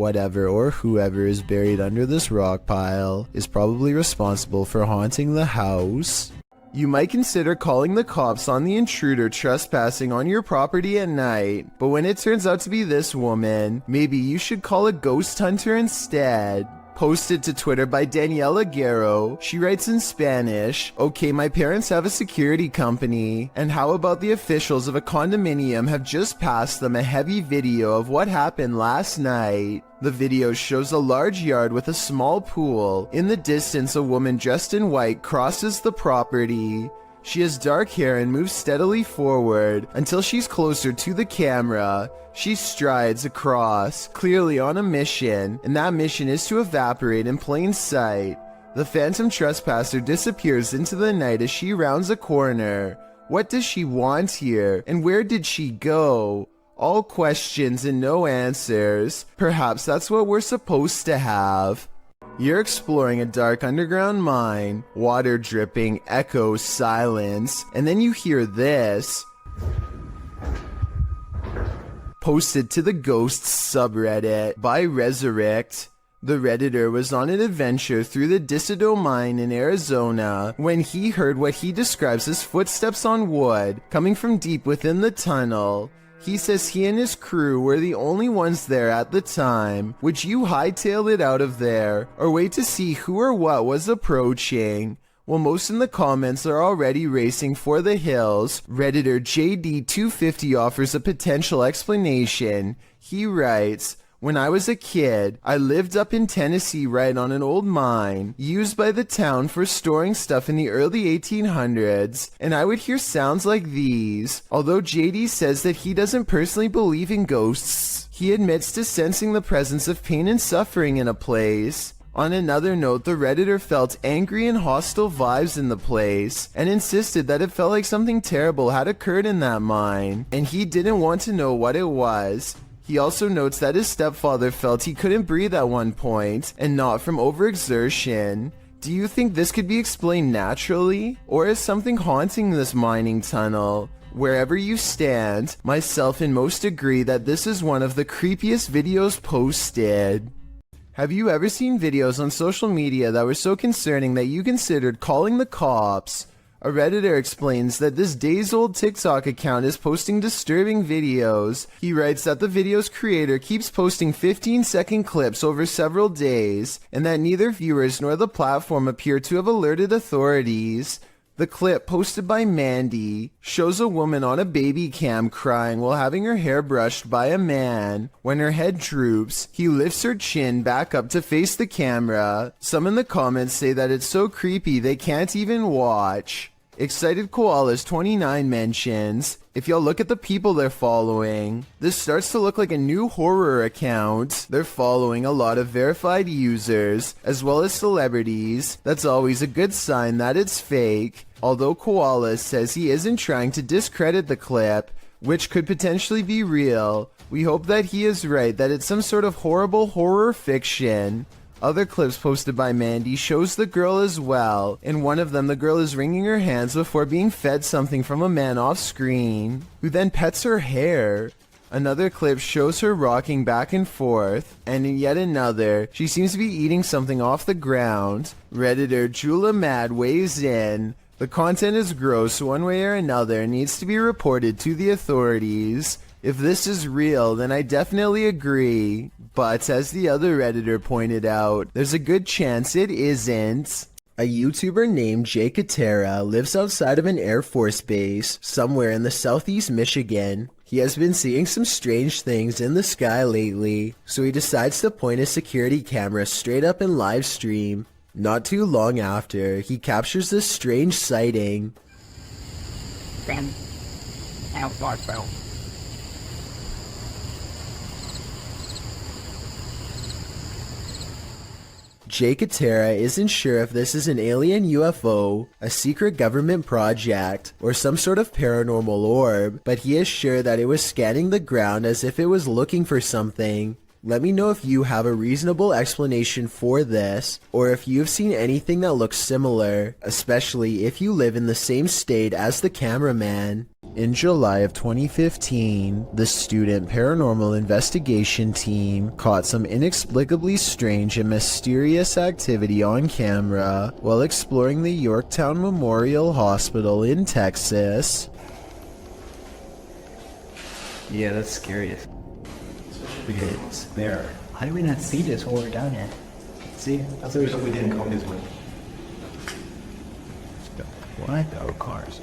Whatever or whoever is buried under this rock pile is probably responsible for haunting the house. You might consider calling the cops on the intruder trespassing on your property at night, but when it turns out to be this woman, maybe you should call a ghost hunter instead. Posted to Twitter by Daniela Guerrero, she writes in Spanish, "Okay, my parents have a security company, and how about the officials of a condominium have just passed them a heavy video of what happened last night. The video shows a large yard with a small pool. In the distance, a woman dressed in white crosses the property. She has dark hair and moves steadily forward until she's closer to the camera. She strides across, clearly on a mission, and that mission is to evaporate in plain sight. The phantom trespasser disappears into the night as she rounds a corner. What does she want here, and where did she go? All questions and no answers. Perhaps that's what we're supposed to have." You're exploring a dark underground mine, water dripping, echoes, silence, and then you hear this. Posted to the Ghosts subreddit by Resurrect. The Redditor was on an adventure through the Disido mine in Arizona when he heard what he describes as footsteps on wood coming from deep within the tunnel. He says he and his crew were the only ones there at the time. Would you hightail it out of there, or wait to see who or what was approaching? Well, most in the comments are already racing for the hills. Redditor JD250 offers a potential explanation. He writes, "When I was a kid, I lived up in Tennessee right on an old mine, used by the town for storing stuff in the early 1800s, and I would hear sounds like these." Although JD says that he doesn't personally believe in ghosts, he admits to sensing the presence of pain and suffering in a place. On another note, the Redditor felt angry and hostile vibes in the place, and insisted that it felt like something terrible had occurred in that mine, and he didn't want to know what it was. He also notes that his stepfather felt he couldn't breathe at one point, and not from overexertion. Do you think this could be explained naturally, or is something haunting this mining tunnel? Wherever you stand, myself and most agree that this is one of the creepiest videos posted. Have you ever seen videos on social media that were so concerning that you considered calling the cops? A Redditor explains that this days-old TikTok account is posting disturbing videos. He writes that the video's creator keeps posting 15-second clips over several days, and that neither viewers nor the platform appear to have alerted authorities. The clip, posted by Mandy, shows a woman on a baby cam crying while having her hair brushed by a man. When her head droops, he lifts her chin back up to face the camera. Some in the comments say that it's so creepy they can't even watch. Excited Koalas 29 mentions, if y'all look at the people they're following, this starts to look like a new horror account. They're following a lot of verified users, as well as celebrities. That's always a good sign that it's fake. Although Koalas says he isn't trying to discredit the clip, which could potentially be real, we hope that he is right, that it's some sort of horrible horror fiction. Other clips posted by Mandy shows the girl as well. In one of them, the girl is wringing her hands before being fed something from a man off screen, who then pets her hair. Another clip shows her rocking back and forth, and in yet another, she seems to be eating something off the ground. Redditor Jula Mad weighs in. The content is gross one way or another and needs to be reported to the authorities. If this is real, then I definitely agree. But as the other Redditor pointed out, there's a good chance it isn't. A YouTuber named Jay Katera lives outside of an Air Force base somewhere in the southeast Michigan. He has been seeing some strange things in the sky lately, so he decides to point his security camera straight up in live stream. Not too long after, he captures this strange sighting. Then, how far, bro? Jay Katera isn't sure if this is an alien UFO, a secret government project, or some sort of paranormal orb, but he is sure that it was scanning the ground as if it was looking for something. Let me know if you have a reasonable explanation for this, or if you've seen anything that looks similar, especially if you live in the same state as the cameraman. In July of 2015, the student paranormal investigation team caught some inexplicably strange and mysterious activity on camera while exploring the Yorktown Memorial Hospital in Texas. Yeah, that's scary. It's there. How do we not see this while we're down here? See? That's the reason we didn't come this way. What? Oh, cars.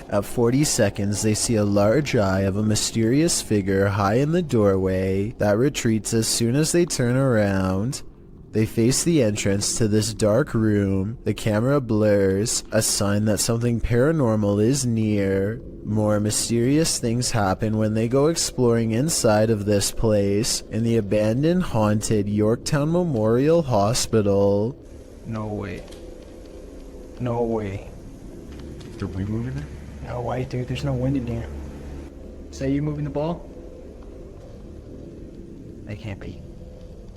At 40 seconds, they see a large eye of a mysterious figure high in the doorway that retreats as soon as they turn around. They face the entrance to this dark room. The camera blurs, a sign that something paranormal is near. More mysterious things happen when they go exploring inside of this place, in the abandoned, haunted Yorktown Memorial Hospital. No way. No way. Did we move in there? No way, dude. There's no wind in here. Say you moving the ball? They can't be.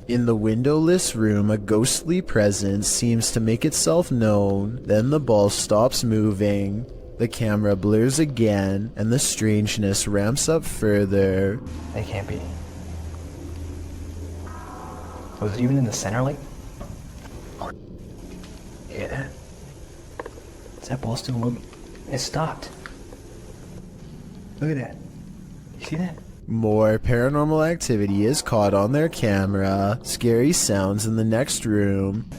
In the windowless room, a ghostly presence seems to make itself known. Then the ball stops moving. The camera blurs again, and the strangeness ramps up further. They can't be. Was it even in the center, like? Yeah. Is that ball still moving? It stopped. Look at that. You see that? More paranormal activity is caught on their camera. Scary sounds in the next room.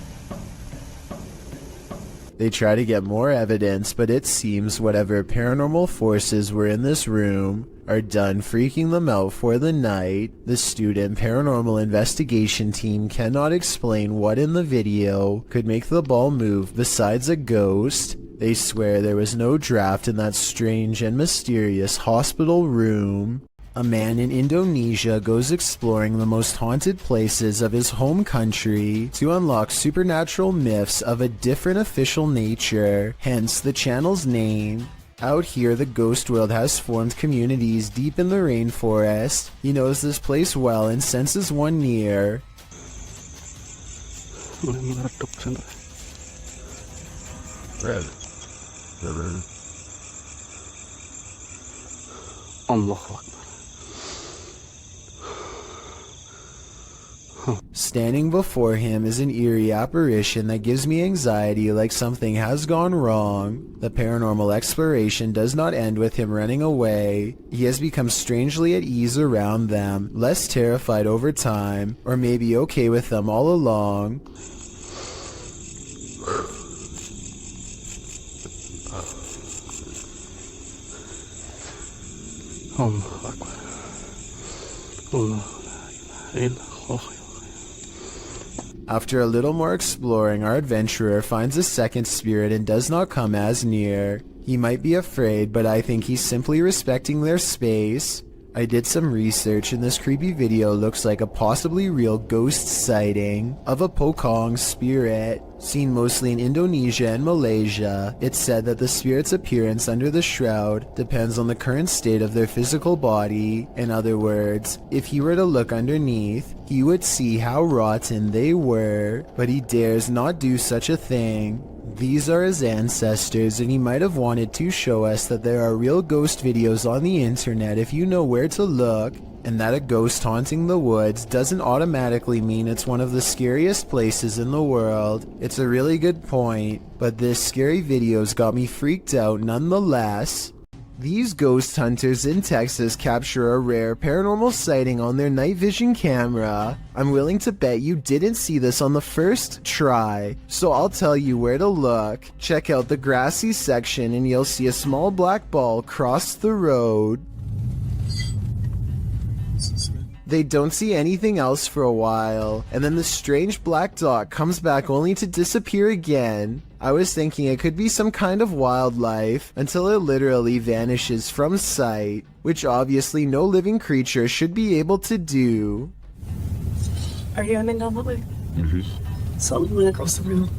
They try to get more evidence, but it seems whatever paranormal forces were in this room are done freaking them out for the night. The student paranormal investigation team cannot explain what in the video could make the ball move besides a ghost. They swear there was no draft in that strange and mysterious hospital room. A man in Indonesia goes exploring the most haunted places of his home country to unlock supernatural myths of a different official nature, hence the channel's name. Out here, the ghost world has formed communities deep in the rainforest. He knows this place well and senses one near. standing before him is an eerie apparition that gives me anxiety, like something has gone wrong. The paranormal exploration does not end with him running away. He has become strangely at ease around them, less terrified over time, or maybe okay with them all along. After a little more exploring, our adventurer finds a second spirit and does not come as near. He might be afraid, but I think he's simply respecting their space. I did some research and this creepy video looks like a possibly real ghost sighting of a Pocong spirit, seen mostly in Indonesia and Malaysia. It's said that the spirit's appearance under the shroud depends on the current state of their physical body. In other words, if he were to look underneath, he would see how rotten they were, but he dares not do such a thing. These are his ancestors, and he might have wanted to show us that there are real ghost videos on the internet if you know where to look, and that a ghost haunting the woods doesn't automatically mean it's one of the scariest places in the world. It's a really good point, but this scary video's got me freaked out nonetheless. These ghost hunters in Texas capture a rare paranormal sighting on their night vision camera. I'm willing to bet you didn't see this on the first try, so I'll tell you where to look. Check out the grassy section and you'll see a small black ball cross the road. They don't see anything else for a while, and then the strange black dot comes back only to disappear again. I was thinking it could be some kind of wildlife until it literally vanishes from sight, which obviously no living creature should be able to do. Are you aiming down the way? Mm-hmm. Something across the room.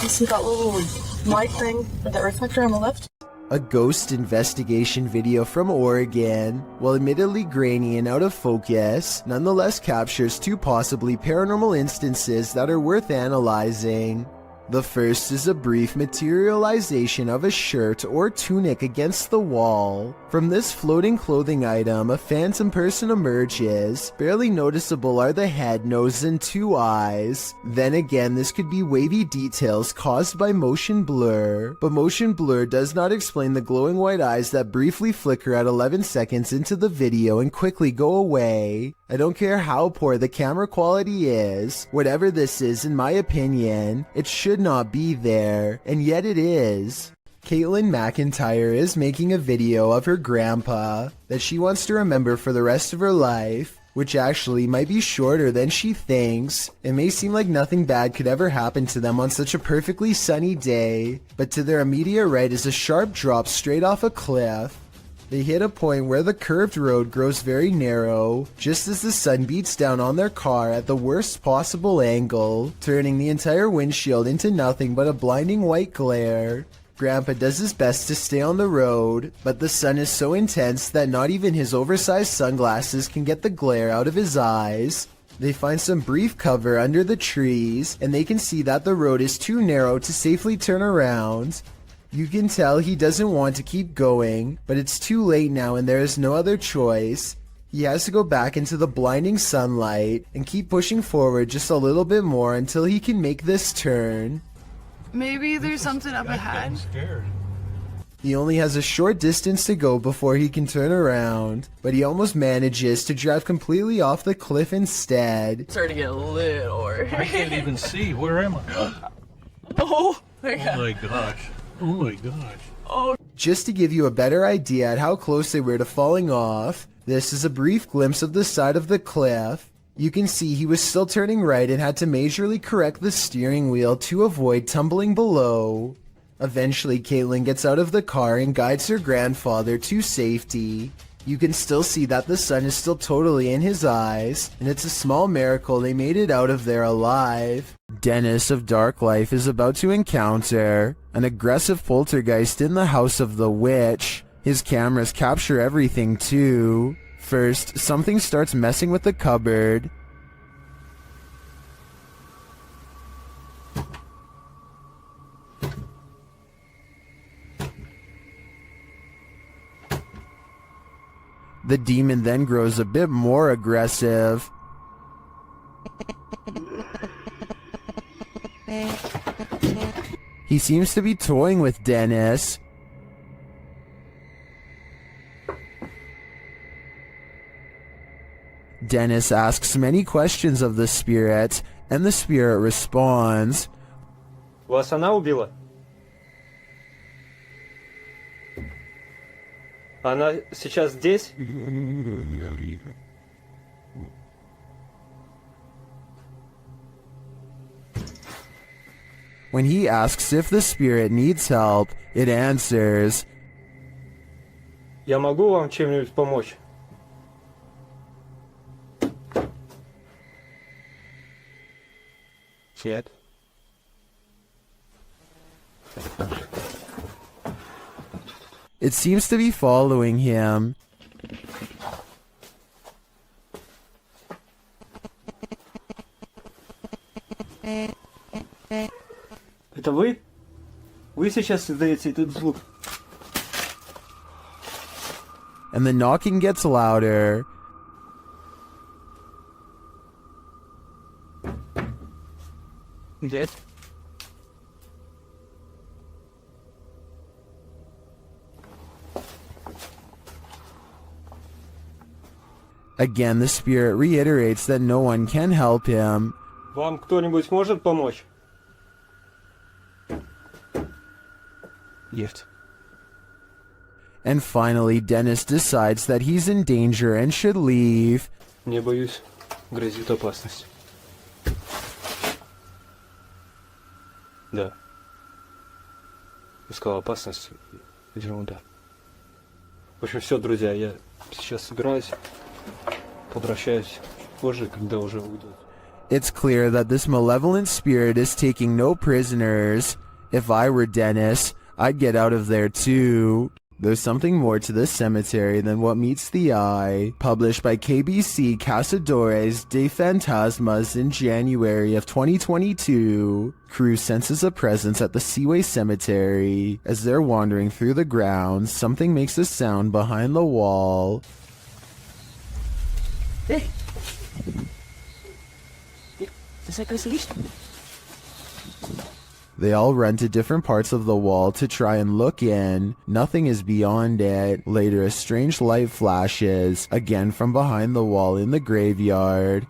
You see that little light thing, that reflector on the left? A ghost investigation video from Oregon, while admittedly grainy and out of focus, nonetheless captures two possibly paranormal instances that are worth analyzing. The first is a brief materialization of a shirt or tunic against the wall. From this floating clothing item, a phantom person emerges. Barely noticeable are the head, nose, and two eyes. Then again, this could be wavy details caused by motion blur, but motion blur does not explain the glowing white eyes that briefly flicker at 11 seconds into the video and quickly go away. I don't care how poor the camera quality is, whatever this is, in my opinion, it should not be there, and yet it is. Caitlin McIntyre is making a video of her grandpa that she wants to remember for the rest of her life, which actually might be shorter than she thinks. It may seem like nothing bad could ever happen to them on such a perfectly sunny day, but to their immediate right is a sharp drop straight off a cliff. They hit a point where the curved road grows very narrow, just as the sun beats down on their car at the worst possible angle, turning the entire windshield into nothing but a blinding white glare. Grandpa does his best to stay on the road, but the sun is so intense that not even his oversized sunglasses can get the glare out of his eyes. They find some brief cover under the trees, and they can see that the road is too narrow to safely turn around. You can tell he doesn't want to keep going, but it's too late now and there is no other choice. He has to go back into the blinding sunlight and keep pushing forward just a little bit more until he can make this turn. Maybe there's something up ahead. He only has a short distance to go before he can turn around, but he almost manages to drive completely off the cliff instead. It's starting to get a little worried. I can't even see. Where am I? Oh my gosh. Oh my gosh. Oh. Just to give you a better idea at how close they were to falling off, this is a brief glimpse of the side of the cliff. You can see he was still turning right and had to majorly correct the steering wheel to avoid tumbling below. Eventually, Caitlin gets out of the car and guides her grandfather to safety. You can still see that the sun is still totally in his eyes, and it's a small miracle they made it out of there alive. Dennis of Dark Life is about to encounter an aggressive poltergeist in the house of the witch. His cameras capture everything too. First, something starts messing with the cupboard. The demon then grows a bit more aggressive. He seems to be toying with Dennis. Dennis asks many questions of the spirit, and the spirit responds, Вас она убила? Она сейчас здесь? When he asks if the spirit needs help, it answers, Я могу вам чем-нибудь помочь? Нет. It seems to be following him. Это вы? Вы сейчас издаете этот звук? And the knocking gets louder. Нет. Again, the spirit reiterates that no one can help him. Вам кто-нибудь может помочь? Нет. And finally, Dennis decides that he's in danger and should leave. Не боюсь, грозит опасность. Да. Искал опасность. Ерунда. В общем, все, друзья, я сейчас собираюсь, возвращаюсь позже, когда уже уйдут. It's clear that this malevolent spirit is taking no prisoners. If I were Dennis, I'd get out of there too. There's something more to this cemetery than what meets the eye. Published by KBC Cazadores de Fantasmas in January of 2022. Crew senses a presence at the Seaway Cemetery. As they're wandering through the grounds, something makes a sound behind the wall. Hey! Das ist ein Licht. They all run to different parts of the wall to try and look in. Nothing is beyond it. Later, a strange light flashes, again from behind the wall in the graveyard.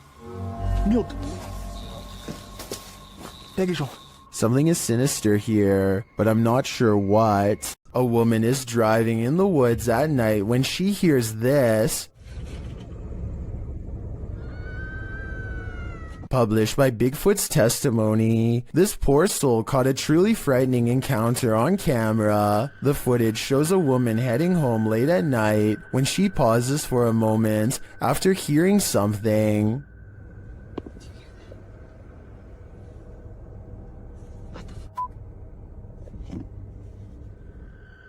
Something is sinister here, but I'm not sure what. A woman is driving in the woods at night when she hears this. Published by Bigfoot's Testimony. This poor soul caught a truly frightening encounter on camera. The footage shows a woman heading home late at night when she pauses for a moment after hearing something.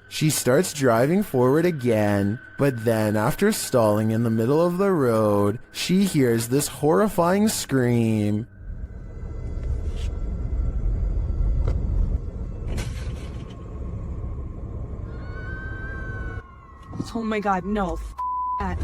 She starts driving forward again, but then after stalling in the middle of the road, she hears this horrifying scream. Oh my god, no. That.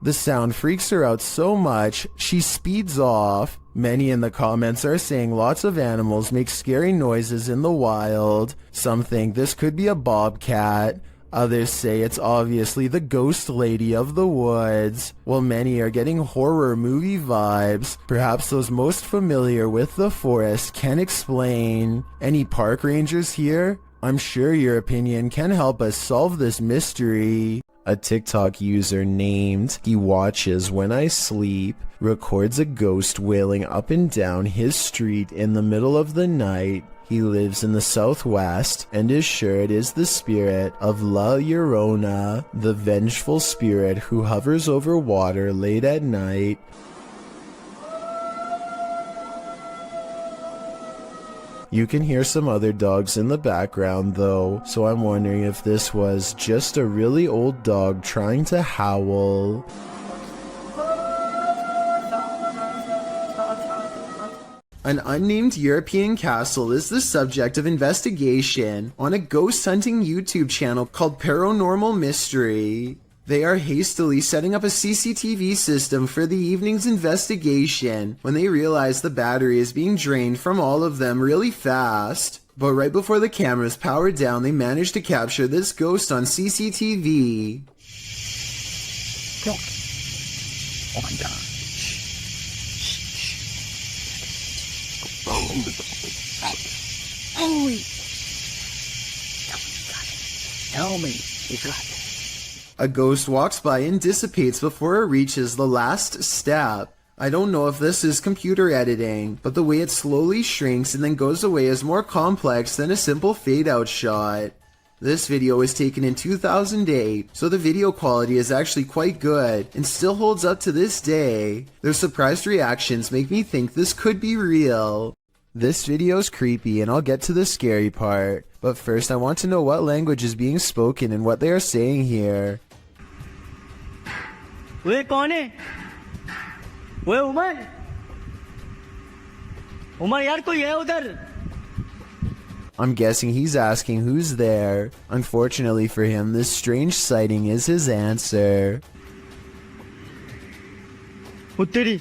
The sound freaks her out so much, she speeds off. Many in the comments are saying lots of animals make scary noises in the wild. Some think this could be a bobcat. Others say it's obviously the ghost lady of the woods. While many are getting horror movie vibes, perhaps those most familiar with the forest can explain. Any park rangers here? I'm sure your opinion can help us solve this mystery. A TikTok user named He Watches When I Sleep records a ghost wailing up and down his street in the middle of the night. He lives in the southwest and is sure it is the spirit of La Llorona, the vengeful spirit who hovers over water late at night. You can hear some other dogs in the background though, so I'm wondering if this was just a really old dog trying to howl. An unnamed European castle is the subject of investigation on a ghost hunting YouTube channel called Paranormal Mystery. They are hastily setting up a CCTV system for the evening's investigation when they realize the battery is being drained from all of them really fast. But right before the cameras power down, they manage to capture this ghost on CCTV. Oh my god. Holy. Tell me you got it. A ghost walks by and dissipates before it reaches the last step. I don't know if this is computer editing, but the way it slowly shrinks and then goes away is more complex than a simple fade-out shot. This video was taken in 2008, so the video quality is actually quite good and still holds up to this day. Their surprised reactions make me think this could be real. This video's creepy and I'll get to the scary part, but first I want to know what language is being spoken and what they are saying here. वे कौन है? वे उमर? उमर यार कोई है उधर? I'm guessing he's asking who's there. Unfortunately for him, this strange sighting is his answer. उत्तरी.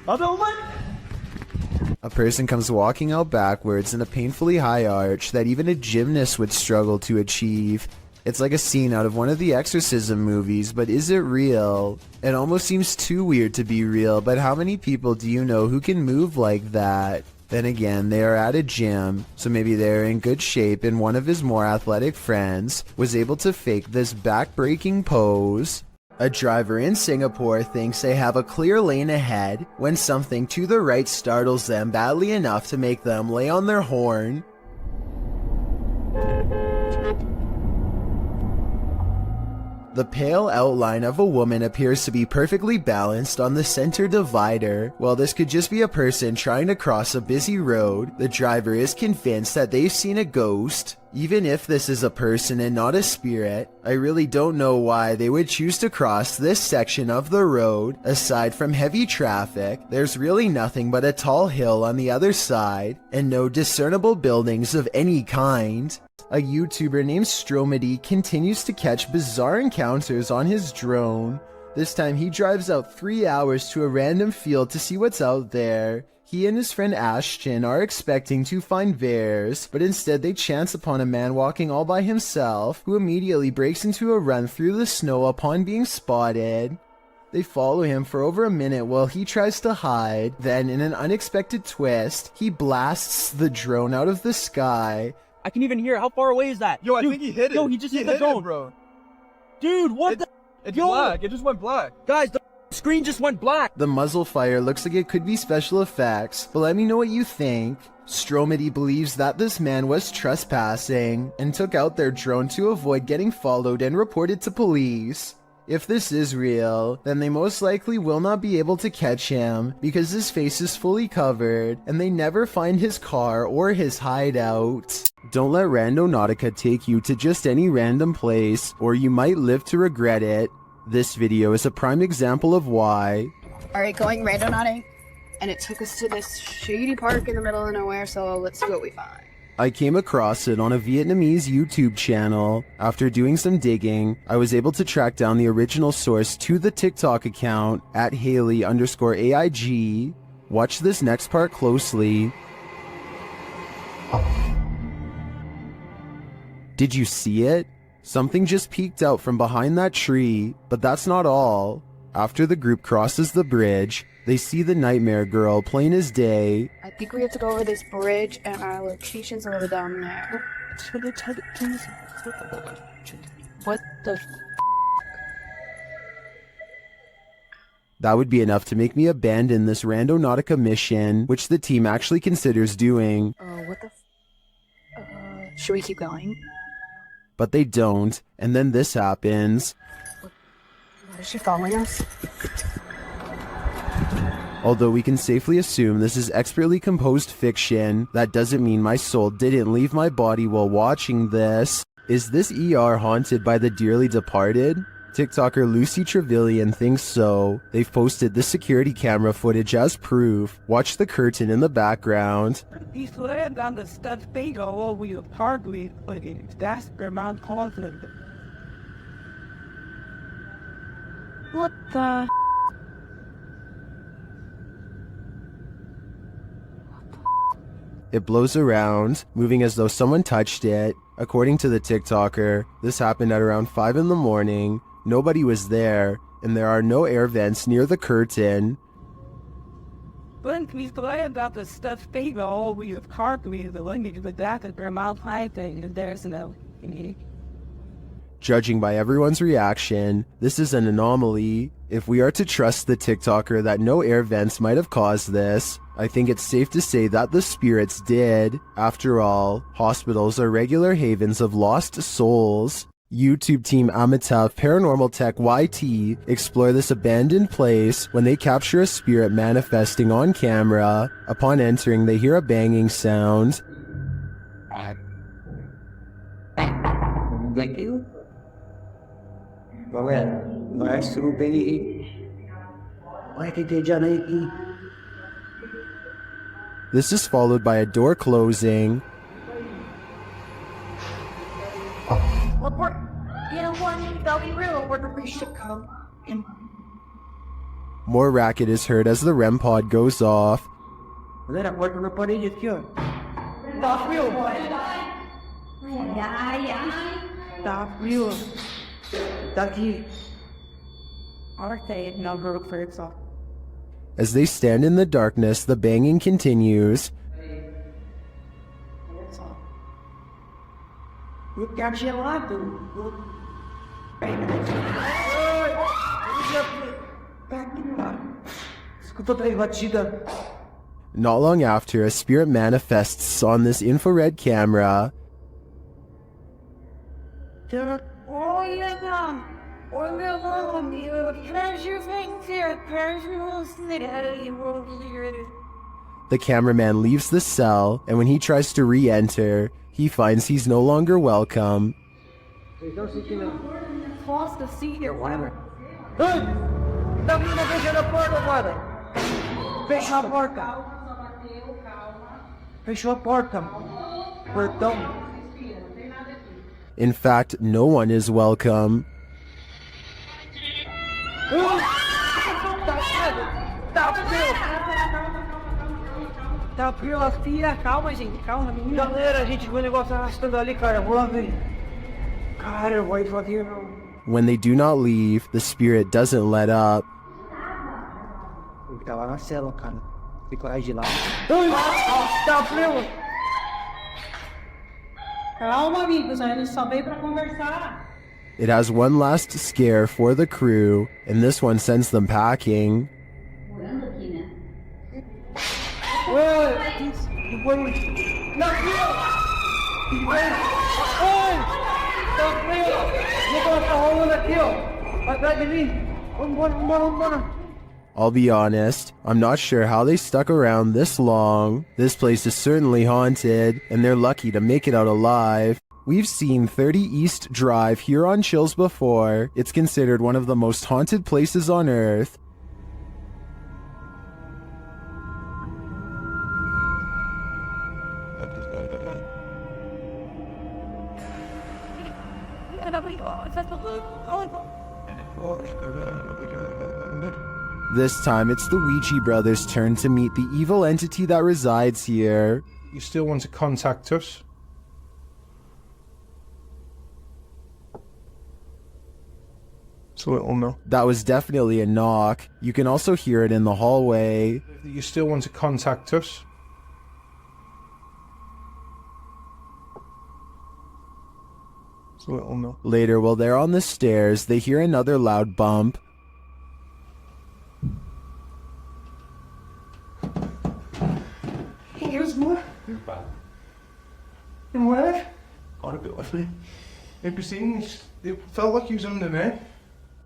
अबे Umar? A person comes walking out backwards in a painfully high arch that even a gymnast would struggle to achieve. It's like a scene out of one of the exorcism movies, but is it real? It almost seems too weird to be real, but how many people do you know who can move like that? Then again, they are at a gym, so maybe they're in good shape and one of his more athletic friends was able to fake this back-breaking pose. A driver in Singapore thinks they have a clear lane ahead when something to the right startles them badly enough to make them lay on their horn. The pale outline of a woman appears to be perfectly balanced on the center divider. While this could just be a person trying to cross a busy road, the driver is convinced that they've seen a ghost. Even if this is a person and not a spirit, I really don't know why they would choose to cross this section of the road. Aside from heavy traffic, there's really nothing but a tall hill on the other side, and no discernible buildings of any kind. A YouTuber named Stromedy continues to catch bizarre encounters on his drone. This time he drives out 3 hours to a random field to see what's out there. He and his friend Ashton are expecting to find bears, but instead they chance upon a man walking all by himself, who immediately breaks into a run through the snow upon being spotted. They follow him for over a minute while he tries to hide, then in an unexpected twist, he blasts the drone out of the sky. I can even hear. How far away is that? Yo, I think he hit it. Yo, he just hit the drone, bro. Dude, what the? It's black. It just went black. Guys, the screen just went black. The muzzle fire looks like it could be special effects, but let me know what you think. Stromedy believes that this man was trespassing and took out their drone to avoid getting followed and reported to police. If this is real, then they most likely will not be able to catch him because his face is fully covered and they never find his car or his hideout. Don't let Randonautica take you to just any random place or you might live to regret it. This video is a prime example of why. Alright, going randonauting, and it took us to this shady park in the middle of nowhere, so let's see what we find. I came across it on a Vietnamese YouTube channel. After doing some digging, I was able to track down the original source to the TikTok account at Haley_AIG. Watch this next part closely. Did you see it? Something just peeked out from behind that tree, but that's not all. After the group crosses the bridge, they see the Nightmare Girl plain as day. I think we have to go over this bridge, and our location's over down there. What the That would be enough to make me abandon this Randonautica mission, which the team actually considers doing. what the should we keep going? But they don't, and then this happens. Is she following us? Although we can safely assume this is expertly composed fiction, that doesn't mean my soul didn't leave my body while watching this. Is this ER haunted by the dearly departed? TikToker Lucy Trevelyan thinks so. They've posted the security camera footage as proof. Watch the curtain in the background. He slammed on the stud bingo over your hardly, but that's the amount confident. What the? It blows around, moving as though someone touched it. According to the TikToker, this happened at around 5 in the morning. Nobody was there, and there are no air vents near the curtain. But he's glad about the stuff baby all we have carved with the language but that is their mouth high thing and there's no Judging by everyone's reaction, this is an anomaly. If we are to trust the TikToker that no air vents might have caused this, I think it's safe to say that the spirits did. After all, hospitals are regular havens of lost souls. YouTube team Amitav Paranormal Tech YT explore this abandoned place when they capture a spirit manifesting on camera. Upon entering, they hear a banging sound. Thank you. Well, nice to be. Why did they generate? This is followed by a door closing. Report. You know what? They'll be real where we should come. More racket is heard as the REM pod goes off. Let what report is here. Stop real. Stop real. Ducky. Are they number of birds off? As they stand in the darkness, the banging continues. Look at your life, Not long after, a spirit manifests on this infrared camera. Oh, yeah. Or the pleasure things here, personal city, world leader. The cameraman leaves the cell, and when he tries to re-enter, he finds he's no longer welcome. False the seat or whatever. Hey! Dá pra fechar a porta, mano! Fecha a porta! Fechou a porta! Portão! In fact, no one is welcome. Tá frio, filha, calma, gente, calma, menina. Galera, a gente viu o negócio arrastando ali, cara, vou lá ver. Cara, eu vou ir aqui, meu. When they do not leave, the spirit doesn't let up. Ele tá lá na cela, cara. Fica lá de lá. Tá frio! Calma, amigos, a gente só veio pra conversar. It has one last scare for the crew, and this one sends them packing. Ué, que foi? Não, frio! Ai! Tá frio! Vou colocar a rolando aqui, ó. Atrás de mim. Vambora. I'll be honest, I'm not sure how they stuck around this long. This place is certainly haunted, and they're lucky to make it out alive. We've seen 30 East Drive here on Chills before. It's considered one of the most haunted places on Earth. This time, it's the Ouija brothers' turn to meet the evil entity that resides here. You still want to contact us? It's a little no. That was definitely a knock. You can also hear it in the hallway. You still want to contact us? It's a little no. Later, while they're on the stairs, they hear another loud bump. Here's more. And what? Got a bit with me. Maybe seeing it felt like he was under there.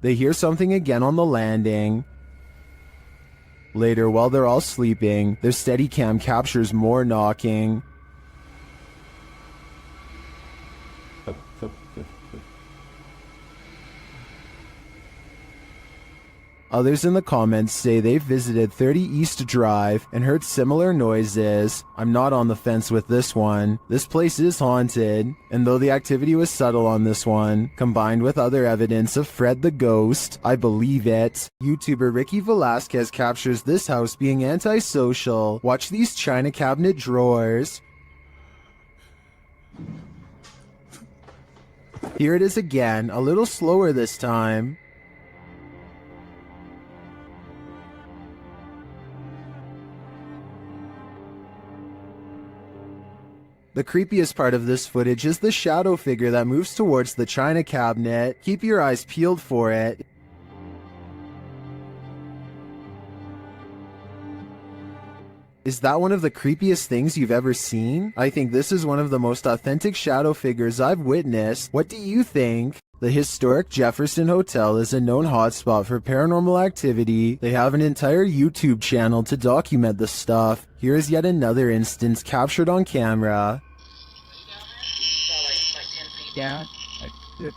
They hear something again on the landing. Later, while they're all sleeping, their Steadicam captures more knocking. Others in the comments say they've visited 30 East Drive and heard similar noises. I'm not on the fence with this one. This place is haunted, and though the activity was subtle on this one, combined with other evidence of Fred the Ghost, I believe it. YouTuber Ricky Velasquez captures this house being antisocial. Watch these china cabinet drawers. Here it is again, a little slower this time. The creepiest part of this footage is the shadow figure that moves towards the china cabinet. Keep your eyes peeled for it. Is that one of the creepiest things you've ever seen? I think this is one of the most authentic shadow figures I've witnessed. What do you think? The historic Jefferson Hotel is a known hotspot for paranormal activity. They have an entire YouTube channel to document the stuff. Here is yet another instance captured on camera. Down.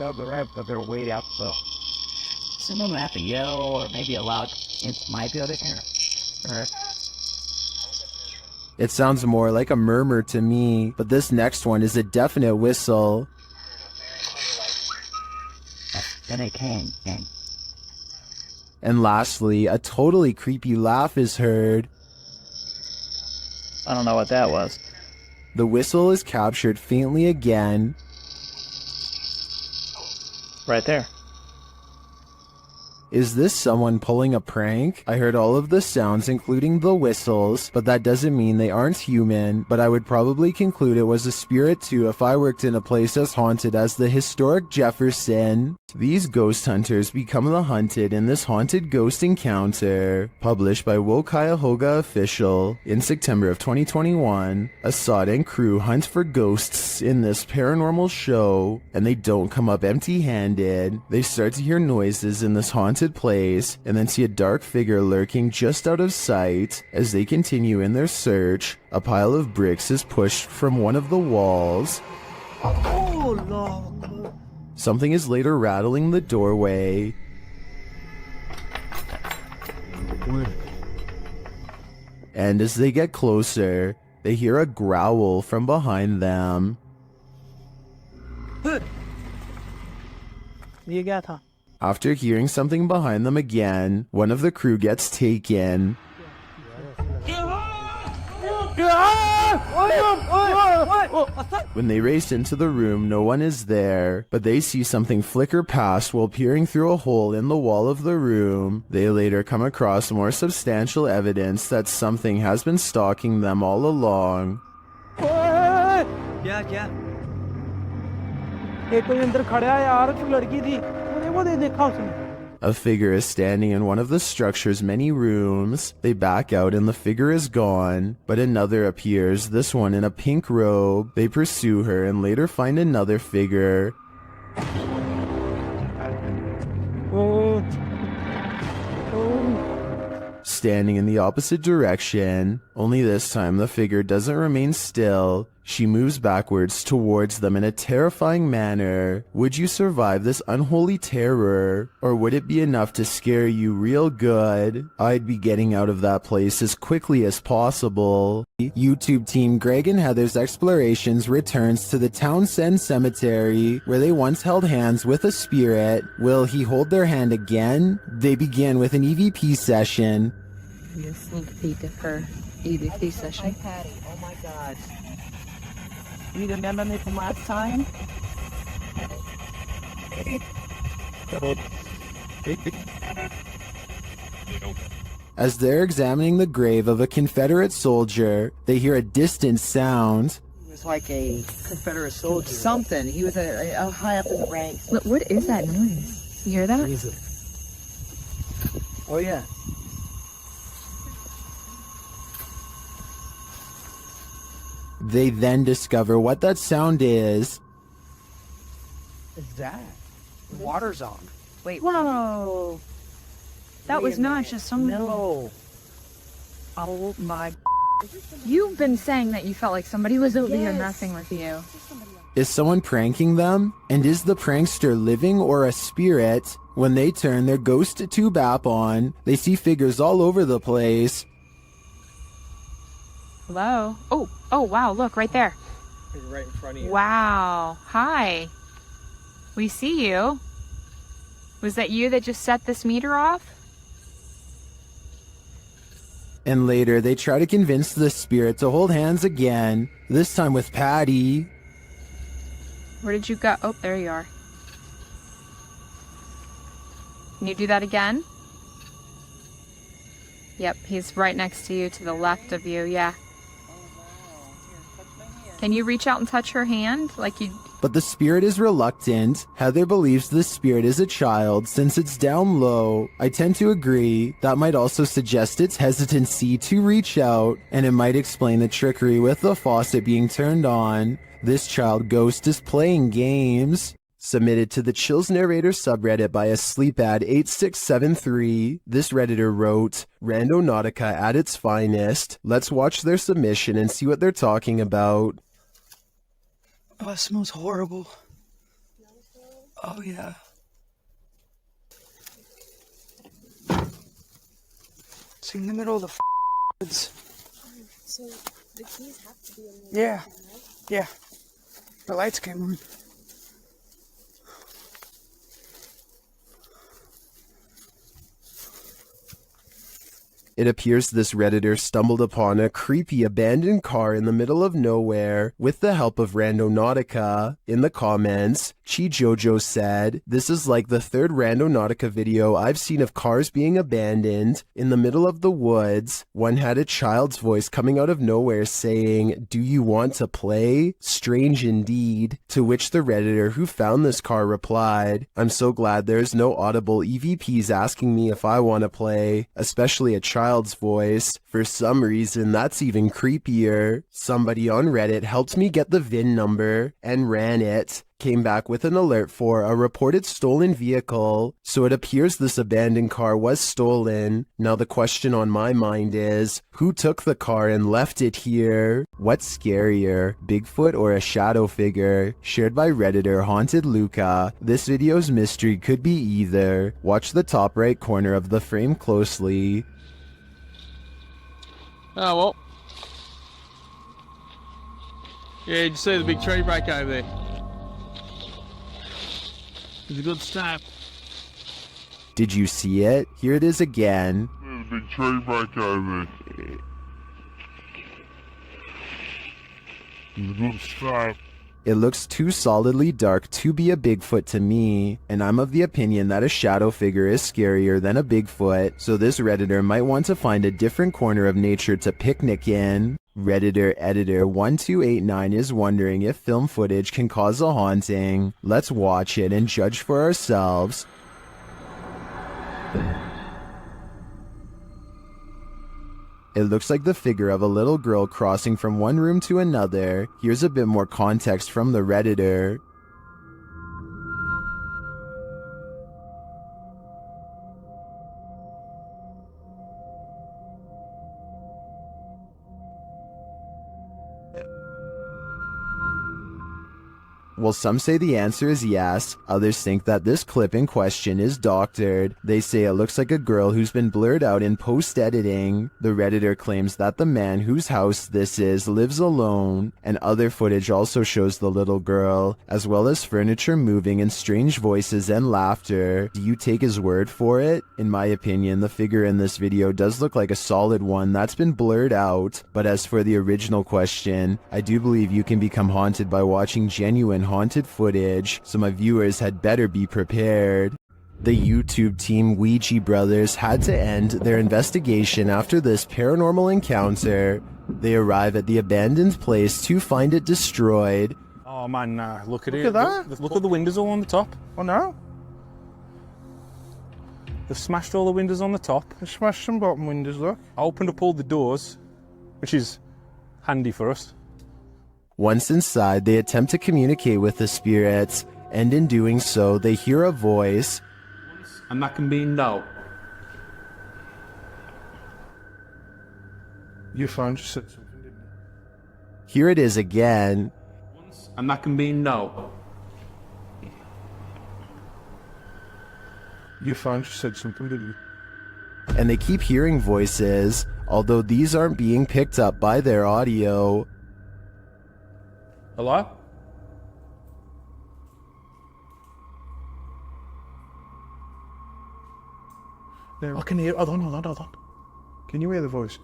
Up the ramp, but they're way up, so someone will have to yell or maybe a loud might be able to hear. Alright. It sounds more like a murmur to me, but this next one is a definite whistle. Then it came. And lastly, a totally creepy laugh is heard. I don't know what that was. The whistle is captured faintly again. Right there. Is this someone pulling a prank? I heard all of the sounds, including the whistles, but that doesn't mean they aren't human, but I would probably conclude it was a spirit too if I worked in a place as haunted as the historic Jefferson. These ghost hunters become the hunted in this haunted ghost encounter. Published by Wo Cuyahoga Official in September of 2021. Assad and crew hunt for ghosts in this paranormal show, and they don't come up empty-handed. They start to hear noises in this haunted place, and then see a dark figure lurking just out of sight. As they continue in their search, a pile of bricks is pushed from one of the walls. Oh, Lord. Something is later rattling the doorway. And as they get closer, they hear a growl from behind them. After hearing something behind them again, one of the crew gets taken. When they race into the room, no one is there, but they see something flicker past while peering through a hole in the wall of the room. They later come across more substantial evidence that something has been stalking them all along. A figure is standing in one of the structure's many rooms. They back out and the figure is gone, but another appears, this one in a pink robe. They pursue her and later find another figure. Standing in the opposite direction, only this time the figure doesn't remain still. She moves backwards towards them in a terrifying manner. Would you survive this unholy terror? Or would it be enough to scare you real good? I'd be getting out of that place as quickly as possible. YouTube team Greg and Heather's Explorations returns to the Townsend Cemetery, where they once held hands with a spirit. Will he hold their hand again? They begin with an EVP session. A sneak peek of her EVP session. Hi, Patty. Oh my God. You remember me from last time? As they're examining the grave of a Confederate soldier, they hear a distant sound. He was like a Confederate soldier. Something. He was a high up in the ranks. Look, what is that noise? You hear that? Oh, yeah. They then discover what that sound is. What's that? The water's on. Wait. Whoa. That was not just some... No. Oh my... You've been saying that you felt like somebody was over here messing with you. Is someone pranking them? And is the prankster living or a spirit? When they turn their ghost tube app on, they see figures all over the place. Hello? Oh, wow, look, right there. Right in front of you. Wow. Hi. We see you. Was that you that just set this meter off? And later, they try to convince the spirit to hold hands again, this time with Patty. Where did you go? Oh, there you are. Can you do that again? Yep, he's right next to you, to the left of you, yeah. Can you reach out and touch her hand? Like you... But the spirit is reluctant. Heather believes the spirit is a child since it's down low. I tend to agree. That might also suggest its hesitancy to reach out, and it might explain the trickery with the faucet being turned on. This child ghost is playing games. Submitted to the Chills Narrator subreddit by a sleepad8673, this redditor wrote, Randonautica at its finest. Let's watch their submission and see what they're talking about. Oh, it smells horrible. Oh, yeah. It's in the middle of the woods. So the keys have to be in there. Yeah. Yeah. The lights came on. It appears this redditor stumbled upon a creepy abandoned car in the middle of nowhere with the help of Randonautica. In the comments, Chi Jojo said, "This is like the third Randonautica video I've seen of cars being abandoned in the middle of the woods. One had a child's voice coming out of nowhere saying, 'Do you want to play?' Strange indeed." To which the redditor who found this car replied, "I'm so glad there's no audible EVPs asking me if I want to play, especially a child's voice. For some reason, that's even creepier. Somebody on Reddit helped me get the VIN number and ran it. Came back with an alert for a reported stolen vehicle. So it appears this abandoned car was stolen. Now the question on my mind is, who took the car and left it here? What's scarier, Bigfoot or a shadow figure?" Shared by Redditor Haunted Luca. This video's mystery could be either. Watch the top right corner of the frame closely. Oh, well. Yeah, did you see the big tree break over there? It's a good start. Did you see it? Here it is again. There's a big tree break over there. It's a good start. It looks too solidly dark to be a Bigfoot to me, and I'm of the opinion that a shadow figure is scarier than a Bigfoot, so this Redditor might want to find a different corner of nature to picnic in. Redditor Editor 1289 is wondering if film footage can cause a haunting. Let's watch it and judge for ourselves. It looks like the figure of a little girl crossing from one room to another. Here's a bit more context from the Redditor. Well, some say the answer is yes. Others think that this clip in question is doctored. They say it looks like a girl who's been blurred out in post-editing. The Redditor claims that the man whose house this is lives alone, and other footage also shows the little girl, as well as furniture moving and strange voices and laughter. Do you take his word for it? In my opinion, the figure in this video does look like a solid one that's been blurred out. But as for the original question, I do believe you can become haunted by watching genuine haunted footage, so my viewers had better be prepared. The YouTube team Ouija Brothers had to end their investigation after this paranormal encounter. They arrive at the abandoned place to find it destroyed. Oh man, nah, look at Look it. at that. Look at the windows all on the top. Oh no. They've smashed all the windows on the top. They smashed some bottom windows, look. I opened up all the doors, which is handy for us. Once inside, they attempt to communicate with the spirits, and in doing so, they hear a voice. And that can be no. Your phone just said something, didn't it? Here it is again. And that can mean no. Your phone just said something, didn't you? And they keep hearing voices, although these aren't being picked up by their audio. Hello? I can hear. Hold on. Can you hear the voices?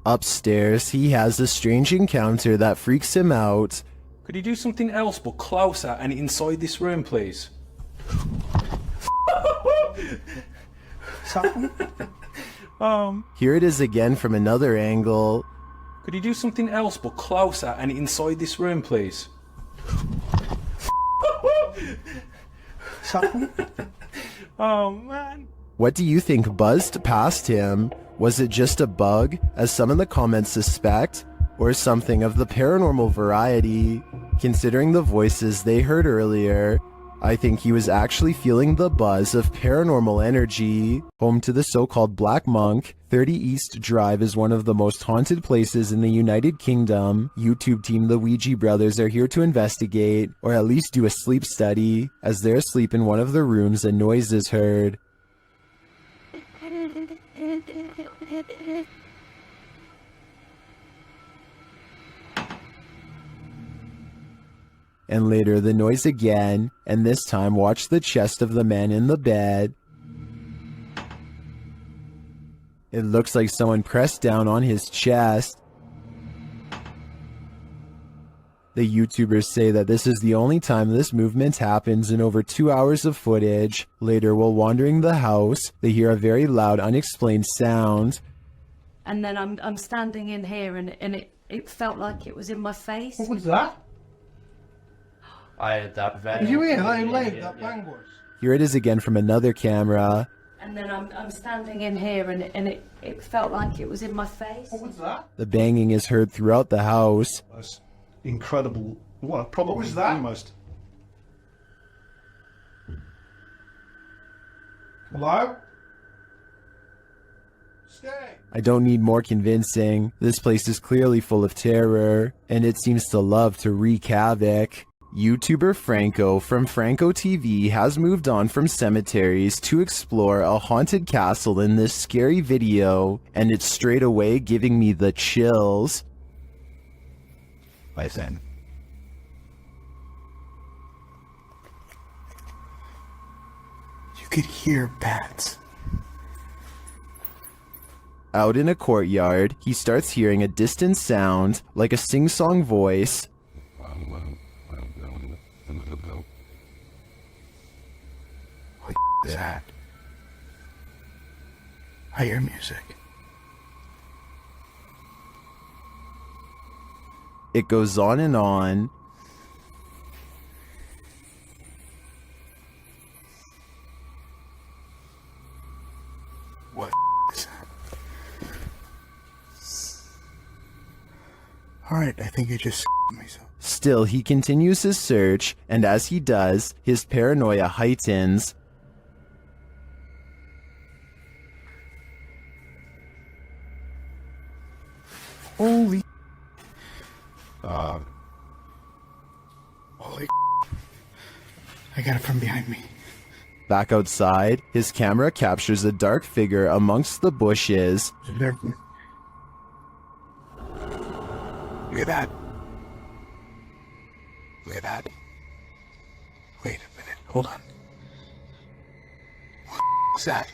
Upstairs, he has a strange encounter that freaks him out. Could you do something else but closer and inside this room, please? Here it is again from another angle. Could you do something else but closer and inside this room, please? Oh man. What do you think buzzed past him? Was it just a bug, as some in the comments suspect, or something of the paranormal variety? Considering the voices they heard earlier, I think he was actually feeling the buzz of paranormal energy. Home to the so-called Black Monk, 30 East Drive is one of the most haunted places in the United Kingdom. YouTube team The Ouija Brothers are here to investigate, or at least do a sleep study. As they're asleep in one of the rooms, a noise is heard. And later the noise again, and this time watch the chest of the man in the bed. It looks like someone pressed down on his chest. The YouTubers say that this is the only time this movement happens in over 2 hours of footage. Later, while wandering the house, they hear a very loud, unexplained sound. And then I'm standing in here and it felt like it was in my face. What was that? I had that very. Did you hear how loud that bang was? Here it is again from another camera. And then I'm standing in here and it felt like it was in my face. What was that? The banging is heard throughout the house. That's incredible. What? Probably What was that? Almost. Hello? Stay. I don't need more convincing. This place is clearly full of terror, and it seems to love to wreak havoc. YouTuber Franco from Franco TV has moved on from cemeteries to explore a haunted castle in this scary video, and it's straight away giving me the chills. Listen. You could hear bats. Out in a courtyard, he starts hearing a distant sound, like a sing-song voice. What is that? I hear music. It goes on and on. What is that? Alright, I think you just myself. Still, he continues his search, and as he does, his paranoia heightens. Holy. Holy. I got it from behind me. Back outside, his camera captures a dark figure amongst the bushes. Look at that. Look at that. Wait a minute. Hold on. What is that?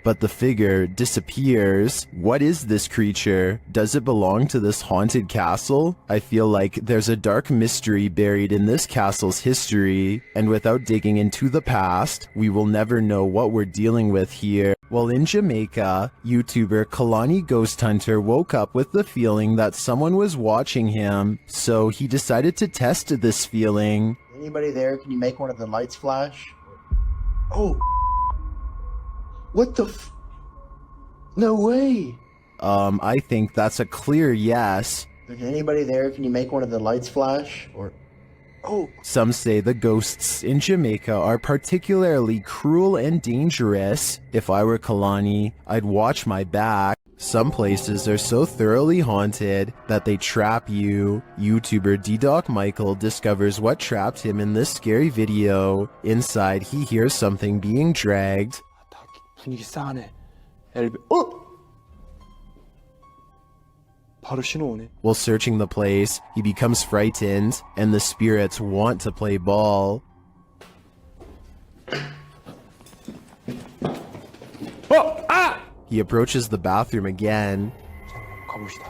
But the figure disappears. What is this creature? Does it belong to this haunted castle? I feel like there's a dark mystery buried in this castle's history, and without digging into the past, we will never know what we're dealing with here. While in Jamaica, YouTuber Kalani Ghost Hunter woke up with the feeling that someone was watching him, so he decided to test this feeling. Anybody there? Can you make one of the lights flash? Oh. What the f... No way! I think that's a clear yes. Is anybody there? Can you make one of the lights flash? Or... Oh! Some say the ghosts in Jamaica are particularly cruel and dangerous. If I were Kalani, I'd watch my back. Some places are so thoroughly haunted that they trap you. YouTuber D-Doc Michael discovers what trapped him in this scary video. Inside, he hears something being dragged. 분위기 싸하네. 바로 신호 오네. While searching the place, he becomes frightened, and the spirits want to play ball. He approaches the bathroom again. 가봅시다.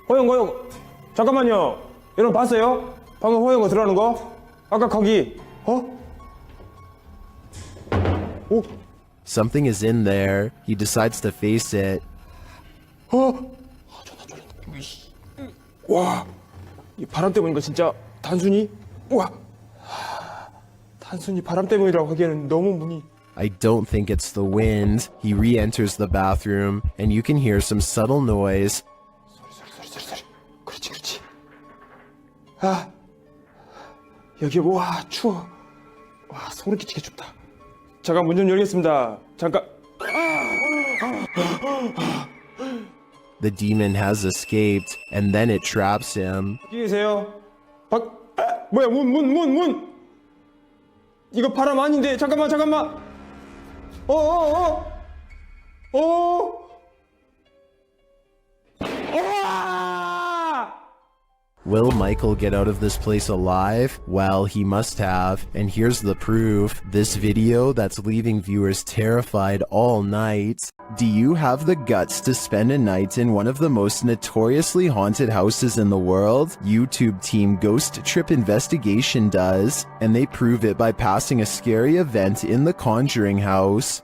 허영. 잠깐만요. 여러분 봤어요? 방금 허영거 들어가는 거? 아까 거기. Something is in there. He decides to face it. 와, 이 바람 때문인 거 진짜 단순히 바람 때문이라고 하기에는 너무 문이. I don't think it's the wind. He re-enters the bathroom, and you can hear some subtle noise. 소리. 그렇지. 여기 추워. 소름 끼치게 춥다. 잠깐 문 좀 열겠습니다. 잠깐. The demon has escaped, and then it traps him. 여기 계세요. 뭐야 문. 이거 바람 아닌데 잠깐만. Will Michael get out of this place alive? Well, he must have. And here's the proof. This video that's leaving viewers terrified all night. Do you have the guts to spend a night in one of the most notoriously haunted houses in the world? YouTube team Ghost Trip Investigation does. And they prove it by passing a scary event in the Conjuring house.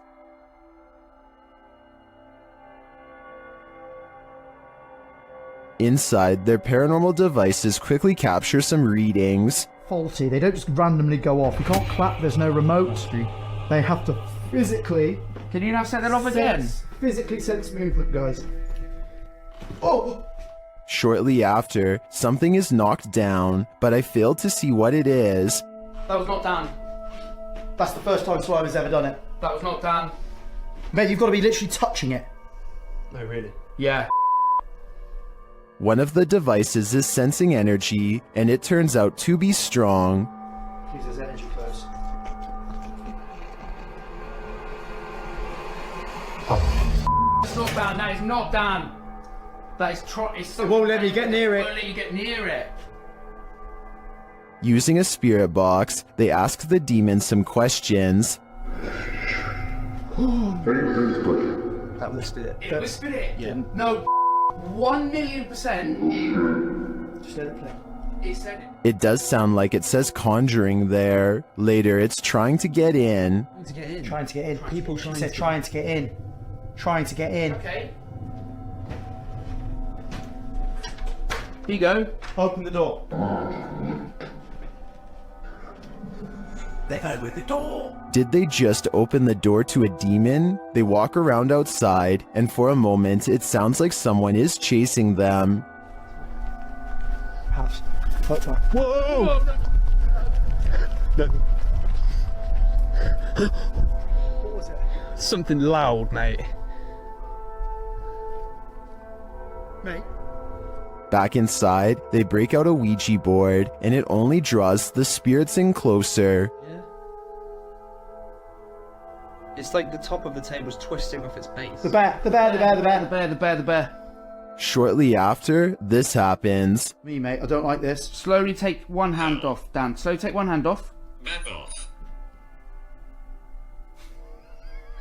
Inside, their paranormal devices quickly capture some readings. Faulty. They don't just randomly go off. You can't clap. There's no remote. They have to physically. Can you now set that off again? Physically sense movement, guys. Shortly after, something is knocked down, but I failed to see what it is. That was not done. That's the first time Slimer's ever done it. That was not done. Mate, you've got to be literally touching it. No, really? Yeah. One of the devices is sensing energy, and it turns out to be strong. Please, there's energy close. It's not done. That is not done. That is It won't let me get near it. It won't let you get near it. Using a spirit box, they ask the demon some questions. That whispered it. It whispered it? Yeah. No, 1,000,000%. Just let it play. It said it. It does sound like it says Conjuring there. Later, it's trying to get in. Trying to get in. People said trying to get in. Trying to get in. Okay. Here you go. Open the door. They go with the door. Did they just open the door to a demon? They walk around outside, and for a moment, it sounds like someone is chasing them. House. Whoa! What was it? Something loud, mate. Mate. Back inside, they break out a Ouija board, and it only draws the spirits in closer. Yeah. It's like the top of the table's twisting off its base. The bear. Shortly after, this happens. Me, mate, I don't like this. Slowly take one hand off, Dan. Slowly take one hand off. Back off.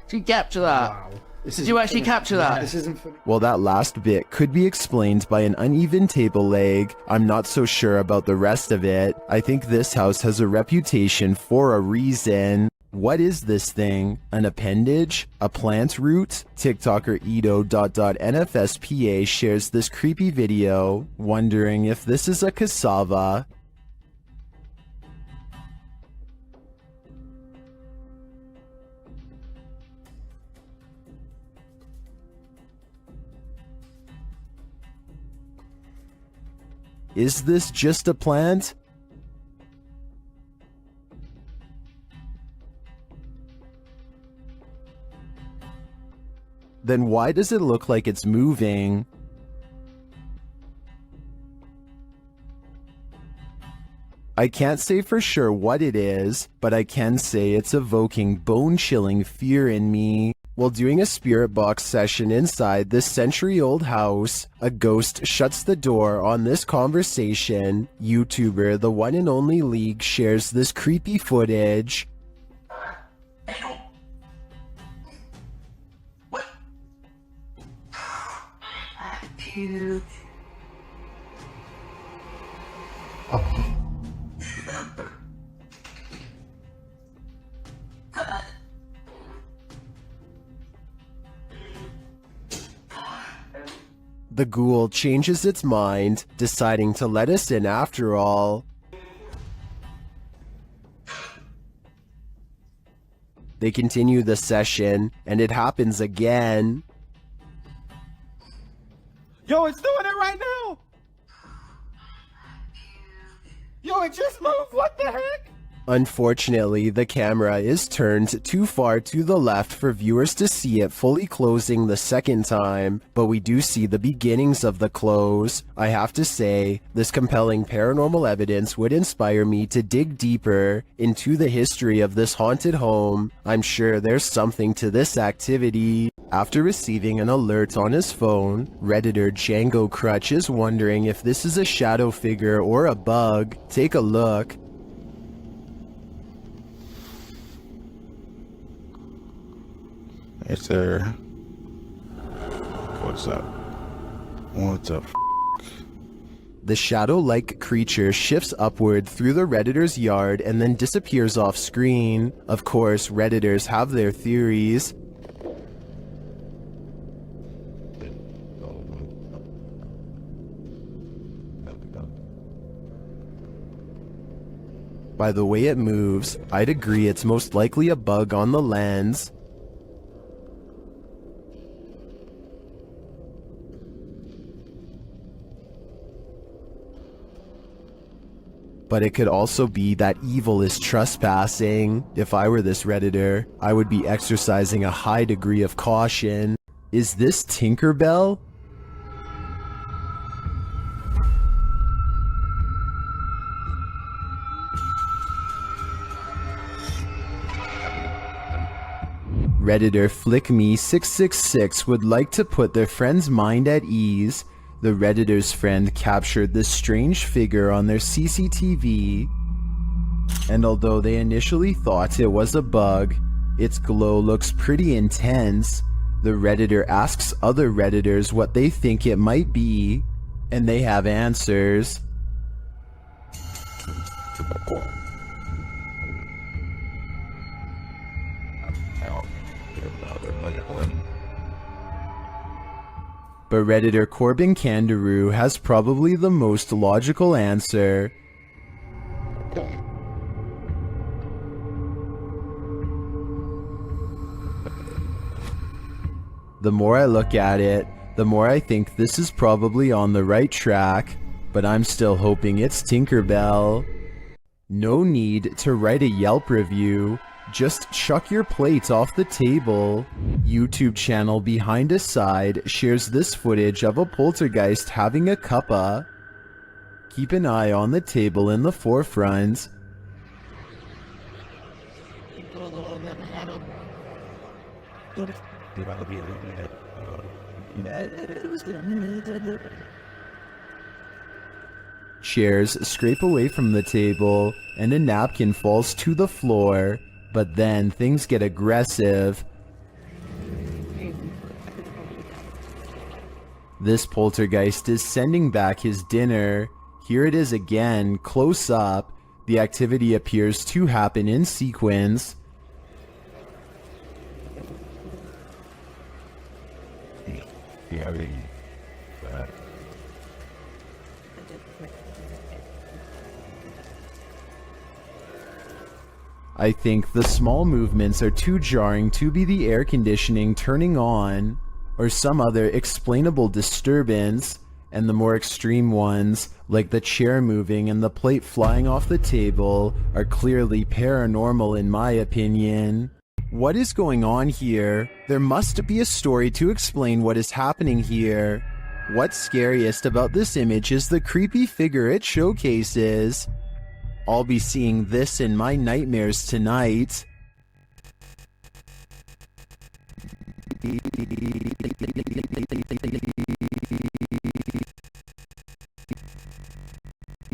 Did you capture that? Wow. Did you actually capture that? This isn't funny. Well, that last bit could be explained by an uneven table leg. I'm not so sure about the rest of it. I think this house has a reputation for a reason. What is this thing? An appendage? A plant root? TikToker Edo.NFSPA shares this creepy video, wondering if this is a cassava. Is this just a plant? then why does it look like it's moving? I can't say for sure what it is, but I can say it's evoking bone-chilling fear in me. While doing a spirit box session inside this century-old house, a ghost shuts the door on this conversation. YouTuber The One and Only League shares this creepy footage. The ghoul changes its mind, deciding to let us in after all. They continue the session, and it happens again. Yo, it's doing it right now! Yo, it just moved! What the heck? Unfortunately, the camera is turned too far to the left for viewers to see it fully closing the second time, but we do see the beginnings of the close. I have to say, this compelling paranormal evidence would inspire me to dig deeper into the history of this haunted home. I'm sure there's something to this activity. After receiving an alert on his phone, Redditor Django Crutch is wondering if this is a shadow figure or a bug. Take a look. Hey, sir. What's up? What's up? The shadow-like creature shifts upward through the Redditor's yard and then disappears off screen. Of course, Redditors have their theories. By the way it moves, I'd agree it's most likely a bug on the lens. But it could also be that evil is trespassing. If I were this Redditor, I would be exercising a high degree of caution. Is this Tinkerbell? Redditor FlickMe666 would like to put their friend's mind at ease. The Redditor's friend captured this strange figure on their CCTV, and although they initially thought it was a bug, its glow looks pretty intense. The Redditor asks other Redditors what they think it might be, and they have answers. But Redditor Corbin Kangaroo has probably the most logical answer. The more I look at it, the more I think this is probably on the right track, but I'm still hoping it's Tinkerbell. No need to write a Yelp review. Just chuck your plates off the table. YouTube channel Behind a Side shares this footage of a poltergeist having a cuppa. Keep an eye on the table in the forefront. Chairs scrape away from the table, and a napkin falls to the floor. But then things get aggressive. This poltergeist is sending back his dinner. Here it is again, close up. The activity appears to happen in sequence. I think the small movements are too jarring to be the air conditioning turning on, or some other explainable disturbance, and the more extreme ones, like the chair moving and the plate flying off the table, are clearly paranormal in my opinion. What is going on here? There must be a story to explain what is happening here. What's scariest about this image is the creepy figure it showcases. I'll be seeing this in my nightmares tonight.